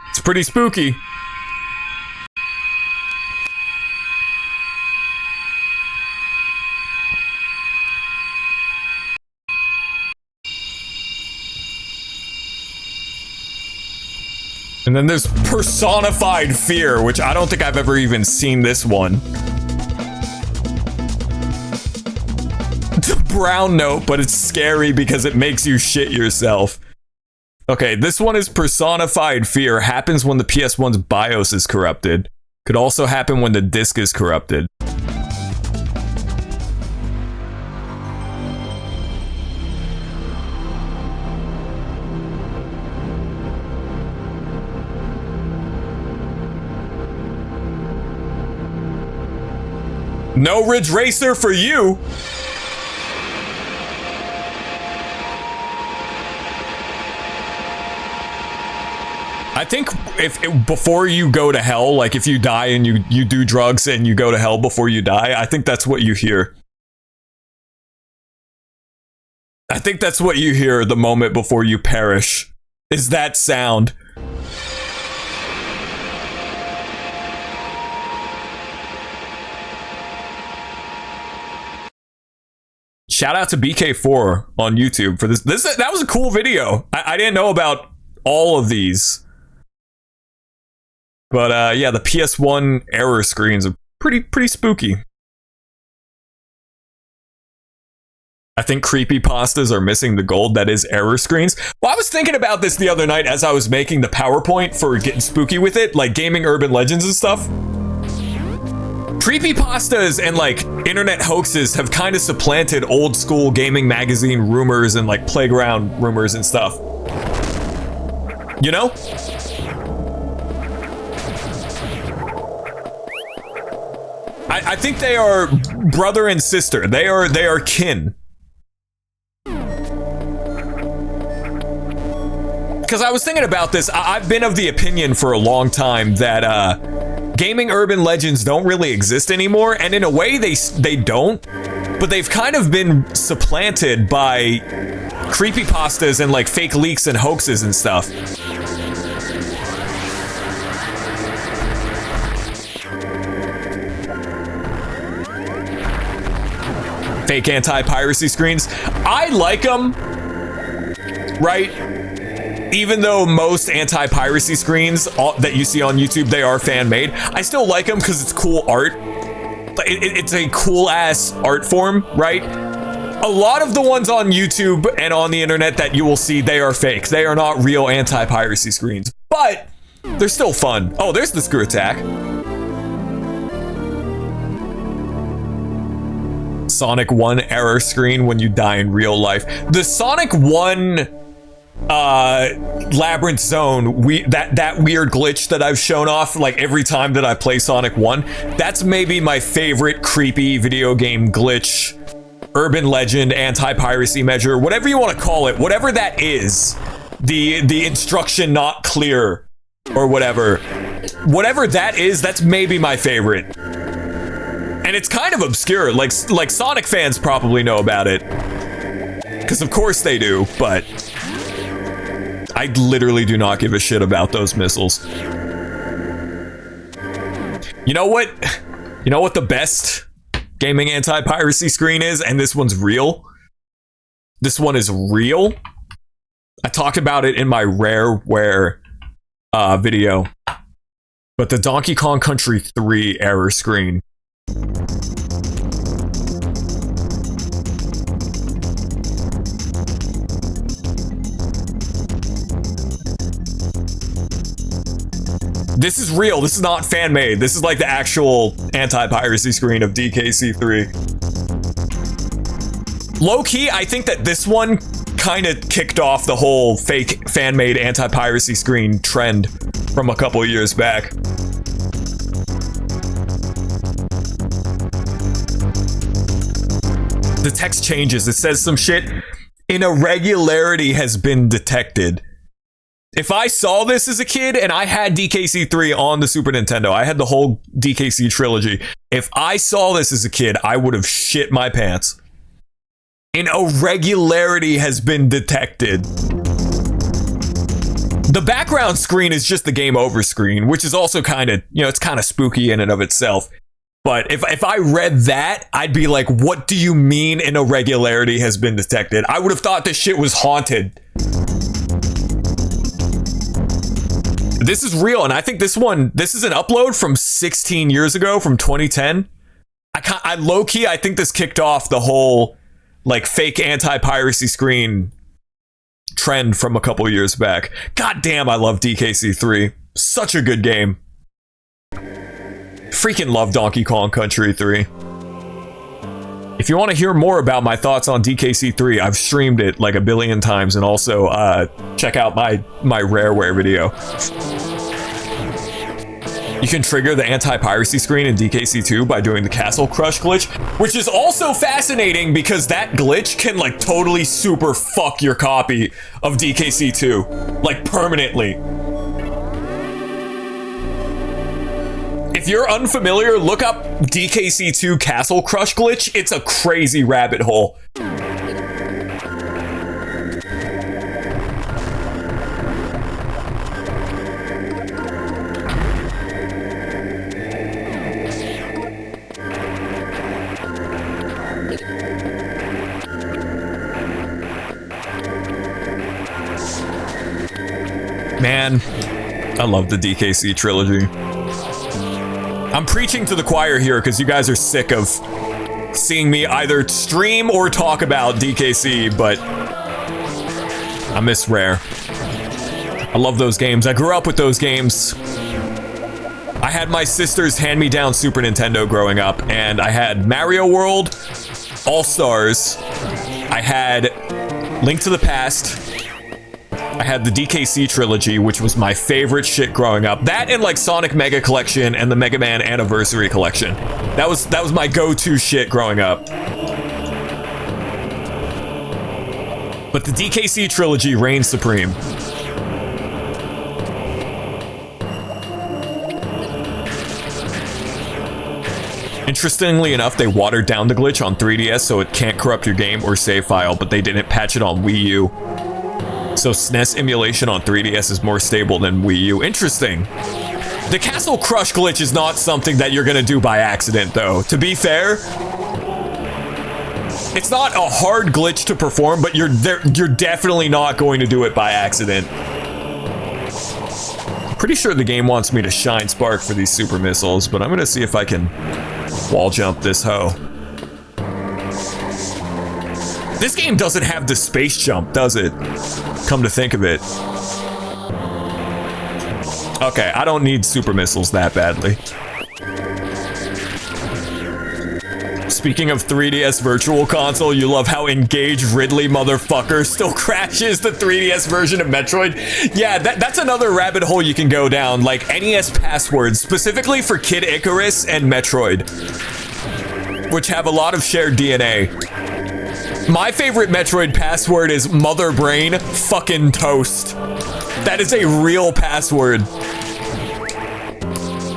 It's pretty spooky. And then there's personified fear, which I don't think I've ever even seen this one. It's a brown note, but it's scary because it makes you shit yourself. Okay, this one is personified fear. Happens when the PS1's BIOS is corrupted. Could also happen when the disc is corrupted. No Ridge Racer for you! I think if before you go to hell, like if you die and you do drugs and you go to hell before you die, I think that's what you hear. I think that's what you hear the moment before you perish, is that sound. Shout out to BK4 on YouTube for this. That was a cool video. I didn't know about all of these. But yeah, the PS1 error screens are pretty spooky. I think creepypastas are missing the gold that is error screens. Well, I was thinking about this the other night as I was making the PowerPoint for getting spooky with it, like gaming urban legends and stuff. Creepypastas and like internet hoaxes have kind of supplanted old school gaming magazine rumors and like playground rumors and stuff. You know? I think they are brother and sister. They are kin. Because I was thinking about this. I've been of the opinion for a long time that gaming urban legends don't really exist anymore, and in a way they don't, but they've kind of been supplanted by creepypastas and like fake leaks and hoaxes and stuff. Fake anti-piracy screens. I like them, right? Even though most anti-piracy screens that you see on YouTube, they are fan-made, I still like them because it's cool art. It's a cool-ass art form, right? A lot of the ones on YouTube and on the internet that you will see, they are fake. They are not real anti-piracy screens, but they're still fun. Oh, there's the screw attack. Sonic 1 error screen when you die in real life. The Sonic 1 Labyrinth Zone, that weird glitch that I've shown off like every time that I play Sonic 1, that's maybe my favorite creepy video game glitch, urban legend, anti-piracy measure, whatever you want to call it, whatever that is, the instruction not clear or whatever that is, that's maybe my favorite. And it's kind of obscure, like Sonic fans probably know about it, because of course they do, but I literally do not give a shit about those missiles. You know what? You know what the best gaming anti-piracy screen is? And this one's real. This one is real. I talked about it in my Rareware video. But the Donkey Kong Country 3 error screen. This is real. This is not fan-made. This is like the actual anti-piracy screen of DKC3. Low-key, I think that this one kind of kicked off the whole fake fan-made anti-piracy screen trend from a couple years back. The text changes. It says some shit. An irregularity has been detected. If I saw this as a kid and I had DKC3 on the Super Nintendo, I had the whole DKC trilogy. If I saw this as a kid, I would have shit my pants. An irregularity has been detected. The background screen is just the game over screen, which is also kind of, you know, it's kind of spooky in and of itself. But if I read that, I'd be like, what do you mean an irregularity has been detected? I would have thought this shit was haunted. This is real, and I think this is an upload from 16 years ago, from 2010. I low-key, I think this kicked off the whole, like, fake anti-piracy screen trend from a couple years back. God damn, I love DKC3. Such a good game. Freaking love Donkey Kong Country 3. If you want to hear more about my thoughts on DKC3, I've streamed it like a billion times, and also check out my Rareware video. You can trigger the anti-piracy screen in DKC2 by doing the Castle Crush glitch, which is also fascinating because that glitch can like totally super fuck your copy of DKC2, like permanently. If you're unfamiliar, look up DKC2 Castle Crush glitch. It's a crazy rabbit hole. Man, I love the DKC trilogy. I'm preaching to the choir here because you guys are sick of seeing me either stream or talk about DKC, but I miss Rare. I love those games. I grew up with those games. I had my sister's hand-me-down Super Nintendo growing up, and I had Mario World, All-Stars, I had Link to the Past, I had the DKC trilogy, which was my favorite shit growing up. That and like Sonic Mega Collection and the Mega Man Anniversary Collection. That was my go-to shit growing up. But the DKC trilogy reigns supreme. Interestingly enough, they watered down the glitch on 3DS so it can't corrupt your game or save file, but they didn't patch it on Wii U. So SNES emulation on 3DS is more stable than Wii U. Interesting. The Castle Crush glitch is not something that you're gonna do by accident, though. To be fair, it's not a hard glitch to perform, but you're definitely not going to do it by accident. Pretty sure the game wants me to shine spark for these super missiles, but I'm gonna see if I can wall jump this hoe. This game doesn't have the space jump, does it? Come to think of it. Okay, I don't need super missiles that badly. Speaking of 3DS Virtual Console, you love how Engage Ridley motherfucker still crashes the 3DS version of Metroid? Yeah, that's another rabbit hole you can go down, like NES passwords, specifically for Kid Icarus and Metroid, which have a lot of shared DNA. My favorite Metroid password is Mother Brain fucking toast. That is a real password.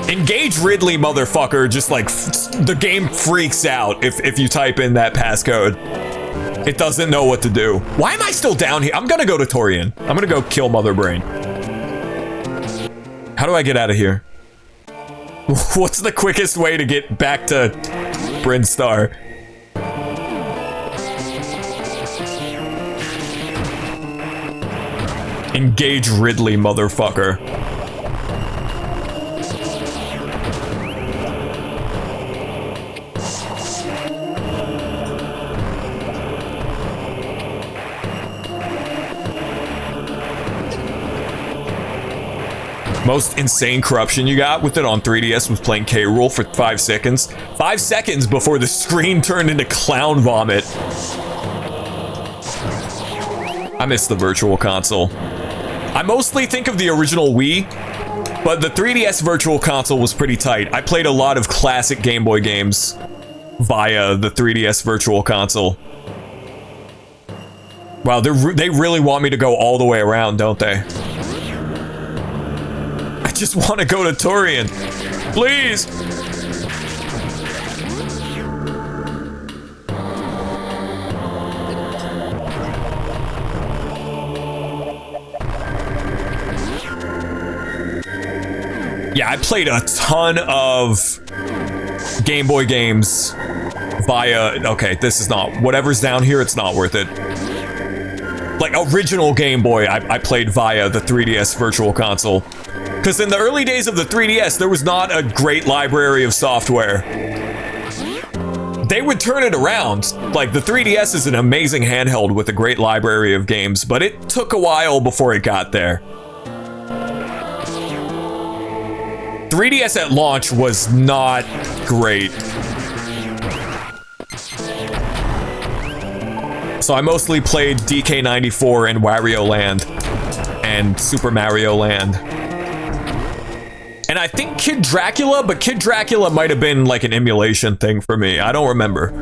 Engage Ridley motherfucker, just like the game freaks out if you type in that passcode. It doesn't know what to do. Why am I still down here? I'm gonna go to Torian. I'm gonna go kill Mother Brain. How do I get out of here? What's the quickest way to get back to Brinstar? Engage Ridley, motherfucker. Most insane corruption you got with it on 3DS was playing K. Rool for 5 seconds. 5 seconds before the screen turned into clown vomit. I miss the Virtual Console. I mostly think of the original Wii, but the 3DS Virtual Console was pretty tight. I played a lot of classic Game Boy games via the 3DS Virtual Console. Wow, they really want me to go all the way around, don't they? I just want to go to Torian. Please! Yeah, I played a ton of Game Boy games via... Okay, this is not... Whatever's down here, it's not worth it. Like, original Game Boy, I played via the 3DS Virtual Console. Because in the early days of the 3DS, there was not a great library of software. They would turn it around. Like, the 3DS is an amazing handheld with a great library of games, but it took a while before it got there. 3DS at launch was not great. So I mostly played DK94 and Wario Land and Super Mario Land. And I think Kid Dracula, but Kid Dracula might have been like an emulation thing for me. I don't remember.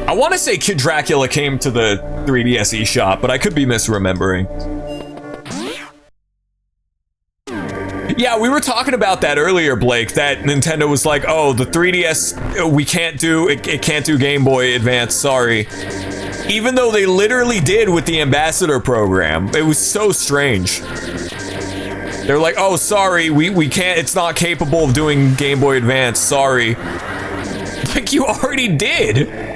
I want to say Kid Dracula came to the 3DS eShop, but I could be misremembering. Yeah, we were talking about that earlier, Blake, that Nintendo was like, oh, the 3DS, we can't do, it can't do Game Boy Advance, sorry. Even though they literally did with the Ambassador program. It was so strange. They're like, oh, sorry, we can't, it's not capable of doing Game Boy Advance, sorry. Like, you already did.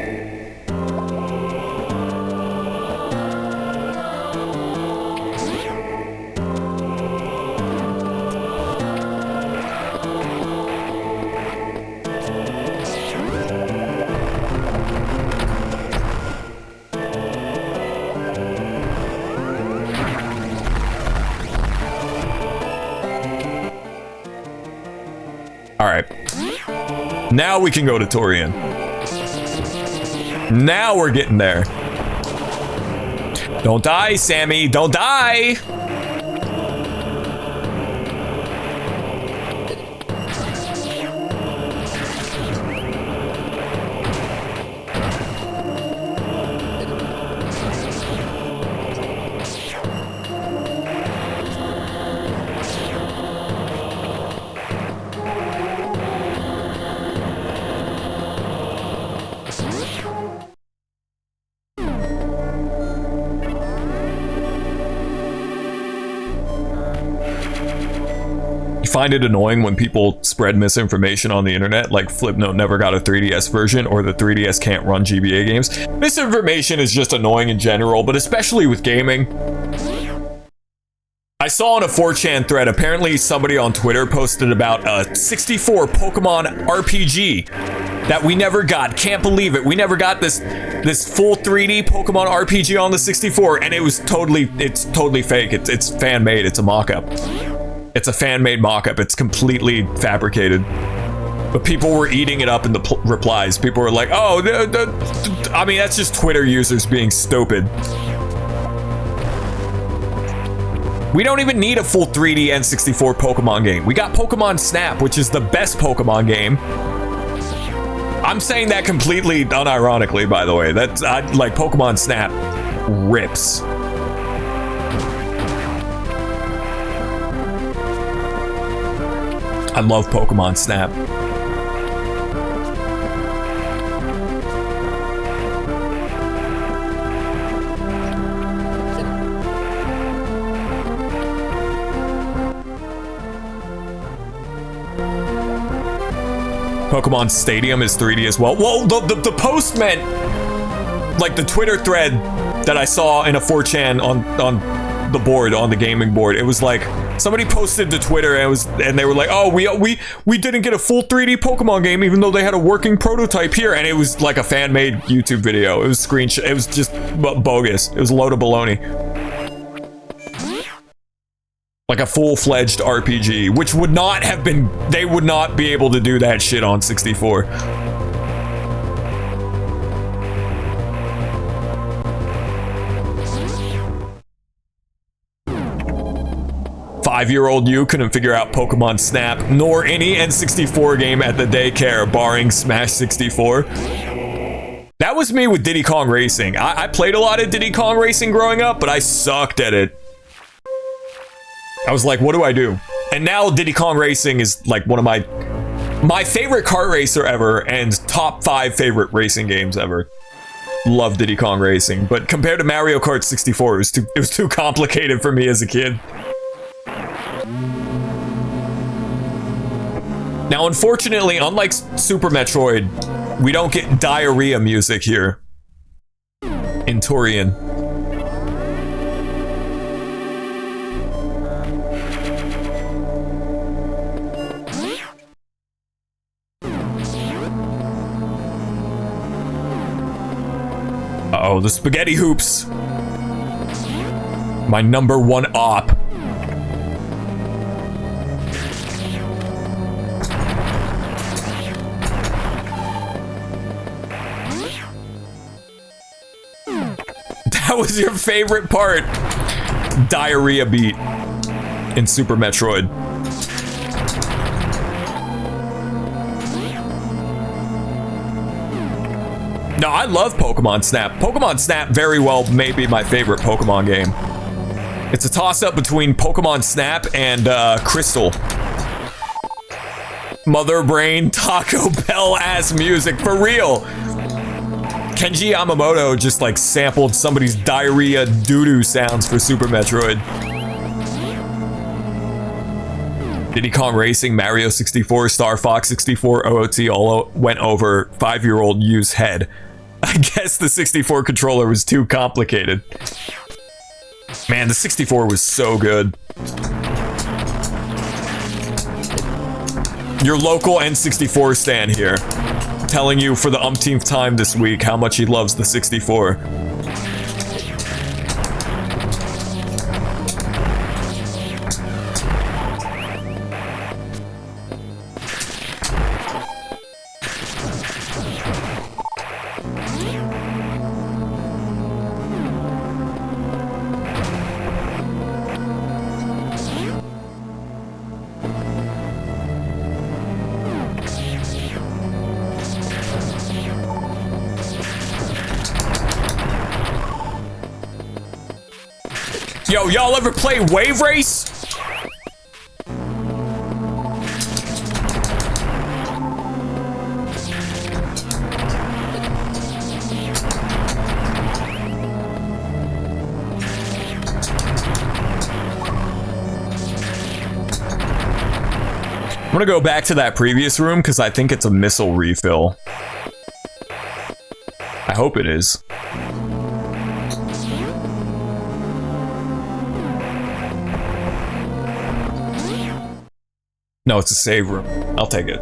All right. Now we can go to Torian. Now we're getting there. Don't die, Sammy. Don't die. Find it annoying when people spread misinformation on the internet, like Flipnote never got a 3DS version or the 3DS can't run GBA games. Misinformation is just annoying in general, but especially with gaming. I saw on a 4chan thread, apparently somebody on Twitter posted about a 64 Pokemon RPG that we never got. Can't believe it. We never got this full 3D Pokemon RPG on the 64, and it's totally fake. It's fan made. It's a mock-up. It's a fan-made mock-up. It's completely fabricated. But people were eating it up in the replies. People were like, oh, I mean, that's just Twitter users being stupid. We don't even need a full 3D N64 Pokemon game. We got Pokemon Snap, which is the best Pokemon game. I'm saying that completely unironically, by the way. That's like Pokemon Snap rips. I love Pokemon Snap. Pokemon Stadium is 3D as well. Well, the post meant like the Twitter thread that I saw in a 4chan on the board, on the gaming board. It was like somebody posted to Twitter and they were like, "Oh, we didn't get a full 3D Pokemon game even though they had a working prototype here." And it was like a fan-made YouTube video. It was screenshot. It was just bogus. It was a load of baloney. Like a full-fledged RPG, which would not have been, they would not be able to do that shit on 64. Five-year-old you couldn't figure out Pokemon Snap, nor any N64 game at the daycare, barring Smash 64. That was me with Diddy Kong Racing. I played a lot of Diddy Kong Racing growing up, but I sucked at it. I was like, what do I do? And now Diddy Kong Racing is like one of my favorite kart racer ever and top 5 favorite racing games ever. Love Diddy Kong Racing, but compared to Mario Kart 64, it was too complicated for me as a kid. Now, unfortunately, unlike Super Metroid, we don't get diarrhea music here in Torian. Uh-oh, the spaghetti hoops. My number one op. That was your favorite part. Diarrhea beat in Super Metroid. No, I love Pokemon Snap. Pokemon Snap very well may be my favorite Pokemon game. It's a toss-up between Pokemon Snap and Crystal. Mother Brain Taco Bell ass music, for real. Kenji Yamamoto just like sampled somebody's diarrhea doo-doo sounds for Super Metroid. Diddy Kong Racing, Mario 64, Star Fox 64, OOT all went over 5-year-old Yu's head. I guess the 64 controller was too complicated. Man, the 64 was so good. Your local N64 stand here, telling you for the umpteenth time this week how much he loves the 64. Yo, y'all ever play Wave Race? I'm gonna go back to that previous room because I think it's a missile refill. I hope it is. No, it's a save room. I'll take it.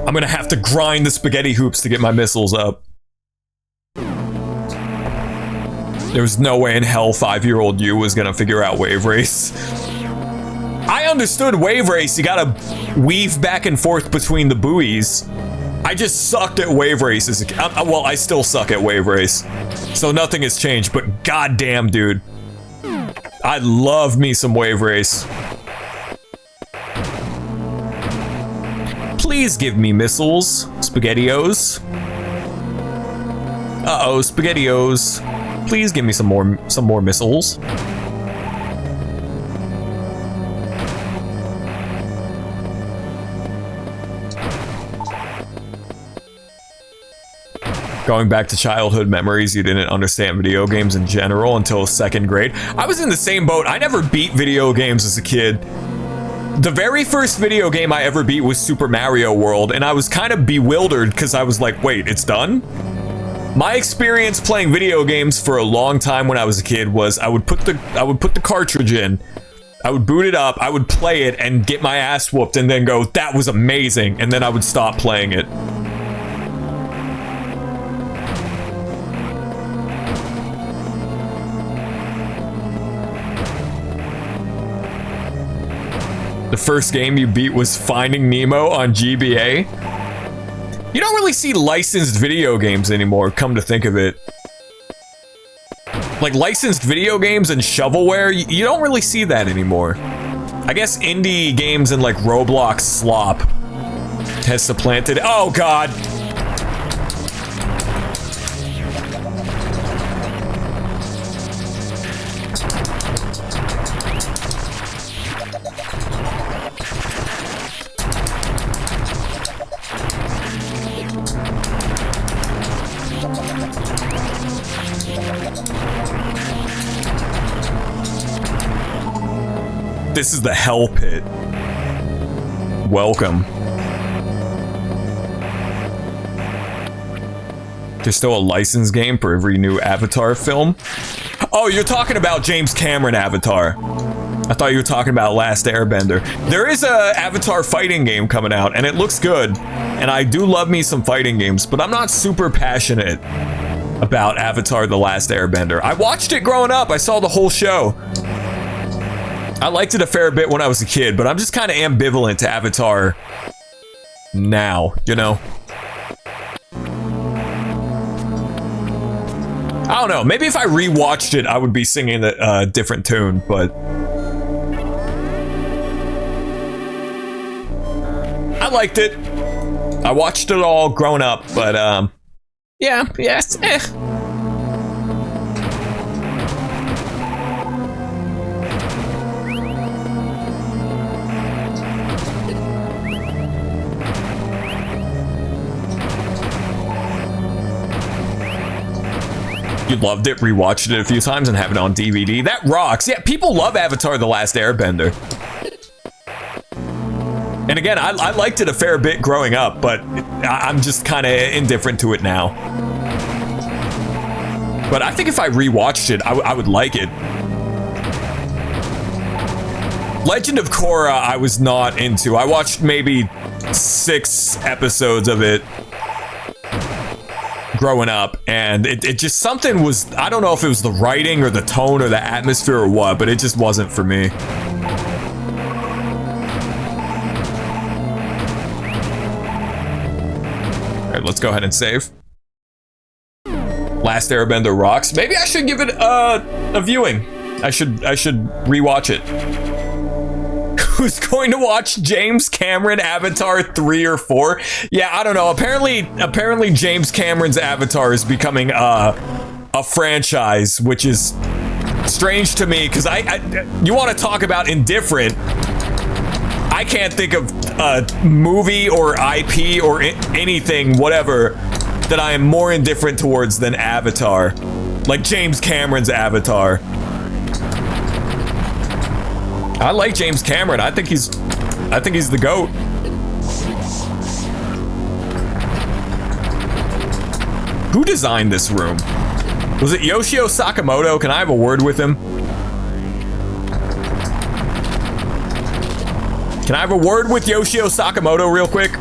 I'm gonna have to grind the spaghetti hoops to get my missiles up. There was no way in hell 5-year-old you was gonna figure out Wave Race. I understood Wave Race. You gotta weave back and forth between the buoys. I just sucked at Wave Race as a kid. Well, I still suck at Wave Race. So nothing has changed, but goddamn, dude. I love me some Wave Race. Please give me missiles, SpaghettiOs. Uh-oh, SpaghettiOs. Please give me some more missiles. Going back to childhood memories, you didn't understand video games in general until 2nd grade. I was in the same boat. I never beat video games as a kid. The very first video game I ever beat was Super Mario World, and I was kind of bewildered because I was like, wait, it's done? My experience playing video games for a long time when I was a kid was I would put the cartridge in, I would boot it up, I would play it and get my ass whooped and then go, that was amazing, and then I would stop playing it. The first game you beat was Finding Nemo on GBA. You don't really see licensed video games anymore, come to think of it. Like licensed video games and shovelware, you don't really see that anymore. I guess indie games and like Roblox slop has supplanted. Oh god! This is the hell pit. Welcome. There's still a license game for every new Avatar film. Oh, you're talking about James Cameron Avatar. I thought you were talking about Last Airbender. There is a Avatar fighting game coming out, and it looks good. And I do love me some fighting games, but I'm not super passionate about Avatar The Last Airbender. I watched it growing up. I saw the whole show. I liked it a fair bit when I was a kid, but I'm just kind of ambivalent to Avatar now, you know? I don't know. Maybe if I rewatched it, I would be singing a different tune, but I liked it. I watched it all growing up, but yes, You loved it, rewatched it a few times, and have it on DVD. That rocks. Yeah, people love Avatar The Last Airbender. And again, I liked it a fair bit growing up, but I'm just kind of indifferent to it now. But I think if I rewatched it, I would like it. Legend of Korra, I was not into. I watched maybe 6 episodes of it growing up, and it just, something was, I don't know if it was the writing or the tone or the atmosphere or what, but it just wasn't for me. Alright, let's go ahead and save. Last Airbender rocks. Maybe I should give it a viewing. I should rewatch it. Who's going to watch James Cameron Avatar 3 or 4? Yeah, I don't know. Apparently James Cameron's Avatar is becoming a franchise, which is strange to me, because you want to talk about indifferent. I can't think of a movie or IP or anything, whatever, that I am more indifferent towards than Avatar. Like James Cameron's Avatar. I like James Cameron. I think he's the GOAT. Who designed this room? Was it Yoshio Sakamoto? Can I have a word with him? Can I have a word with Yoshio Sakamoto real quick?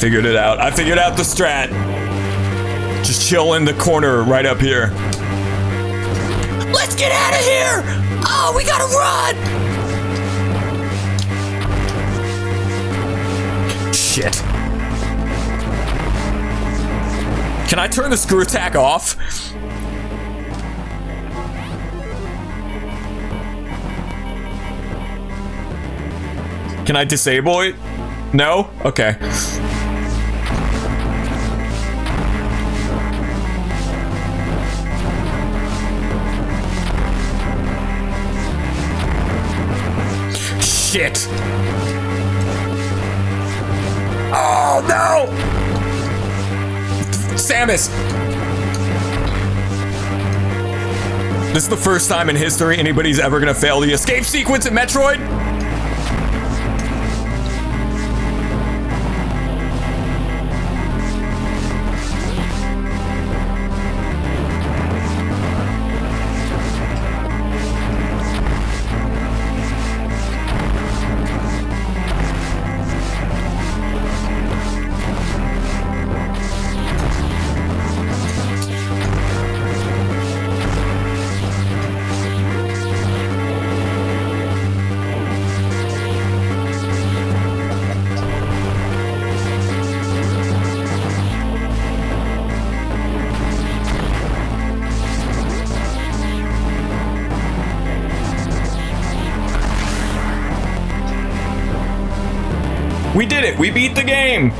figured it out. I figured out the strat. Just chill in the corner right up here. Let's get out of here! Oh, we gotta run! Shit. Can I turn the screw attack off? Can I disable it? No? Okay. Shit. Oh no! Samus! This is the first time in history anybody's ever gonna fail the escape sequence in Metroid? We did it! We beat the game!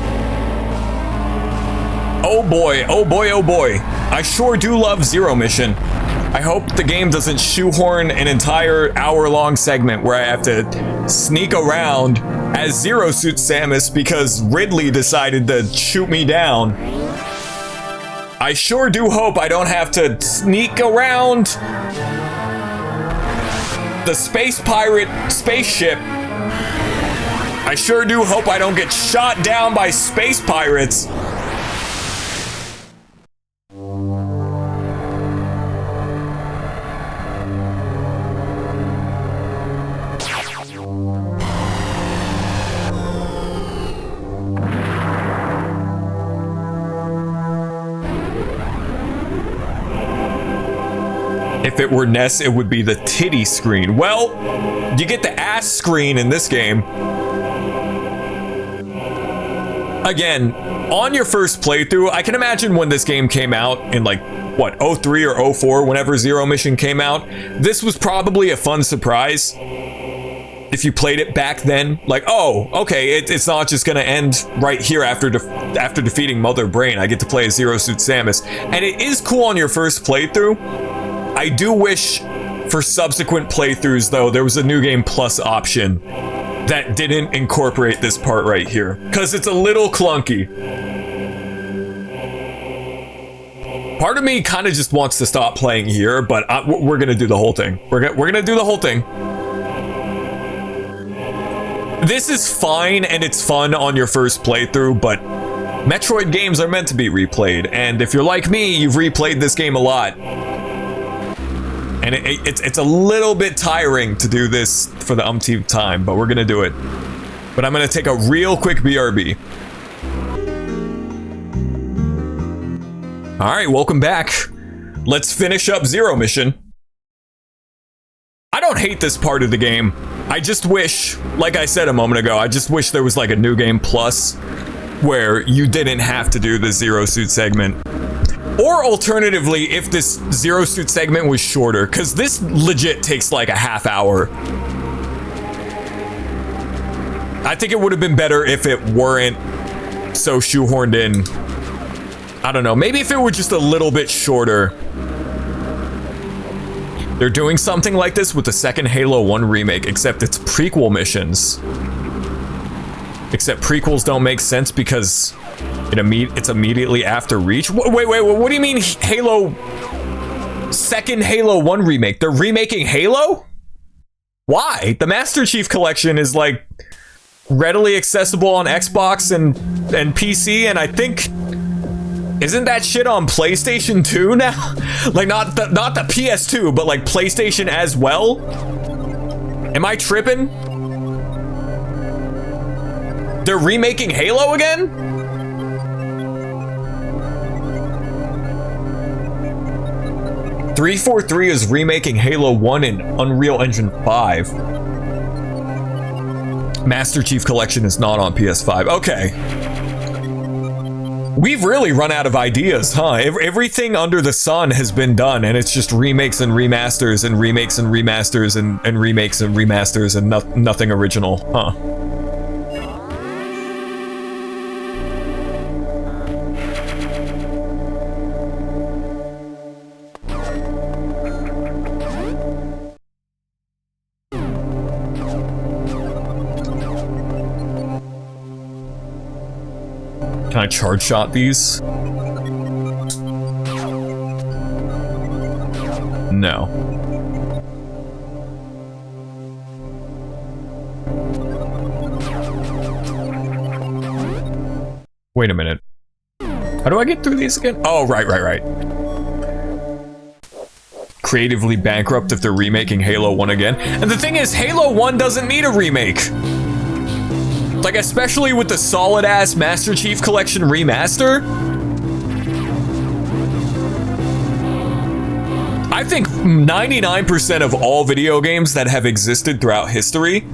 Oh boy, oh boy, oh boy. I sure do love Zero Mission. I hope the game doesn't shoehorn an entire hour-long segment where I have to sneak around as Zero Suit Samus because Ridley decided to shoot me down. I sure do hope I don't have to sneak around the space pirate spaceship. I sure do hope I don't get shot down by space pirates. If it were NES, it would be the titty screen. Well, you get the ass screen in this game. Again, on your first playthrough, I can imagine when this game came out in like, what, 03 or 04, whenever Zero Mission came out, this was probably a fun surprise. If you played it back then, like, oh, okay, it's not just gonna end right here after defeating Mother Brain. I get to play as Zero Suit Samus. And it is cool on your first playthrough. I do wish for subsequent playthroughs, though, there was a New Game Plus option that didn't incorporate this part right here, because it's a little clunky. Part of me kind of just wants to stop playing here, but we're gonna do the whole thing. We're gonna do the whole thing. This is fine and it's fun on your first playthrough, but Metroid games are meant to be replayed, and if you're like me, you've replayed this game a lot. And it's a little bit tiring to do this for the umpteenth time, but we're gonna do it. But I'm gonna take a real quick BRB. Alright, welcome back. Let's finish up Zero Mission. I don't hate this part of the game. I just wish, like I said a moment ago, I just wish there was like a New Game Plus where you didn't have to do the Zero Suit segment. Or alternatively, if this Zero Suit segment was shorter, because this legit takes like a half hour. I think it would have been better if it weren't so shoehorned in. I don't know, maybe if it were just a little bit shorter. They're doing something like this with the second Halo 1 remake, except it's prequel missions. Except prequels don't make sense because it's immediately after Reach. Wait, what do you mean second Halo 1 remake? They're remaking Halo? Why? The Master Chief Collection is like readily accessible on Xbox and PC, and I think, isn't that shit on PlayStation 2 now? Like not the PS2, but like PlayStation as well? Am I tripping? They're remaking Halo again? 343 is remaking Halo 1 in Unreal Engine 5. Master Chief Collection is not on PS5. Okay. We've really run out of ideas, huh? Everything under the sun has been done, and it's just remakes and remasters and remakes and remasters and remakes and remasters and nothing original, huh? Can I charge shot these? No. Wait a minute. How do I get through these again? Oh, right. Creatively bankrupt if they're remaking Halo 1 again. And the thing is, Halo 1 doesn't need a remake. Like, especially with the solid-ass Master Chief Collection remaster. I think 99% of all video games that have existed throughout history,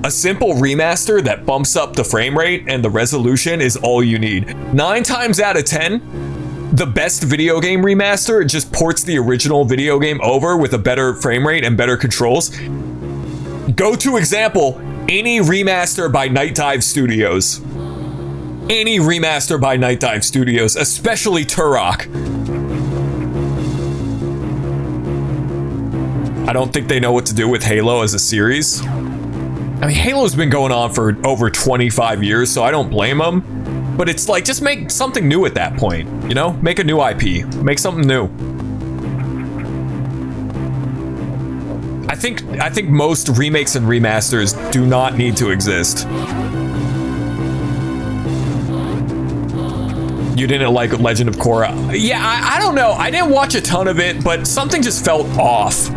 a simple remaster that bumps up the frame rate and the resolution is all you need. 9 times out of 10, the best video game remaster just ports the original video game over with a better frame rate and better controls. Go-to example, any remaster by Night Dive Studios. Any remaster by Night Dive Studios, especially Turok. I don't think they know what to do with Halo as a series. I mean, Halo's been going on for over 25 years, so I don't blame them. But it's like, just make something new at that point, you know? Make a new IP. Make something new. I think most remakes and remasters do not need to exist. You didn't like Legend of Korra? Yeah, I don't know. I didn't watch a ton of it, but something just felt off.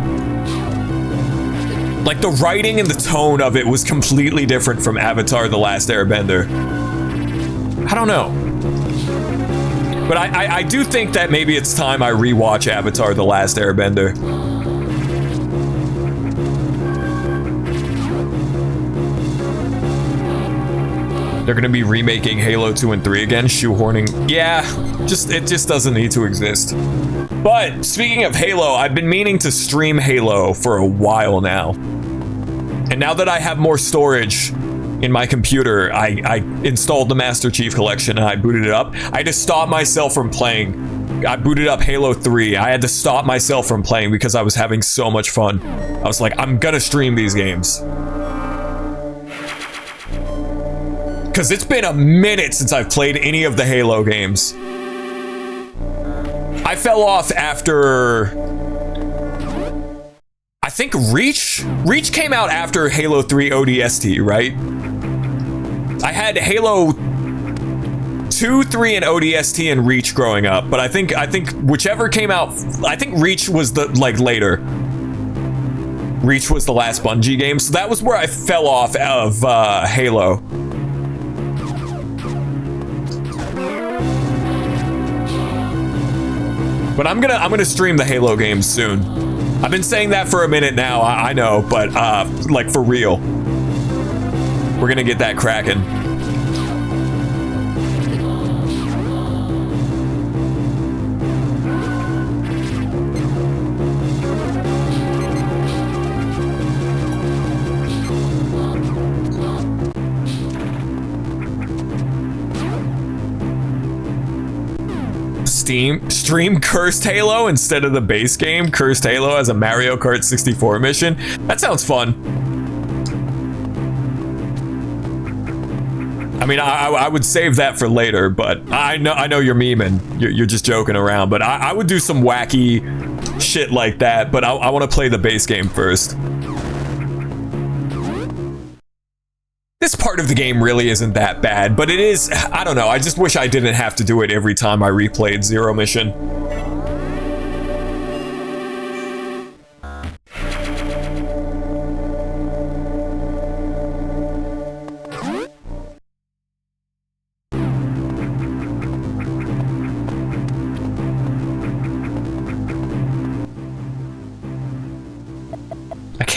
Like, the writing and the tone of it was completely different from Avatar: The Last Airbender. I don't know. But I do think that maybe it's time I rewatch Avatar: The Last Airbender. They're gonna be remaking Halo 2 and 3 again, shoehorning. Yeah, it just doesn't need to exist. But speaking of Halo, I've been meaning to stream Halo for a while now. And now that I have more storage in my computer, I installed the Master Chief Collection and I booted it up. I had to stop myself from playing. I booted up Halo 3. I had to stop myself from playing because I was having so much fun. I was like, I'm gonna stream these games. Because it's been a minute since I've played any of the Halo games. I fell off after... I think Reach? Reach came out after Halo 3 ODST, right? I had Halo 2, 3, and ODST and Reach growing up, but I think whichever came out... I think Reach was the, later. Reach was the last Bungie game, so that was where I fell off of Halo. But I'm gonna stream the Halo games soon. I've been saying that for a minute now, I know, but like for real. We're gonna get that cracking. Stream Cursed Halo instead of the base game. Cursed Halo as a Mario Kart 64 mission. That sounds fun. I mean, I would save that for later, but I know you're memeing. You're just joking around, but I would do some wacky shit like that, but I want to play the base game first. This part of the game really isn't that bad, but it is, I don't know, I just wish I didn't have to do it every time I replayed Zero Mission.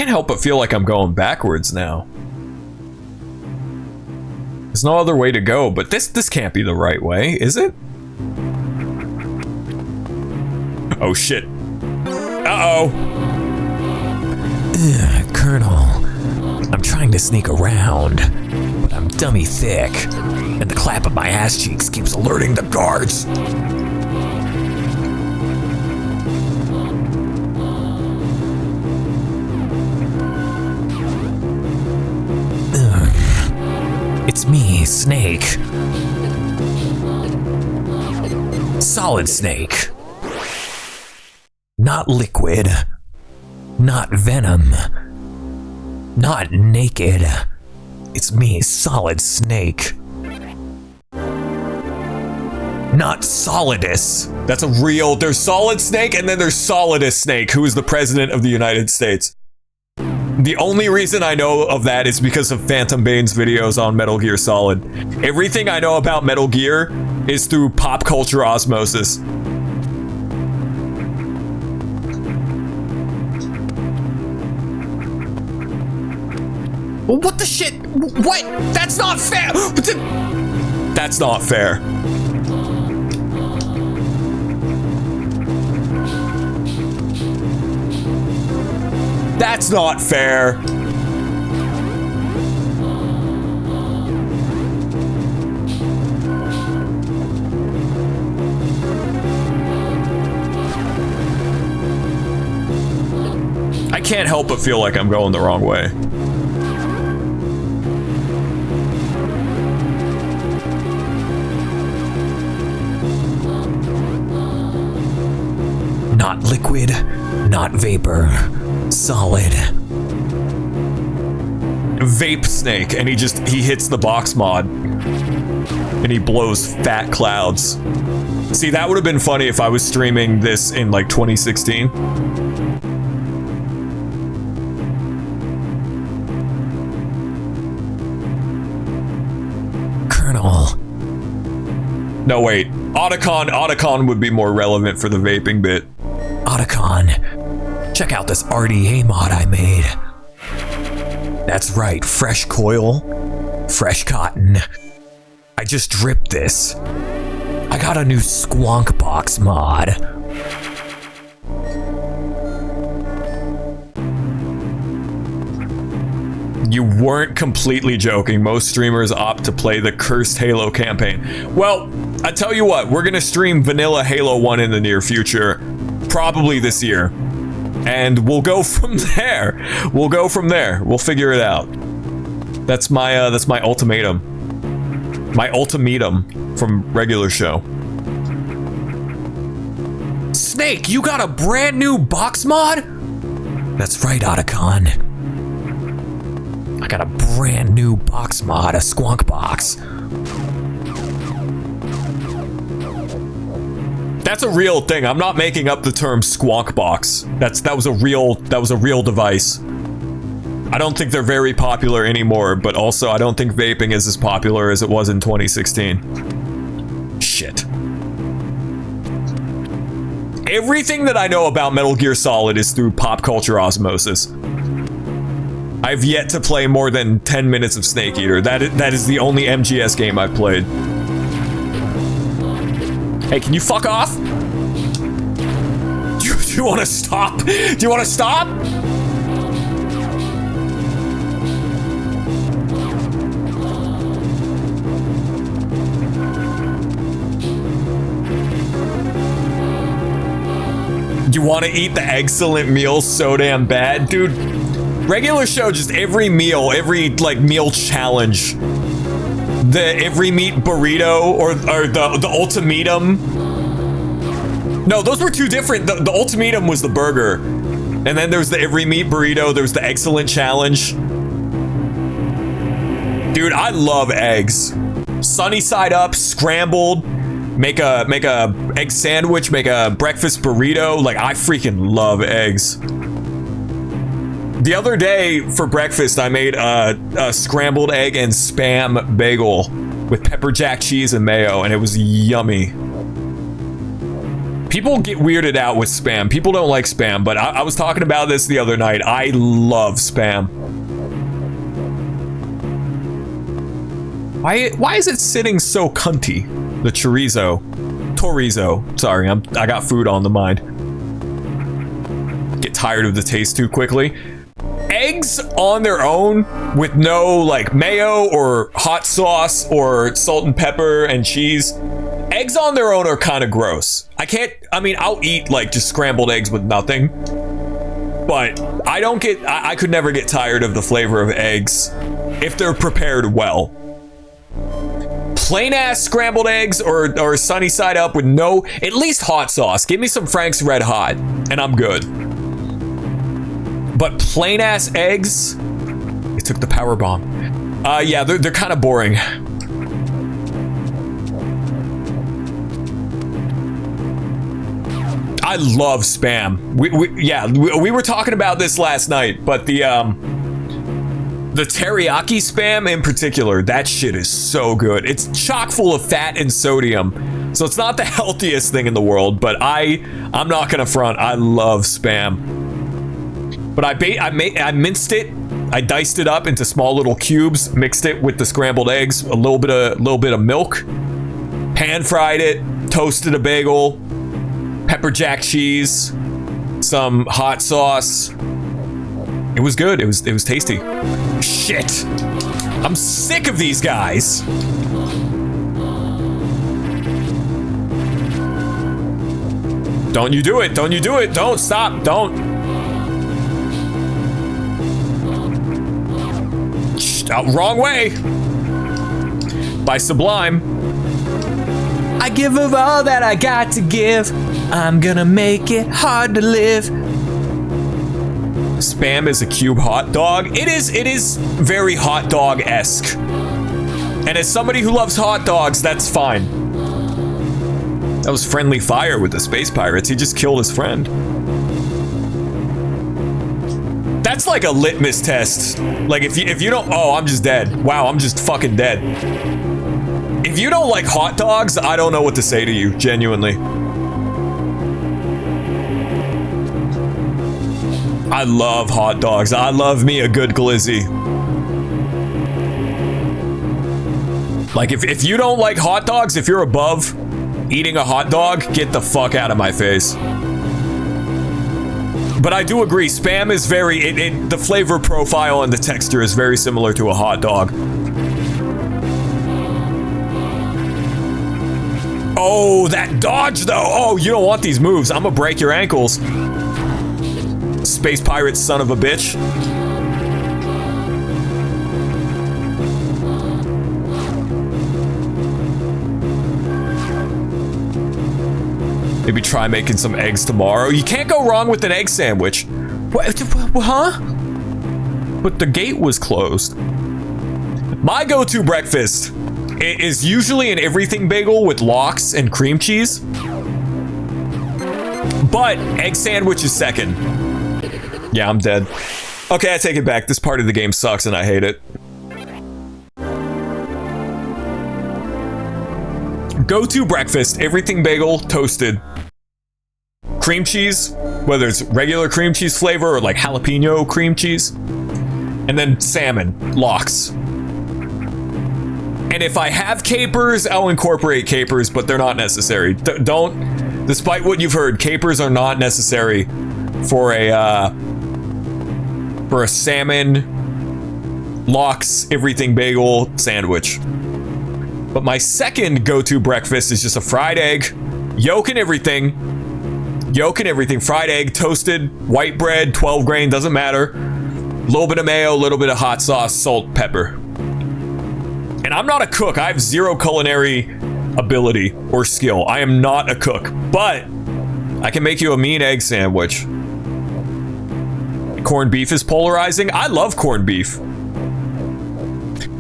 can't help but feel like I'm going backwards now. There's no other way to go, but this can't be the right way, is it? Oh shit. Uh-oh. Colonel, I'm trying to sneak around, but I'm dummy thick, and the clap of my ass cheeks keeps alerting the guards. It's me, Snake. Solid Snake. Not liquid. Not venom. Not naked. It's me, Solid Snake. Not Solidus. That's a real... There's Solid Snake and then there's Solidus Snake, who is the president of the United States. The only reason I know of that is because of Phantom Bane's videos on Metal Gear Solid. Everything I know about Metal Gear is through pop culture osmosis. What the shit? What? That's not fair! That's not fair. That's not fair. I can't help but feel like I'm going the wrong way. Not liquid, not vapor, solid. Vape Snake, and he hits the box mod. And he blows fat clouds. See, that would have been funny if I was streaming this in like 2016. Colonel. No, wait. Otacon would be more relevant for the vaping bit. Otacon, check out this RDA mod I made. That's right, fresh coil, fresh cotton. I just dripped this. I got a new Squonk Box mod. You weren't completely joking. Most streamers opt to play the Cursed Halo campaign. Well, I tell you what, we're gonna stream vanilla Halo 1 in the near future. Probably this year. And we'll go from there. We'll go from there. We'll figure it out. That's my ultimatum. My ultimatum from regular show. Snake, you got a brand new box mod? That's right, Otacon. I got a brand new box mod, a Squonk Box. That's a real thing. I'm not making up the term Squonk Box. That was a real device. I don't think they're very popular anymore, but also I don't think vaping is as popular as it was in 2016. Shit. Everything that I know about Metal Gear Solid is through pop culture osmosis. I've yet to play more than 10 minutes of Snake Eater. That is the only MGS game I've played. Hey, can you fuck off? Do you want to stop? Do you want to stop? You want to eat the excellent meal so damn bad? Dude, regular show, just every meal, every like meal challenge. The every meat burrito or the ultimatum. No, those were two different. The ultimatum was the burger. And then there's the every meat burrito. There's the excellent challenge. Dude, I love eggs. Sunny side up, scrambled. Make a egg sandwich, make a breakfast burrito. Like, I freaking love eggs. The other day for breakfast, I made a scrambled egg and Spam bagel with pepper jack cheese and mayo, and it was yummy. People get weirded out with Spam. People don't like Spam, but I was talking about this the other night. I love Spam. Why is it sitting so cunty? The chorizo. Sorry, I got food on the mind. Get tired of the taste too quickly. Eggs on their own with no like mayo or hot sauce or salt and pepper and cheese. Eggs on their own are kind of gross. I'll eat like just scrambled eggs with nothing. But I could never get tired of the flavor of eggs if they're prepared well. Plain ass scrambled eggs or sunny side up with no, at least hot sauce. Give me some Frank's Red Hot and I'm good. But plain ass eggs, it took the power bomb. Yeah, they're kind of boring. I love Spam. We were talking about this last night, but the teriyaki Spam in particular, that shit is so good. It's chock full of fat and sodium, so it's not the healthiest thing in the world, but I'm not gonna front. I love Spam. But I minced it. I diced it up into small little cubes, mixed it with the scrambled eggs, a little bit of milk, pan fried it, toasted a bagel, pepper jack cheese, some hot sauce. It was good. It was tasty. Shit. I'm sick of these guys. Don't you do it. Don't you do it. Don't stop. Don't. Wrong way. By Sublime. I give of all that I got to give. I'm gonna make it hard to live. Spam is a cube hot dog. It is very hot dog-esque. And as somebody who loves hot dogs, that's fine. That was friendly fire with the space pirates. He just killed his friend. That's like a litmus test. Like if you don't, oh, I'm just dead. Wow, I'm just fucking dead. If you don't like hot dogs, I don't know what to say to you, genuinely. I love hot dogs. I love me a good glizzy. Like if you don't like hot dogs, if you're above eating a hot dog, get the fuck out of my face. But I do agree, Spam is the flavor profile and the texture is very similar to a hot dog. Oh, that dodge though. Oh, you don't want these moves. I'm gonna break your ankles. Space pirate son of a bitch. Maybe try making some eggs tomorrow. You can't go wrong with an egg sandwich. What, huh? But the gate was closed. My go-to breakfast is usually an everything bagel with lox and cream cheese. But egg sandwich is second. Yeah, I'm dead. Okay, I take it back. This part of the game sucks and I hate it. Go-to breakfast, everything bagel, toasted. Cream cheese, whether it's regular cream cheese flavor or like jalapeno cream cheese. And then salmon, lox. And if I have capers, I'll incorporate capers, but they're not necessary. Don't, despite what you've heard, capers are not necessary for a salmon, lox, everything bagel sandwich. But my second go-to breakfast is just a fried egg, yolk and everything, fried egg, toasted, white bread, 12 grain, doesn't matter. A little bit of mayo, a little bit of hot sauce, salt, pepper. And I'm not a cook. I have zero culinary ability or skill. I am not a cook, but I can make you a mean egg sandwich. Corned beef is polarizing. I love corned beef.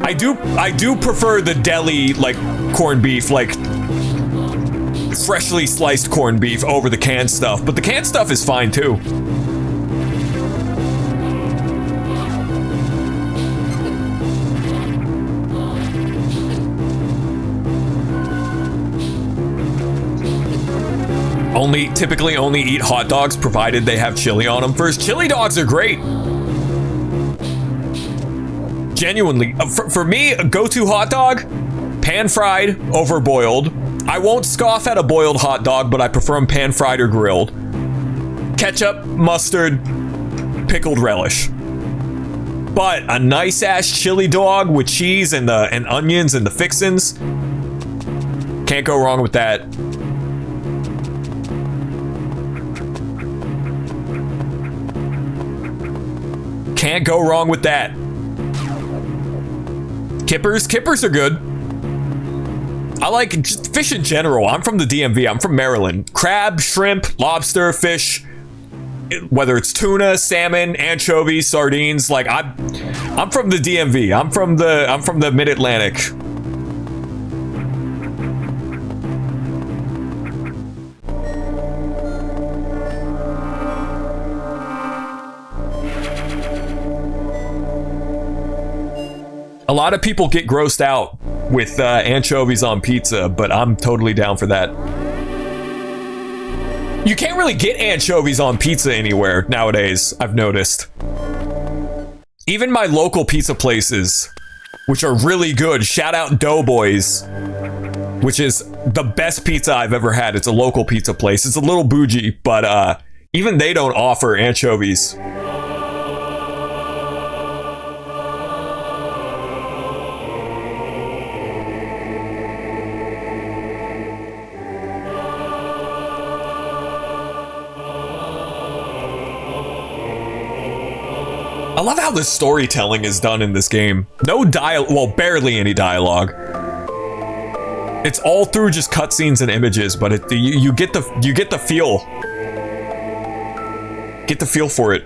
I do prefer the deli like corned beef, like freshly sliced corned beef over the canned stuff, but the canned stuff is fine too. typically only eat hot dogs provided they have chili on them first. Chili dogs are great. Genuinely, for me, a go-to hot dog, pan-fried over boiled. I won't scoff at a boiled hot dog, but I prefer them pan-fried or grilled. Ketchup, mustard, pickled relish. But a nice-ass chili dog with cheese and onions and the fixins, can't go wrong with that. Can't go wrong with that. Kippers are good. I like just fish in general. I'm from the DMV. I'm from Maryland. Crab, shrimp, lobster, fish, whether it's tuna, salmon, anchovies, sardines. Like I'm from the DMV. I'm from the Mid-Atlantic. A lot of people get grossed out with anchovies on pizza, but I'm totally down for that. You can't really get anchovies on pizza anywhere nowadays, I've noticed. Even my local pizza places, which are really good, shout out Doughboys, which is the best pizza I've ever had. It's a local pizza place. It's a little bougie, but even they don't offer anchovies. I love how the storytelling is done in this game. No dialogue, well, barely any dialogue. It's all through just cutscenes and images, but you get the feel. Get the feel for it.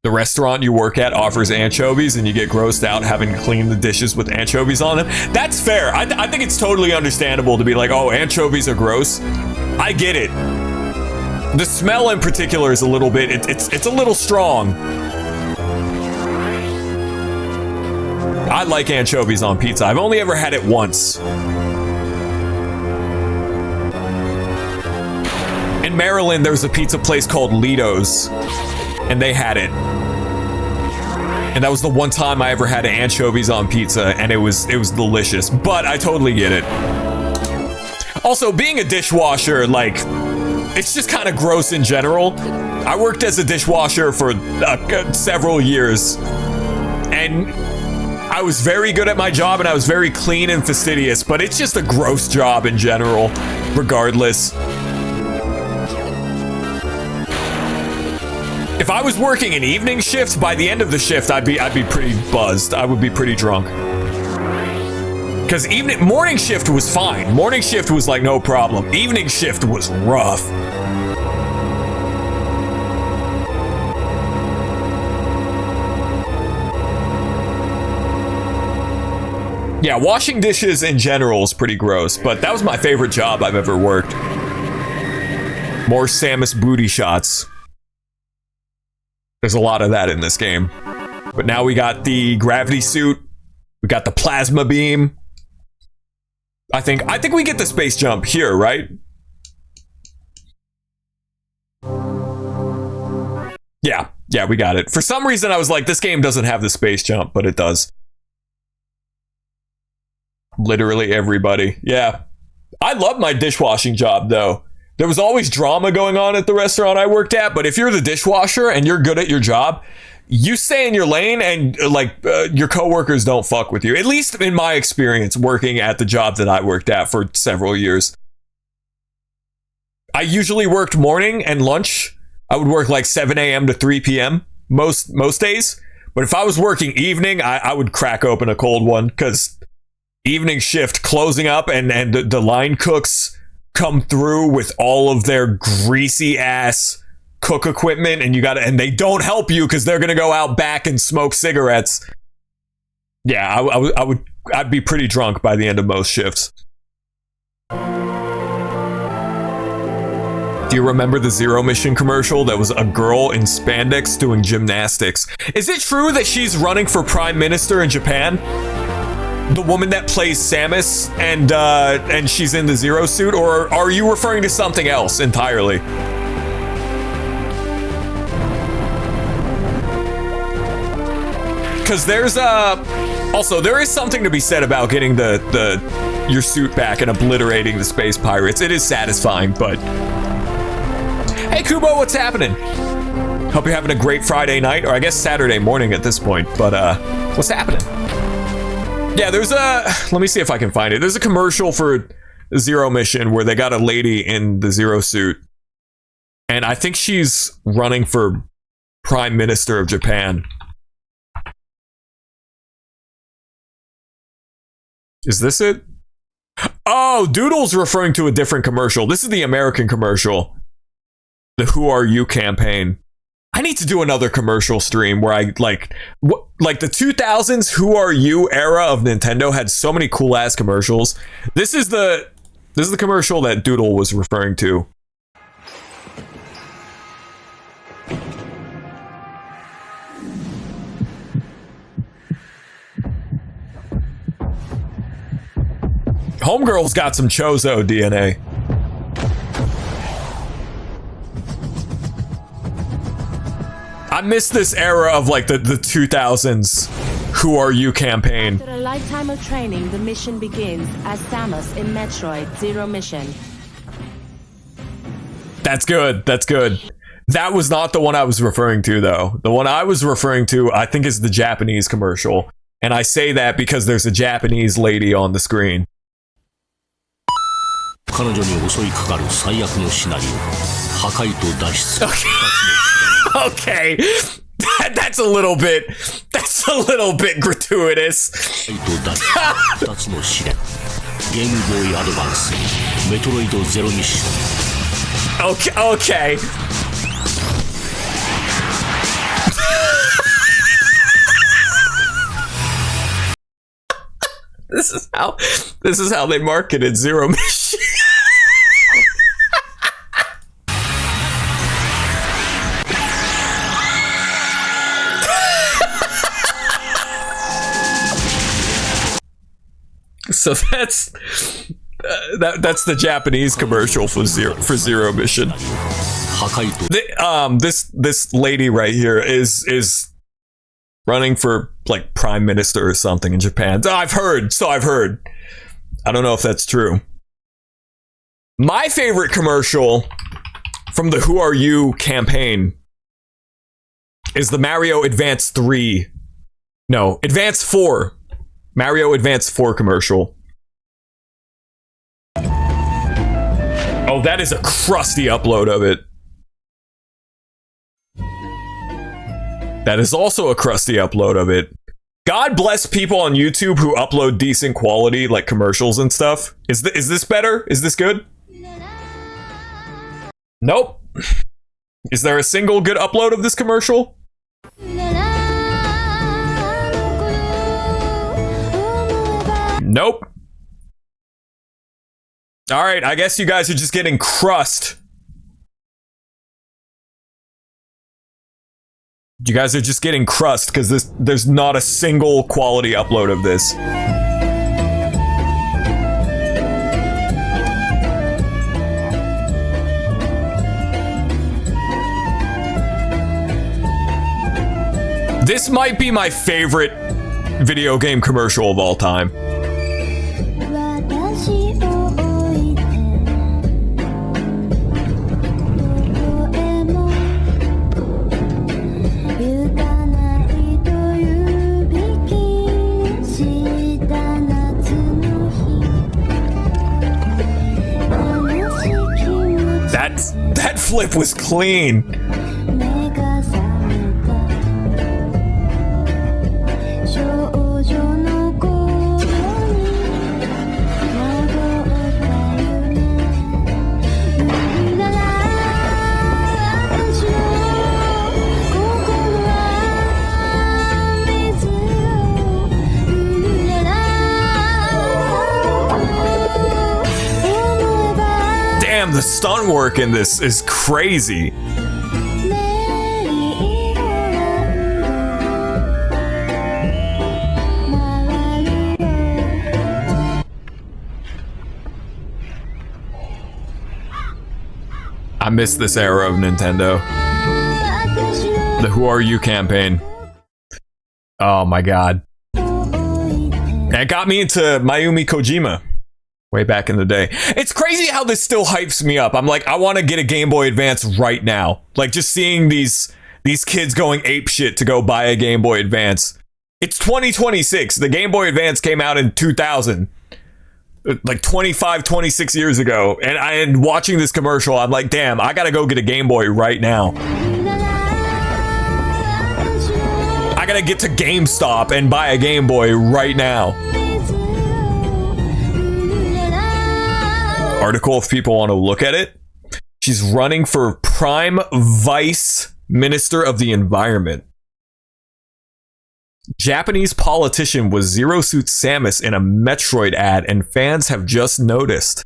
The restaurant you work at offers anchovies, and you get grossed out having to clean the dishes with anchovies on them. That's fair. I think it's totally understandable to be like, oh, anchovies are gross. I get it. The smell in particular is a little bit, it's a little strong. I like anchovies on pizza. I've only ever had it once. In Maryland, there was a pizza place called Lito's, and they had it. And that was the one time I ever had anchovies on pizza, and it was delicious. But I totally get it. Also, being a dishwasher, like, it's just kind of gross in general. I worked as a dishwasher for several years, and I was very good at my job, and I was very clean and fastidious, but it's just a gross job in general, regardless. If I was working an evening shift, by the end of the shift, I'd be pretty buzzed. I would be pretty drunk. Because morning shift was fine. Morning shift was like no problem. Evening shift was rough. Yeah, washing dishes in general is pretty gross, but that was my favorite job I've ever worked. More Samus booty shots. There's a lot of that in this game. But now we got the gravity suit. We got the plasma beam. I think we get the space jump here, right? Yeah, we got it. For some reason, I was like, this game doesn't have the space jump, but it does. Literally everybody. Yeah. I love my dishwashing job, though. There was always drama going on at the restaurant I worked at, but if you're the dishwasher and you're good at your job, you stay in your lane, and your coworkers don't fuck with you. At least in my experience working at the job that I worked at for several years. I usually worked morning and lunch. I would work like 7 a.m. to 3 p.m. most days. But if I was working evening, I would crack open a cold one, because evening shift closing up, and the line cooks come through with all of their greasy ass cook equipment, and they don't help you because they're gonna go out back and smoke cigarettes. Yeah, I'd be pretty drunk by the end of most shifts. Do you remember the Zero Mission commercial that was a girl in spandex doing gymnastics? Is it true that she's running for prime minister in Japan? the woman that plays Samus and she's in the Zero suit, or are you referring to something else entirely? Because there's also there is something to be said about getting your suit back and obliterating the space pirates. It is satisfying, but hey Kubo, what's happening? Hope you're having a great Friday night, or I guess Saturday morning at this point, but what's happening? Yeah, there's let me see if I can find it. There's a commercial for Zero Mission where they got a lady in the Zero suit, and I think she's running for Prime Minister of Japan. Is this it? Oh, Doodle's referring to a different commercial. This is the American commercial. The Who Are You campaign. I need to do another commercial stream where I like the 2000s Who Are You era of Nintendo had so many cool ass commercials. This is the commercial that Doodle was referring to. Homegirl's got some Chozo DNA. I miss this era of like the 2000s Who Are You campaign. After a lifetime of training, the mission begins as Samus in Metroid Zero Mission. That's good. That's good. That was not the one I was referring to, though. The one I was referring to, I think, is the Japanese commercial. And I say that because there's a Japanese lady on the screen. Okay. That's a little bit gratuitous. Okay. This is how they marketed Zero Mission. So that's the Japanese commercial for Zero Mission. This lady right here is running for like prime minister or something in Japan. I've heard. I don't know if that's true. My favorite commercial from the Who Are You campaign is the Mario Advance 3. No, Advance 4. Mario Advance 4 commercial. Oh, that is a crusty upload of it. That is also a crusty upload of it. God bless people on YouTube who upload decent quality, like commercials and stuff. Is this better? Is this good? Nope. Is there a single good upload of this commercial? Nope. All right, I guess you guys are just getting crust. You guys are just getting crust because there's not a single quality upload of this. This might be my favorite video game commercial of all time. That flip was clean. The stunt work in this is crazy. I miss this era of Nintendo. The Who Are You campaign. Oh my god. That got me into Mayumi Kojima way back in the day. It's crazy how this still hypes me up. I'm like, I want to get a Game Boy Advance right now. Like, just seeing these kids going apeshit to go buy a Game Boy Advance. It's 2026. The Game Boy Advance came out in 2000. Like 25, 26 years ago. And watching this commercial, I'm like, damn, I gotta go get a Game Boy right now. I gotta get to GameStop and buy a Game Boy right now. Article, if people want to look at it. She's running for Prime Vice Minister of the Environment. Japanese politician was Zero Suit Samus in a Metroid ad, and fans have just noticed.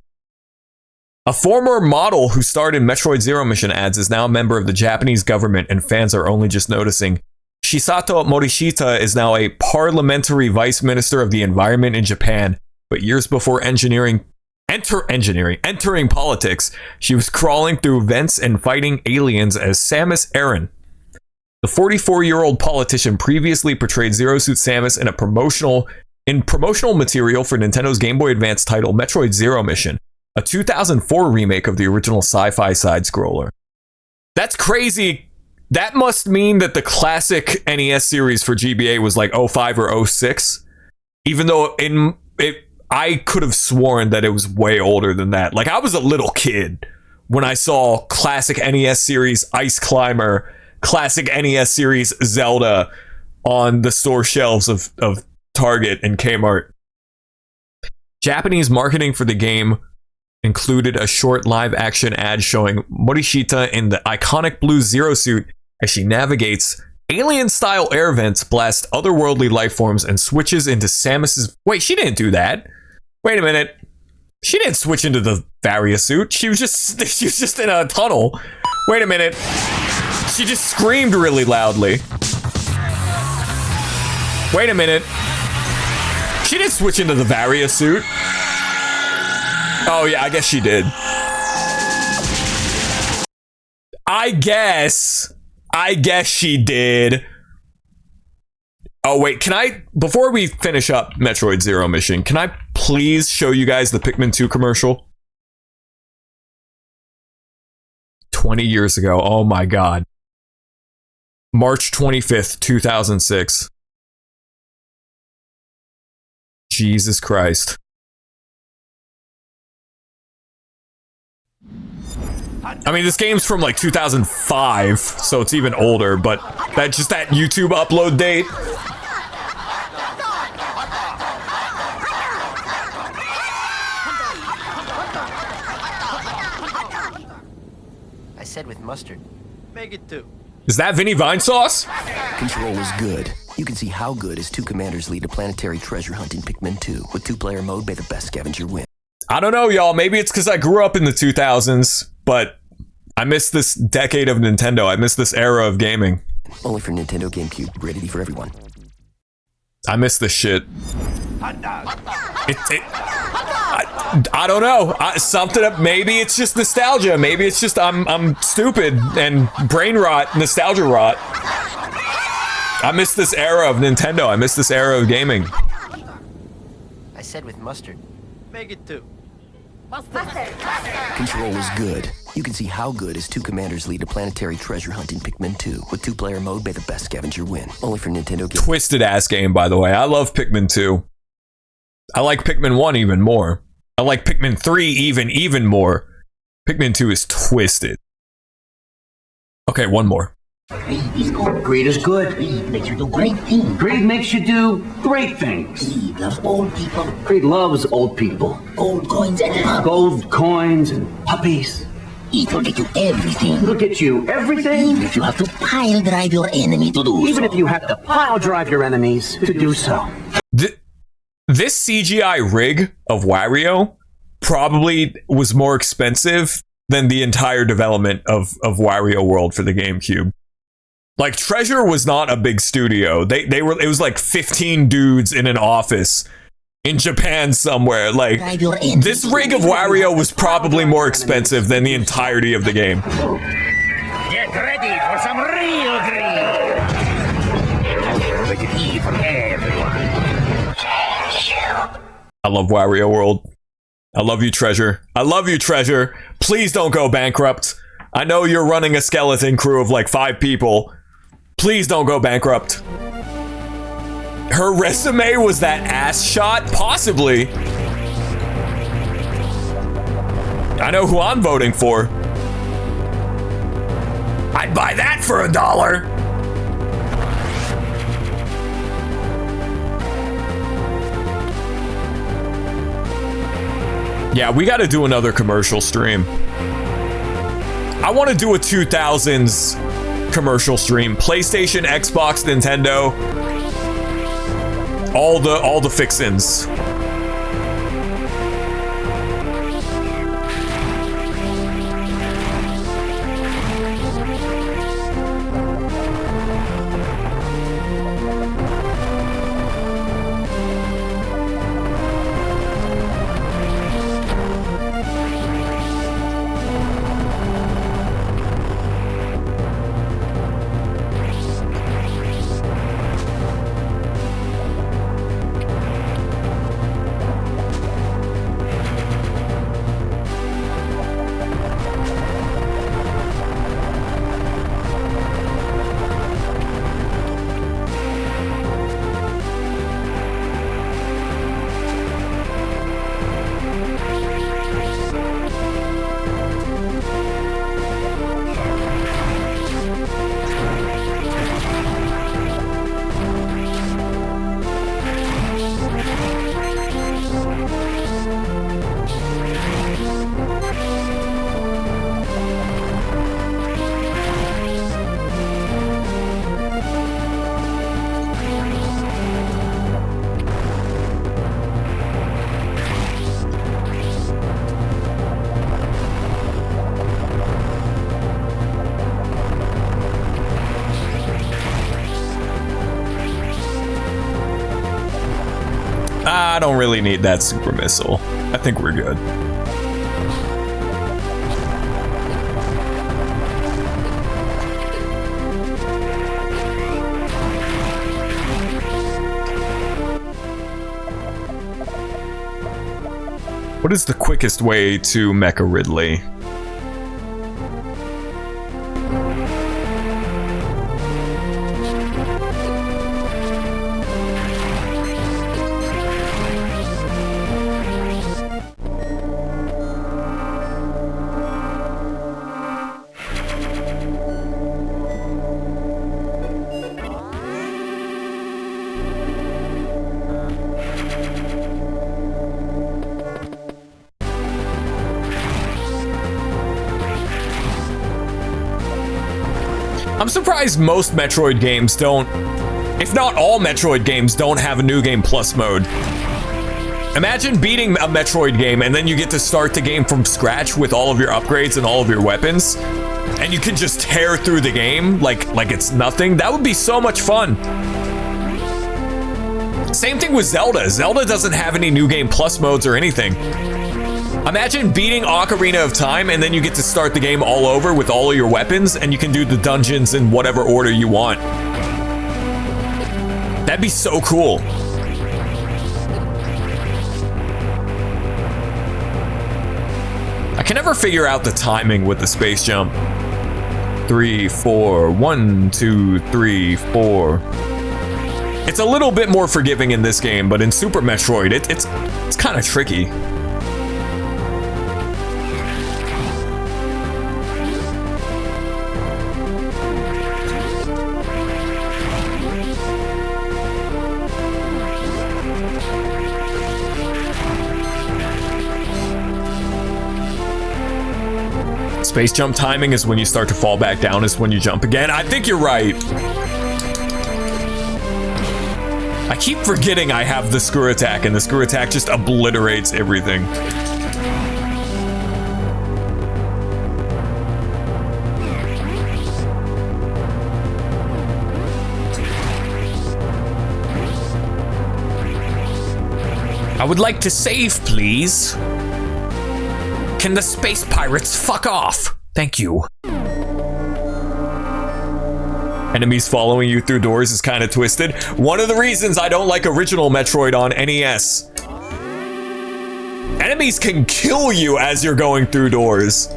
A former model who starred in Metroid Zero Mission ads is now a member of the Japanese government, and fans are only just noticing. Shisato Morishita is now a parliamentary vice minister of the environment in Japan, but years before entering politics, she was crawling through vents and fighting aliens as Samus Aran. The 44-year-old politician previously portrayed Zero Suit Samus in promotional material for Nintendo's Game Boy Advance title Metroid Zero Mission, a 2004 remake of the original sci-fi side-scroller. That's crazy. That must mean that the classic NES series for GBA was like 05 or 06, even though I could have sworn that it was way older than that. Like, I was a little kid when I saw classic NES series Ice Climber, classic NES series Zelda on the store shelves of Target and Kmart. Japanese marketing for the game included a short live-action ad showing Morishita in the iconic blue Zero Suit as she navigates alien-style air vents, blasts otherworldly life forms, and switches into Samus's... Wait, she didn't do that. Wait a minute. She didn't switch into the Varia suit. She was just in a tunnel. Wait a minute. She just screamed really loudly. Wait a minute. She didn't switch into the Varia suit. Oh yeah, I guess she did. I guess she did. Oh wait, can I, before we finish up Metroid Zero Mission, can I please show you guys the Pikmin 2 commercial? 20 years ago, oh my god. March 25th, 2006. Jesus Christ. I mean, this game's from like 2005, so it's even older, but that YouTube upload date. I said with mustard. Make it 2. Is that Vinny Vine sauce? Control is good. You can see how good as 2 commanders lead a planetary treasure hunt in Pikmin 2. With 2-player mode, may the best scavenger win. I don't know, y'all. Maybe it's because I grew up in the 2000s, but I miss this decade of Nintendo. I miss this era of gaming. Only for Nintendo GameCube. Rated for everyone. I miss this shit. I don't know. Maybe it's just nostalgia. Maybe it's just I'm stupid and brain rot, nostalgia rot. I miss this era of Nintendo. I miss this era of gaming. I said with mustard. Make it 2. Control is good. You can see how good as 2 commanders lead a planetary treasure hunt in Pikmin 2. With 2-player mode, may the best scavenger win. Only for Nintendo GameCube. Twisted ass game, by the way. I love Pikmin 2. I like Pikmin 1 even more. I like Pikmin 3 even more. Pikmin 2 is twisted. Okay, one more. Greed is good. Greed makes you do great things. Greed makes you do great things. Greed loves old people. Greed loves old people. Gold coins and love. Gold coins and puppies. It will get you everything. It'll get you everything. Even if you have to pile drive your enemy to do Even if you have to pile drive your enemies to do so. This CGI rig of Wario probably was more expensive than the entire development of Wario World for the GameCube. Like, Treasure was not a big studio. It was like 15 dudes in an office in Japan somewhere. Like, Drive your enemy. this rig of Wario was probably more expensive than the entirety of the game. Get ready for some real green. Rated E for everyone. I love Wario World. I love you, Treasure. I love you, Treasure. Please don't go bankrupt. I know you're running a skeleton crew of like 5 people. Please don't go bankrupt. Her resume was that ass shot? Possibly. I know who I'm voting for. I'd buy that for $1. Yeah, we gotta do another commercial stream. I want to do a 2000s commercial stream. PlayStation, Xbox, Nintendo. All the fixins. I don't really need that super missile. I think we're good. What is the quickest way to Mecha Ridley? I'm surprised most Metroid games don't, if not all Metroid games, don't have a New Game Plus mode. Imagine beating a Metroid game and then you get to start the game from scratch with all of your upgrades and all of your weapons, and you can just tear through the game like it's nothing. That would be so much fun. Same thing with Zelda. Zelda doesn't have any New Game Plus modes or anything. Imagine beating Ocarina of Time and then you get to start the game all over with all of your weapons and you can do the dungeons in whatever order you want. That'd be so cool. I can never figure out the timing with the space jump. 3, 4, 1, 2, 3, 4. It's a little bit more forgiving in this game, but in Super Metroid, it's kind of tricky. Space jump timing is when you start to fall back down, is when you jump again. I think you're right. I keep forgetting I have the screw attack, and the screw attack just obliterates everything. I would like to save, please. Can the space pirates fuck off? Thank you. Enemies following you through doors is kind of twisted. One of the reasons I don't like original Metroid on NES. Enemies can kill you as you're going through doors.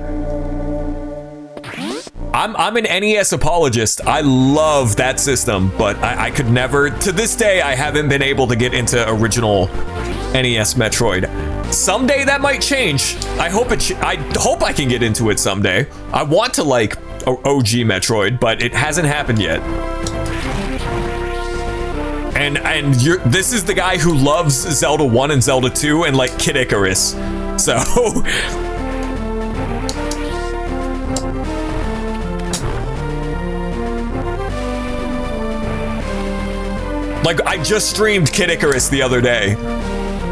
I'm an NES apologist. I love that system, but I could never, to this day, I haven't been able to get into original NES Metroid. Someday that might change. I hope I can get into it someday. I want to like OG Metroid, but it hasn't happened yet. And this is the guy who loves Zelda 1 and Zelda 2 and like Kid Icarus. So like, I just streamed Kid Icarus the other day.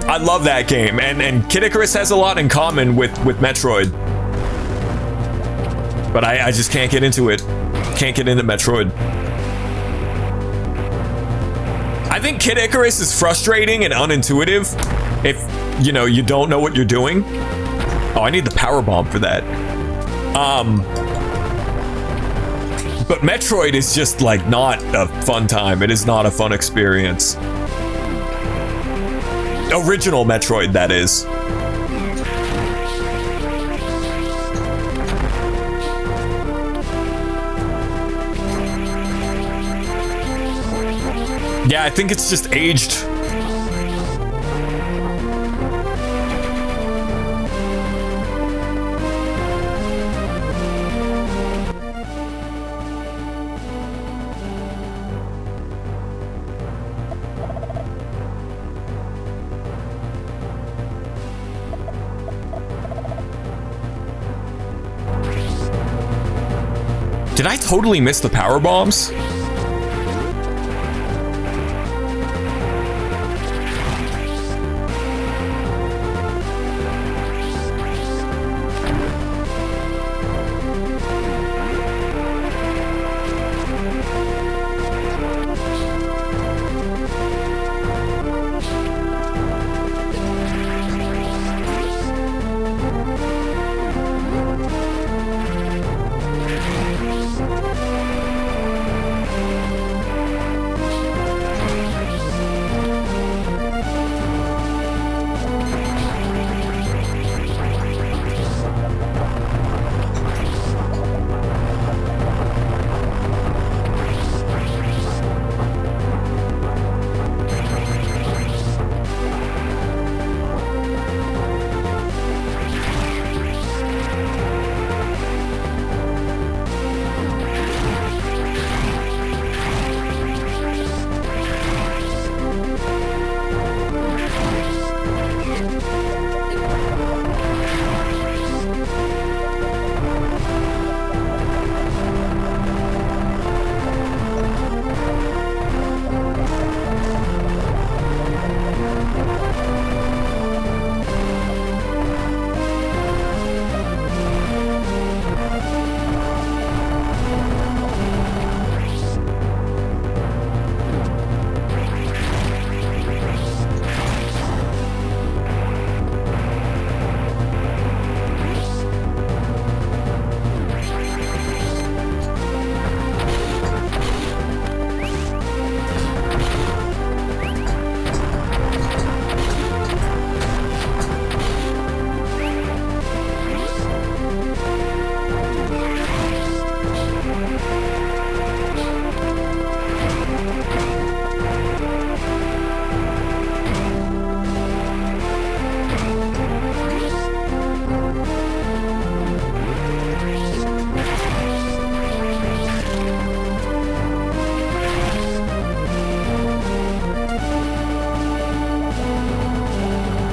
I love that game, and Kid Icarus has a lot in common with Metroid. But I just can't get into it. Can't get into Metroid. I think Kid Icarus is frustrating and unintuitive if, you know, you don't know what you're doing. Oh, I need the power bomb for that. But Metroid is just like not a fun time. It is not a fun experience. Original Metroid, that is. Yeah, I think it's just aged. Did I totally miss the power bombs?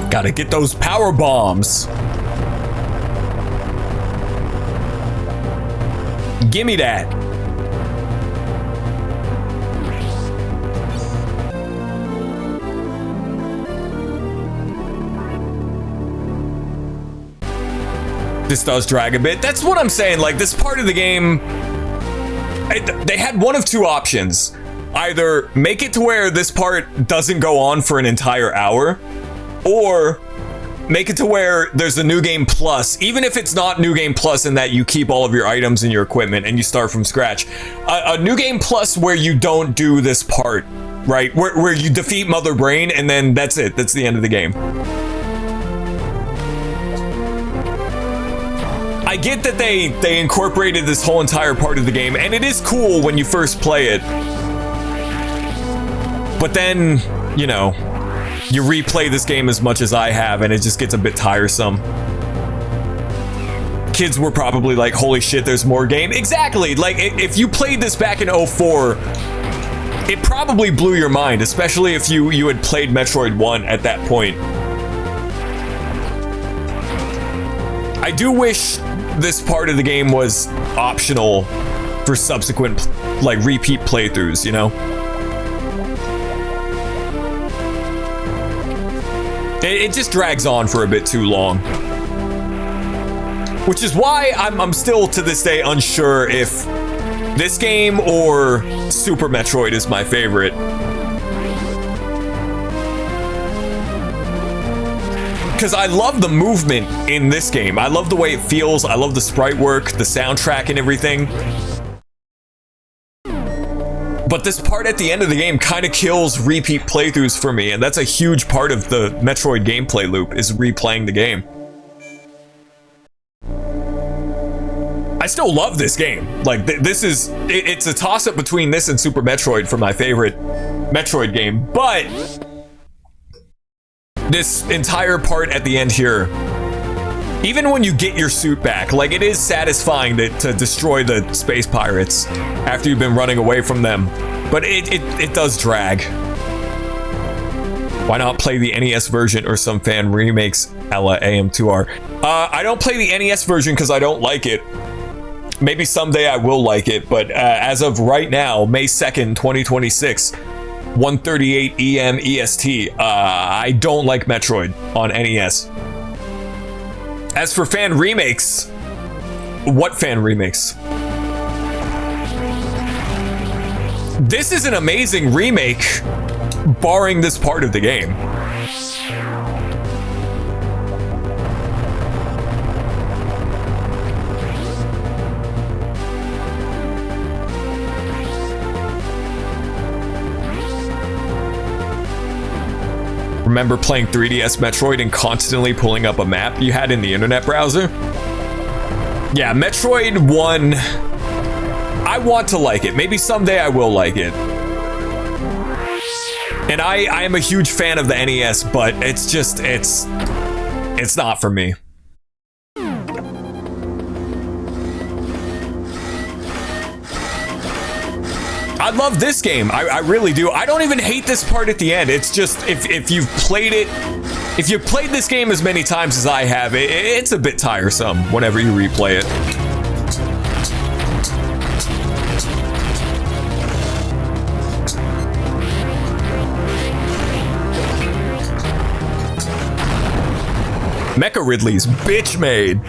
Gotta get those power bombs. Gimme that. This does drag a bit. That's what I'm saying. Like, this part of the game, they had one of two options. Either make it to where this part doesn't go on for an entire hour, or make it to where there's a New Game Plus, even if it's not New Game Plus in that you keep all of your items and your equipment and you start from scratch. A New Game Plus where you don't do this part, right? Where you defeat Mother Brain and then that's it. That's the end of the game. I get that they incorporated this whole entire part of the game, and it is cool when you first play it. But then, you know, you replay this game as much as I have, and it just gets a bit tiresome. Kids were probably like, holy shit, there's more game. Exactly, like if you played this back in 04, it probably blew your mind, especially if you had played Metroid 1 at that point. I do wish this part of the game was optional for subsequent, like, repeat playthroughs, you know? It just drags on for a bit too long. Which is why I'm still to this day unsure if this game or Super Metroid is my favorite. Because I love the movement in this game. I love the way it feels. I love the sprite work, the soundtrack and everything. But this part at the end of the game kind of kills repeat playthroughs for me, and that's a huge part of the Metroid gameplay loop, is replaying the game. I still love this game. Like, this is... It's a toss-up between this and Super Metroid for my favorite Metroid game, but... this entire part at the end here, even when you get your suit back, like, it is satisfying to destroy the space pirates after you've been running away from them, but it does drag. Why not play the NES version or some fan remakes a la AM2R? I don't play the NES version because I don't like it. Maybe someday I will like it, but as of right now, May 2nd, 2026, 1:38 EM EST. I don't like Metroid on NES. As for fan remakes, what fan remakes? This is an amazing remake, barring this part of the game. Remember playing 3DS Metroid and constantly pulling up a map you had in the internet browser? Yeah, Metroid 1, I want to like it. Maybe someday I will like it. And I am a huge fan of the NES, but it's just, it's not for me. I love this game. I really do. I don't even hate this part at the end. It's just, if you've played it, if you've played this game as many times as I have, it's a bit tiresome whenever you replay it. Mecha Ridley's bitch made.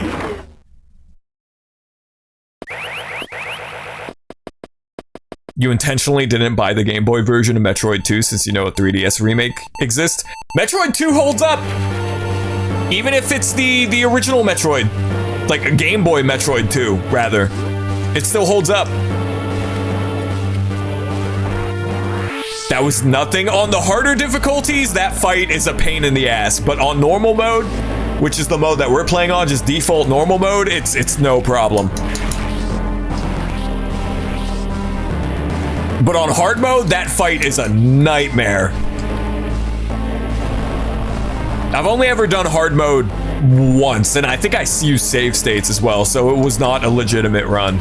You intentionally didn't buy the Game Boy version of Metroid 2 since you know a 3DS remake exists. Metroid 2 holds up! Even if it's the original Metroid. Like a Game Boy Metroid 2, rather. It still holds up. That was nothing. On the harder difficulties, that fight is a pain in the ass. But on normal mode, which is the mode that we're playing on, just default normal mode, it's no problem. But on hard mode, that fight is a nightmare. I've only ever done hard mode once, and I think I used save states as well, so it was not a legitimate run.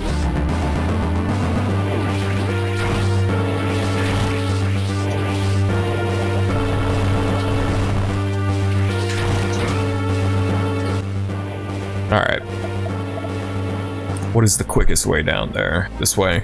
All right. What is the quickest way down there? This way.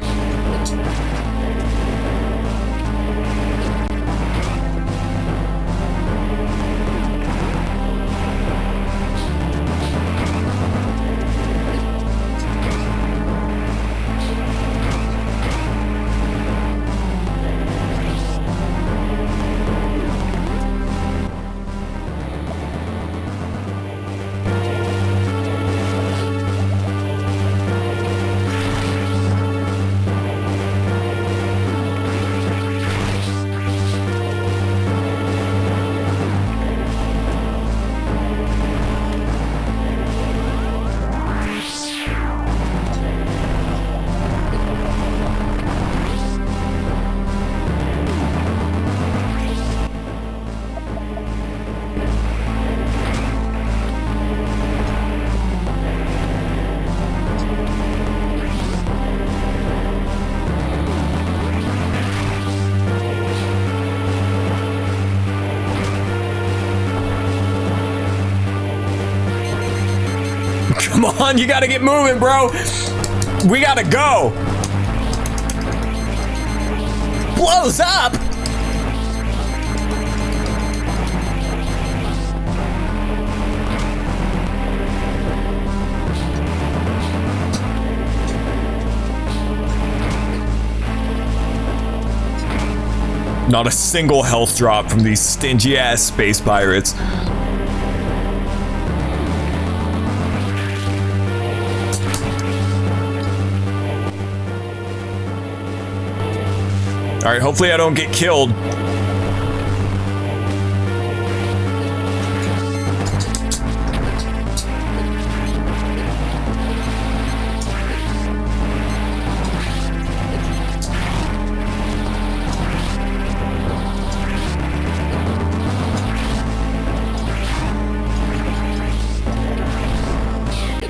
Come on, you gotta get moving, bro. We gotta go. Blows up. Not a single health drop from these stingy ass space pirates. All right, hopefully I don't get killed.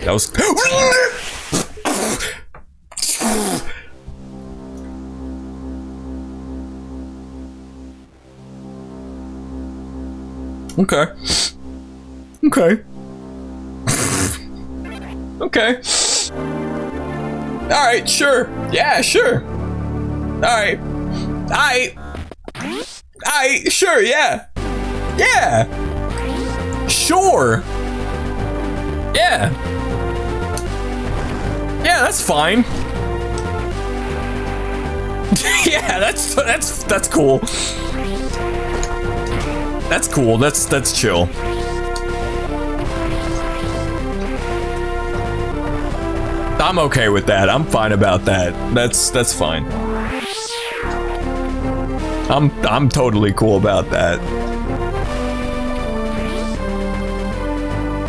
That was... Okay. Okay. Okay. Alright, sure. Yeah, sure. Alright. Sure, yeah. Yeah. Sure. Yeah. Yeah, that's fine. Yeah, that's cool. That's cool. That's chill. I'm okay with that. I'm fine about that. That's fine. I'm totally cool about that.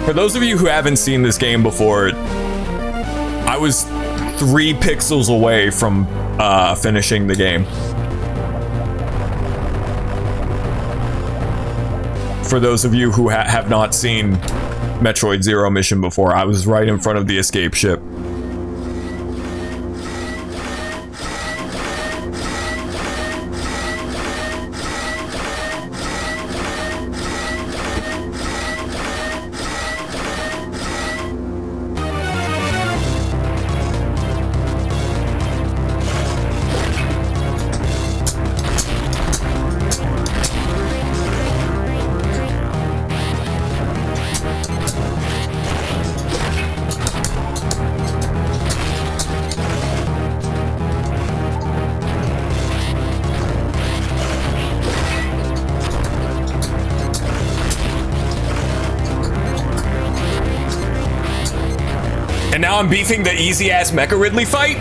For those of you who haven't seen this game before, I was 3 pixels away from finishing the game. For those of you who have not seen Metroid Zero Mission before, I was right in front of the escape ship. And now I'm beefing the easy-ass Mecha Ridley fight?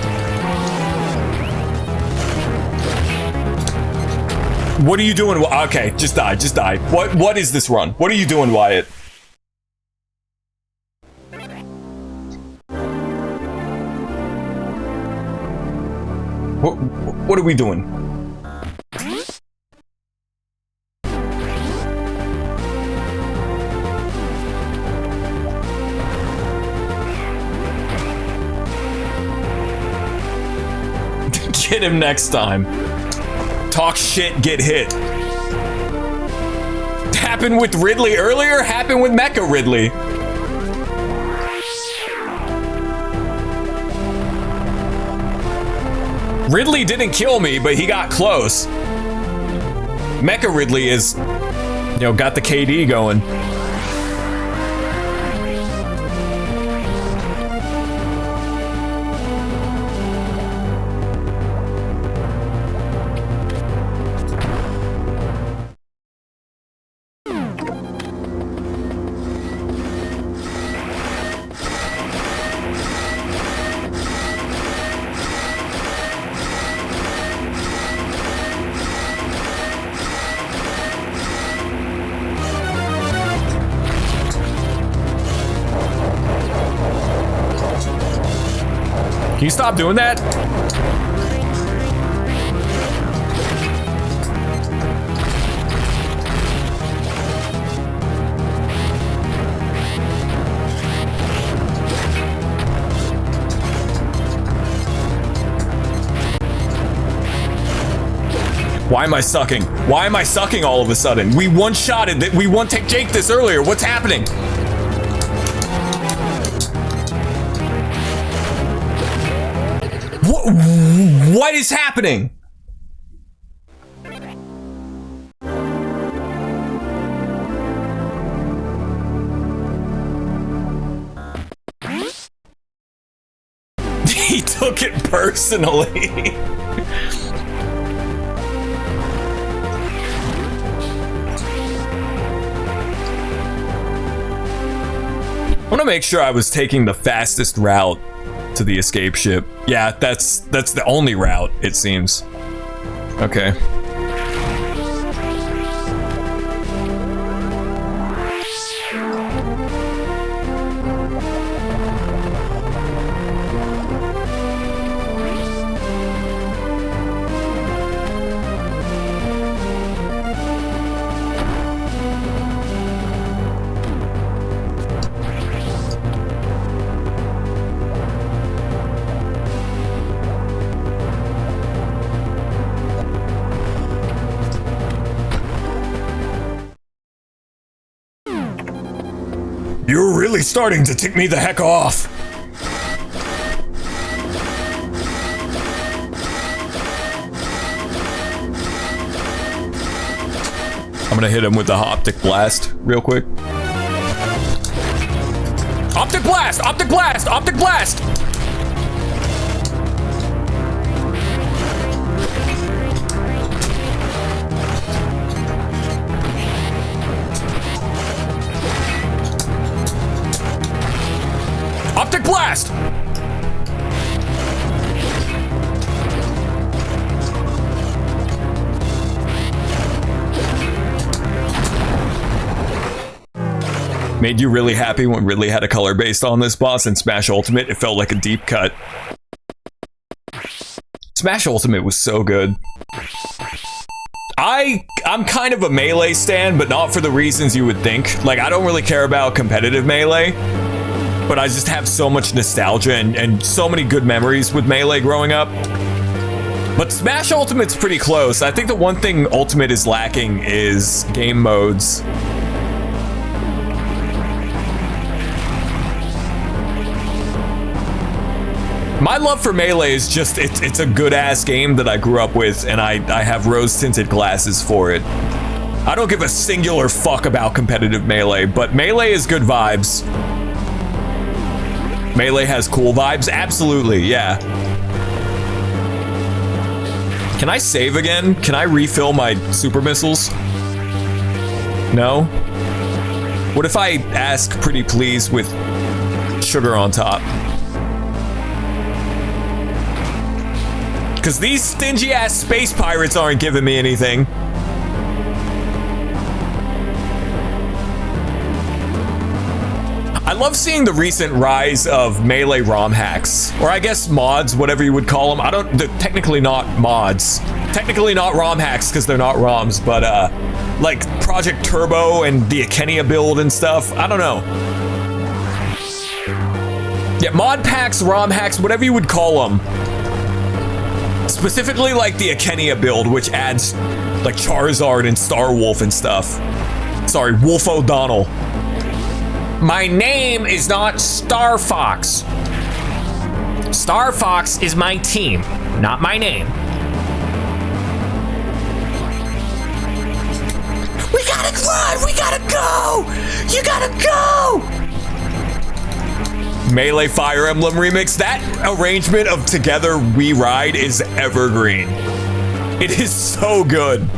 What are you doing? Okay, just die. What is this run? What are you doing, Wyatt? What are we doing? Get him next time. Talk shit, get hit. Happened with Ridley earlier, happened with Mecha Ridley. Ridley didn't kill me, but he got close. Mecha Ridley is, got the KD going. Can you stop doing that? Why am I sucking? Why am I sucking all of a sudden? We one-shotted that. We one-take Jake this earlier. What's happening? What is happening? He took it personally. I want to make sure I was taking the fastest route to the escape ship. Yeah, that's the only route, it seems. Okay. You're really starting to tick me the heck off. I'm gonna hit him with the optic blast real quick. Optic blast! Optic blast! Optic blast! Optic blast! Made you really happy when Ridley had a color based on this boss in Smash Ultimate. It felt like a deep cut. Smash Ultimate was so good. I'm kind of a Melee stan, but not for the reasons you would think. Like, I don't really care about competitive Melee, but I just have so much nostalgia and so many good memories with Melee growing up. But Smash Ultimate's pretty close. I think the one thing Ultimate is lacking is game modes. My love for Melee is just, it's a good-ass game that I grew up with, and I have rose-tinted glasses for it. I don't give a singular fuck about competitive Melee, but Melee is good vibes. Melee has cool vibes? Absolutely, yeah. Can I save again? Can I refill my super missiles? No? What if I ask pretty please with sugar on top? Because these stingy-ass space pirates aren't giving me anything. I love seeing the recent rise of Melee ROM hacks. Or I guess mods, whatever you would call them. They're technically not mods. Technically not ROM hacks because they're not ROMs, but like Project Turbo and the Akenia build and stuff. I don't know. Yeah, mod packs, ROM hacks, whatever you would call them. Specifically like the Akenia build, which adds like Charizard and Starwolf and stuff. Sorry, Wolf O'Donnell. My name is not Star Fox. Star Fox is my team, not my name. We gotta run! We gotta go! You gotta go! Melee Fire Emblem remix, that arrangement of Together We Ride is evergreen. It is so good.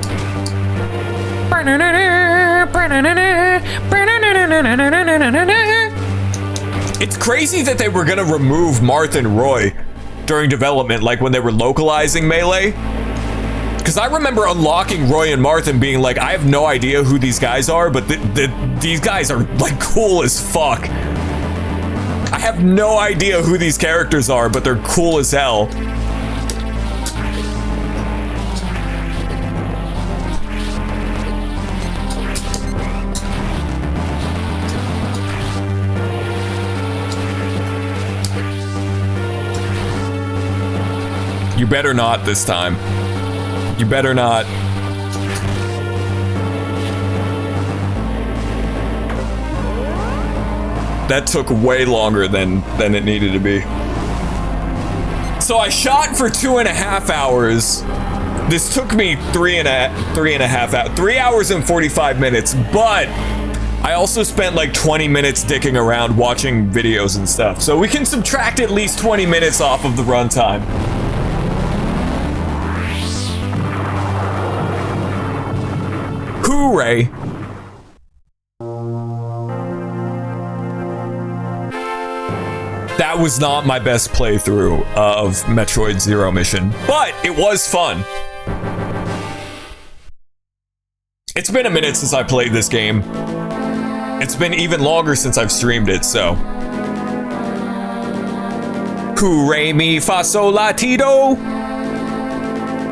It's crazy that they were gonna remove Marth and Roy during development, like when they were localizing Melee. Because I remember unlocking Roy and Marth and being like, I have no idea who these guys are, but these guys are like cool as fuck. I have no idea who these characters are, but they're cool as hell. You better not this time. You better not. That took way longer than it needed to be. So I shot for 2.5 hours. This took me 3 hours and 45 minutes, but I also spent like 20 minutes dicking around watching videos and stuff. So we can subtract at least 20 minutes off of the runtime. Hooray. That was not my best playthrough of Metroid Zero Mission, but it was fun. It's been a minute since I played this game. It's been even longer since I've streamed it, so. Hooray mi fa sol la ti do.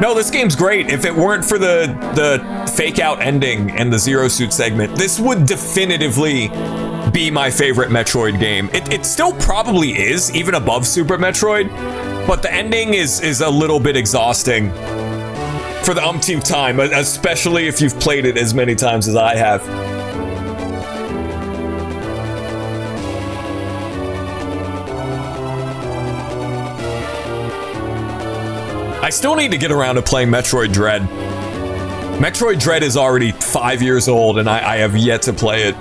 No, this game's great. If it weren't for the fake out ending and the Zero Suit segment, this would definitively be my favorite Metroid game. It still probably is, even above Super Metroid, but the ending is a little bit exhausting for the umpteenth time, especially if you've played it as many times as I have. I still need to get around to playing Metroid Dread. Metroid Dread is already 5 years old and I have yet to play it.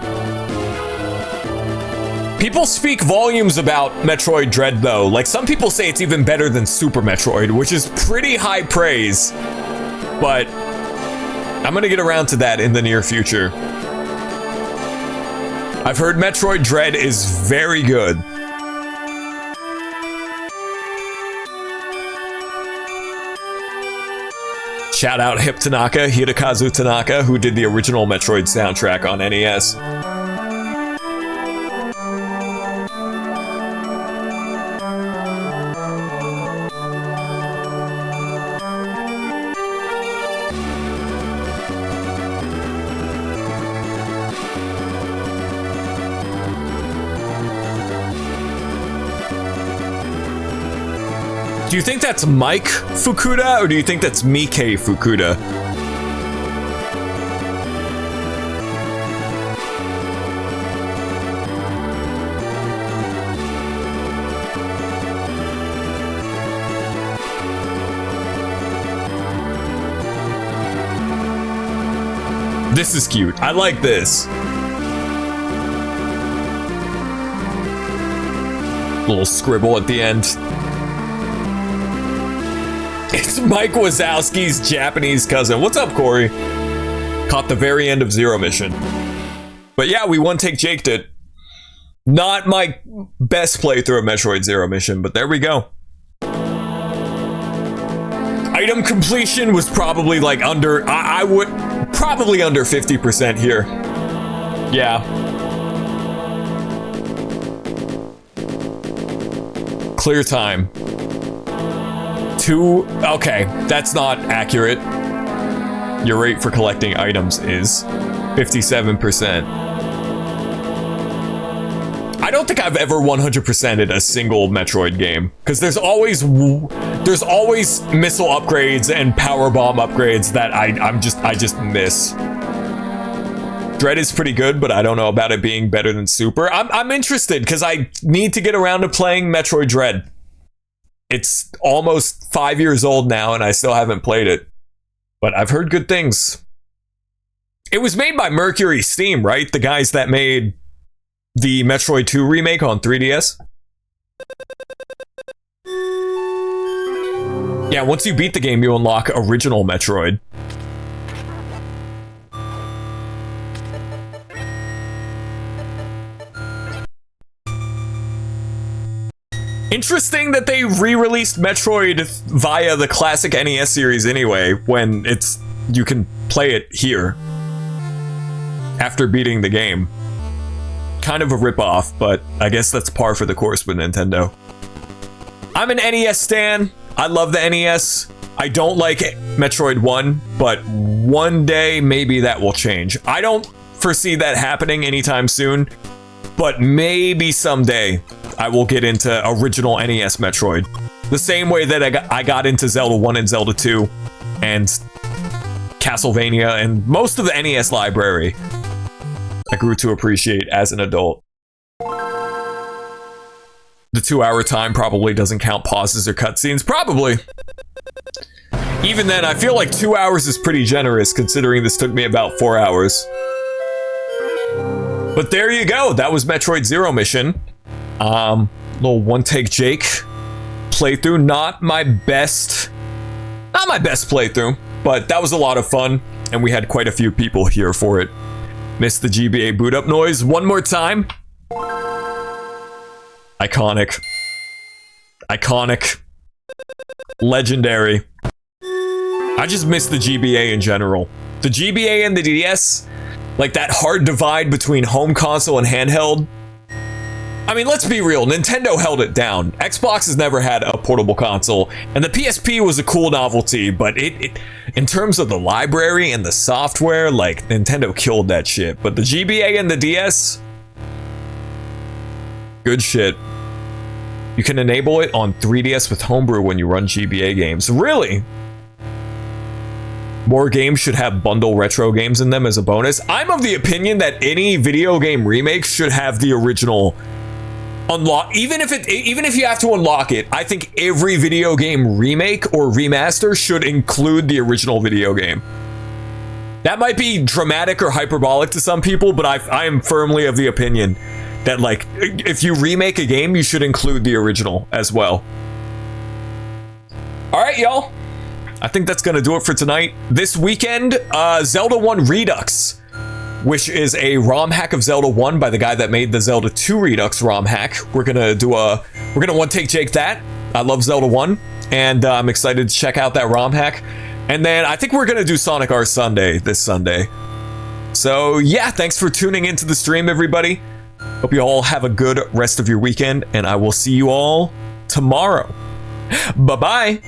People speak volumes about Metroid Dread though. Like some people say it's even better than Super Metroid, which is pretty high praise. But I'm gonna get around to that in the near future. I've heard Metroid Dread is very good. Shout out Hidekazu Tanaka, who did the original Metroid soundtrack on NES. Do you think that's Mike Fukuda, or do you think that's Mike Fukuda? This is cute. I like this. Little scribble at the end. It's Mike Wazowski's Japanese cousin. What's up, Corey? Caught the very end of Zero Mission. But yeah, we one take Jaked it. Not my best playthrough of Metroid Zero Mission, but there we go. Item completion was probably like under, I would, probably under 50% here. Yeah. Clear time. Okay, that's not accurate. Your rate for collecting items is 57%. I don't think I've ever 100%ed a single Metroid game, because there's always missile upgrades and power bomb upgrades that I just miss. Dread is pretty good, but I don't know about it being better than Super. I'm interested because I need to get around to playing Metroid Dread. It's almost 5 years old now, and I still haven't played it. But I've heard good things. It was made by Mercury Steam, right? The guys that made the Metroid 2 remake on 3DS. Yeah, once you beat the game, you unlock original Metroid. Interesting that they re-released Metroid via the classic NES series anyway, when you can play it here after beating the game. Kind of a rip-off, but I guess that's par for the course with Nintendo. I'm an NES stan. I love the NES. I don't like Metroid 1, but one day maybe that will change. I don't foresee that happening anytime soon, but maybe someday I will get into original NES Metroid. The same way that I got into Zelda 1 and Zelda 2 and Castlevania and most of the NES library I grew to appreciate as an adult. The 2-hour time probably doesn't count pauses or cutscenes. Probably. Even then, I feel like 2 hours is pretty generous considering this took me about 4 hours. But there you go. That was Metroid Zero Mission. Little one-take Jake playthrough. Not my best playthrough, but that was a lot of fun, and we had quite a few people here for it. Missed the GBA boot up noise one more time. Iconic. Iconic. Legendary. I just miss the GBA in general. The GBA and the DS, like that hard divide between home console and handheld. I mean, let's be real, Nintendo held it down. Xbox has never had a portable console, and the PSP was a cool novelty, but it in terms of the library and the software, like, Nintendo killed that shit. But the GBA and the DS, good shit. You can enable it on 3DS with Homebrew when you run GBA games. Really? More games should have bundle retro games in them as a bonus. I'm of the opinion that any video game remake should have the original unlock. Even if you have to unlock it, I think every video game remake or remaster should include the original video game. That might be dramatic or hyperbolic to some people, but I am firmly of the opinion that, like, if you remake a game, you should include the original as well. All right, y'all. I think that's going to do it for tonight. This weekend, Zelda 1 Redux, which is a ROM hack of Zelda 1 by the guy that made the Zelda 2 Redux ROM hack. We're going to one-take Jake that. I love Zelda 1, and I'm excited to check out that ROM hack. And then I think we're going to do Sonic R Sunday this Sunday. So yeah, thanks for tuning into the stream, everybody. Hope you all have a good rest of your weekend, and I will see you all tomorrow. Bye-bye.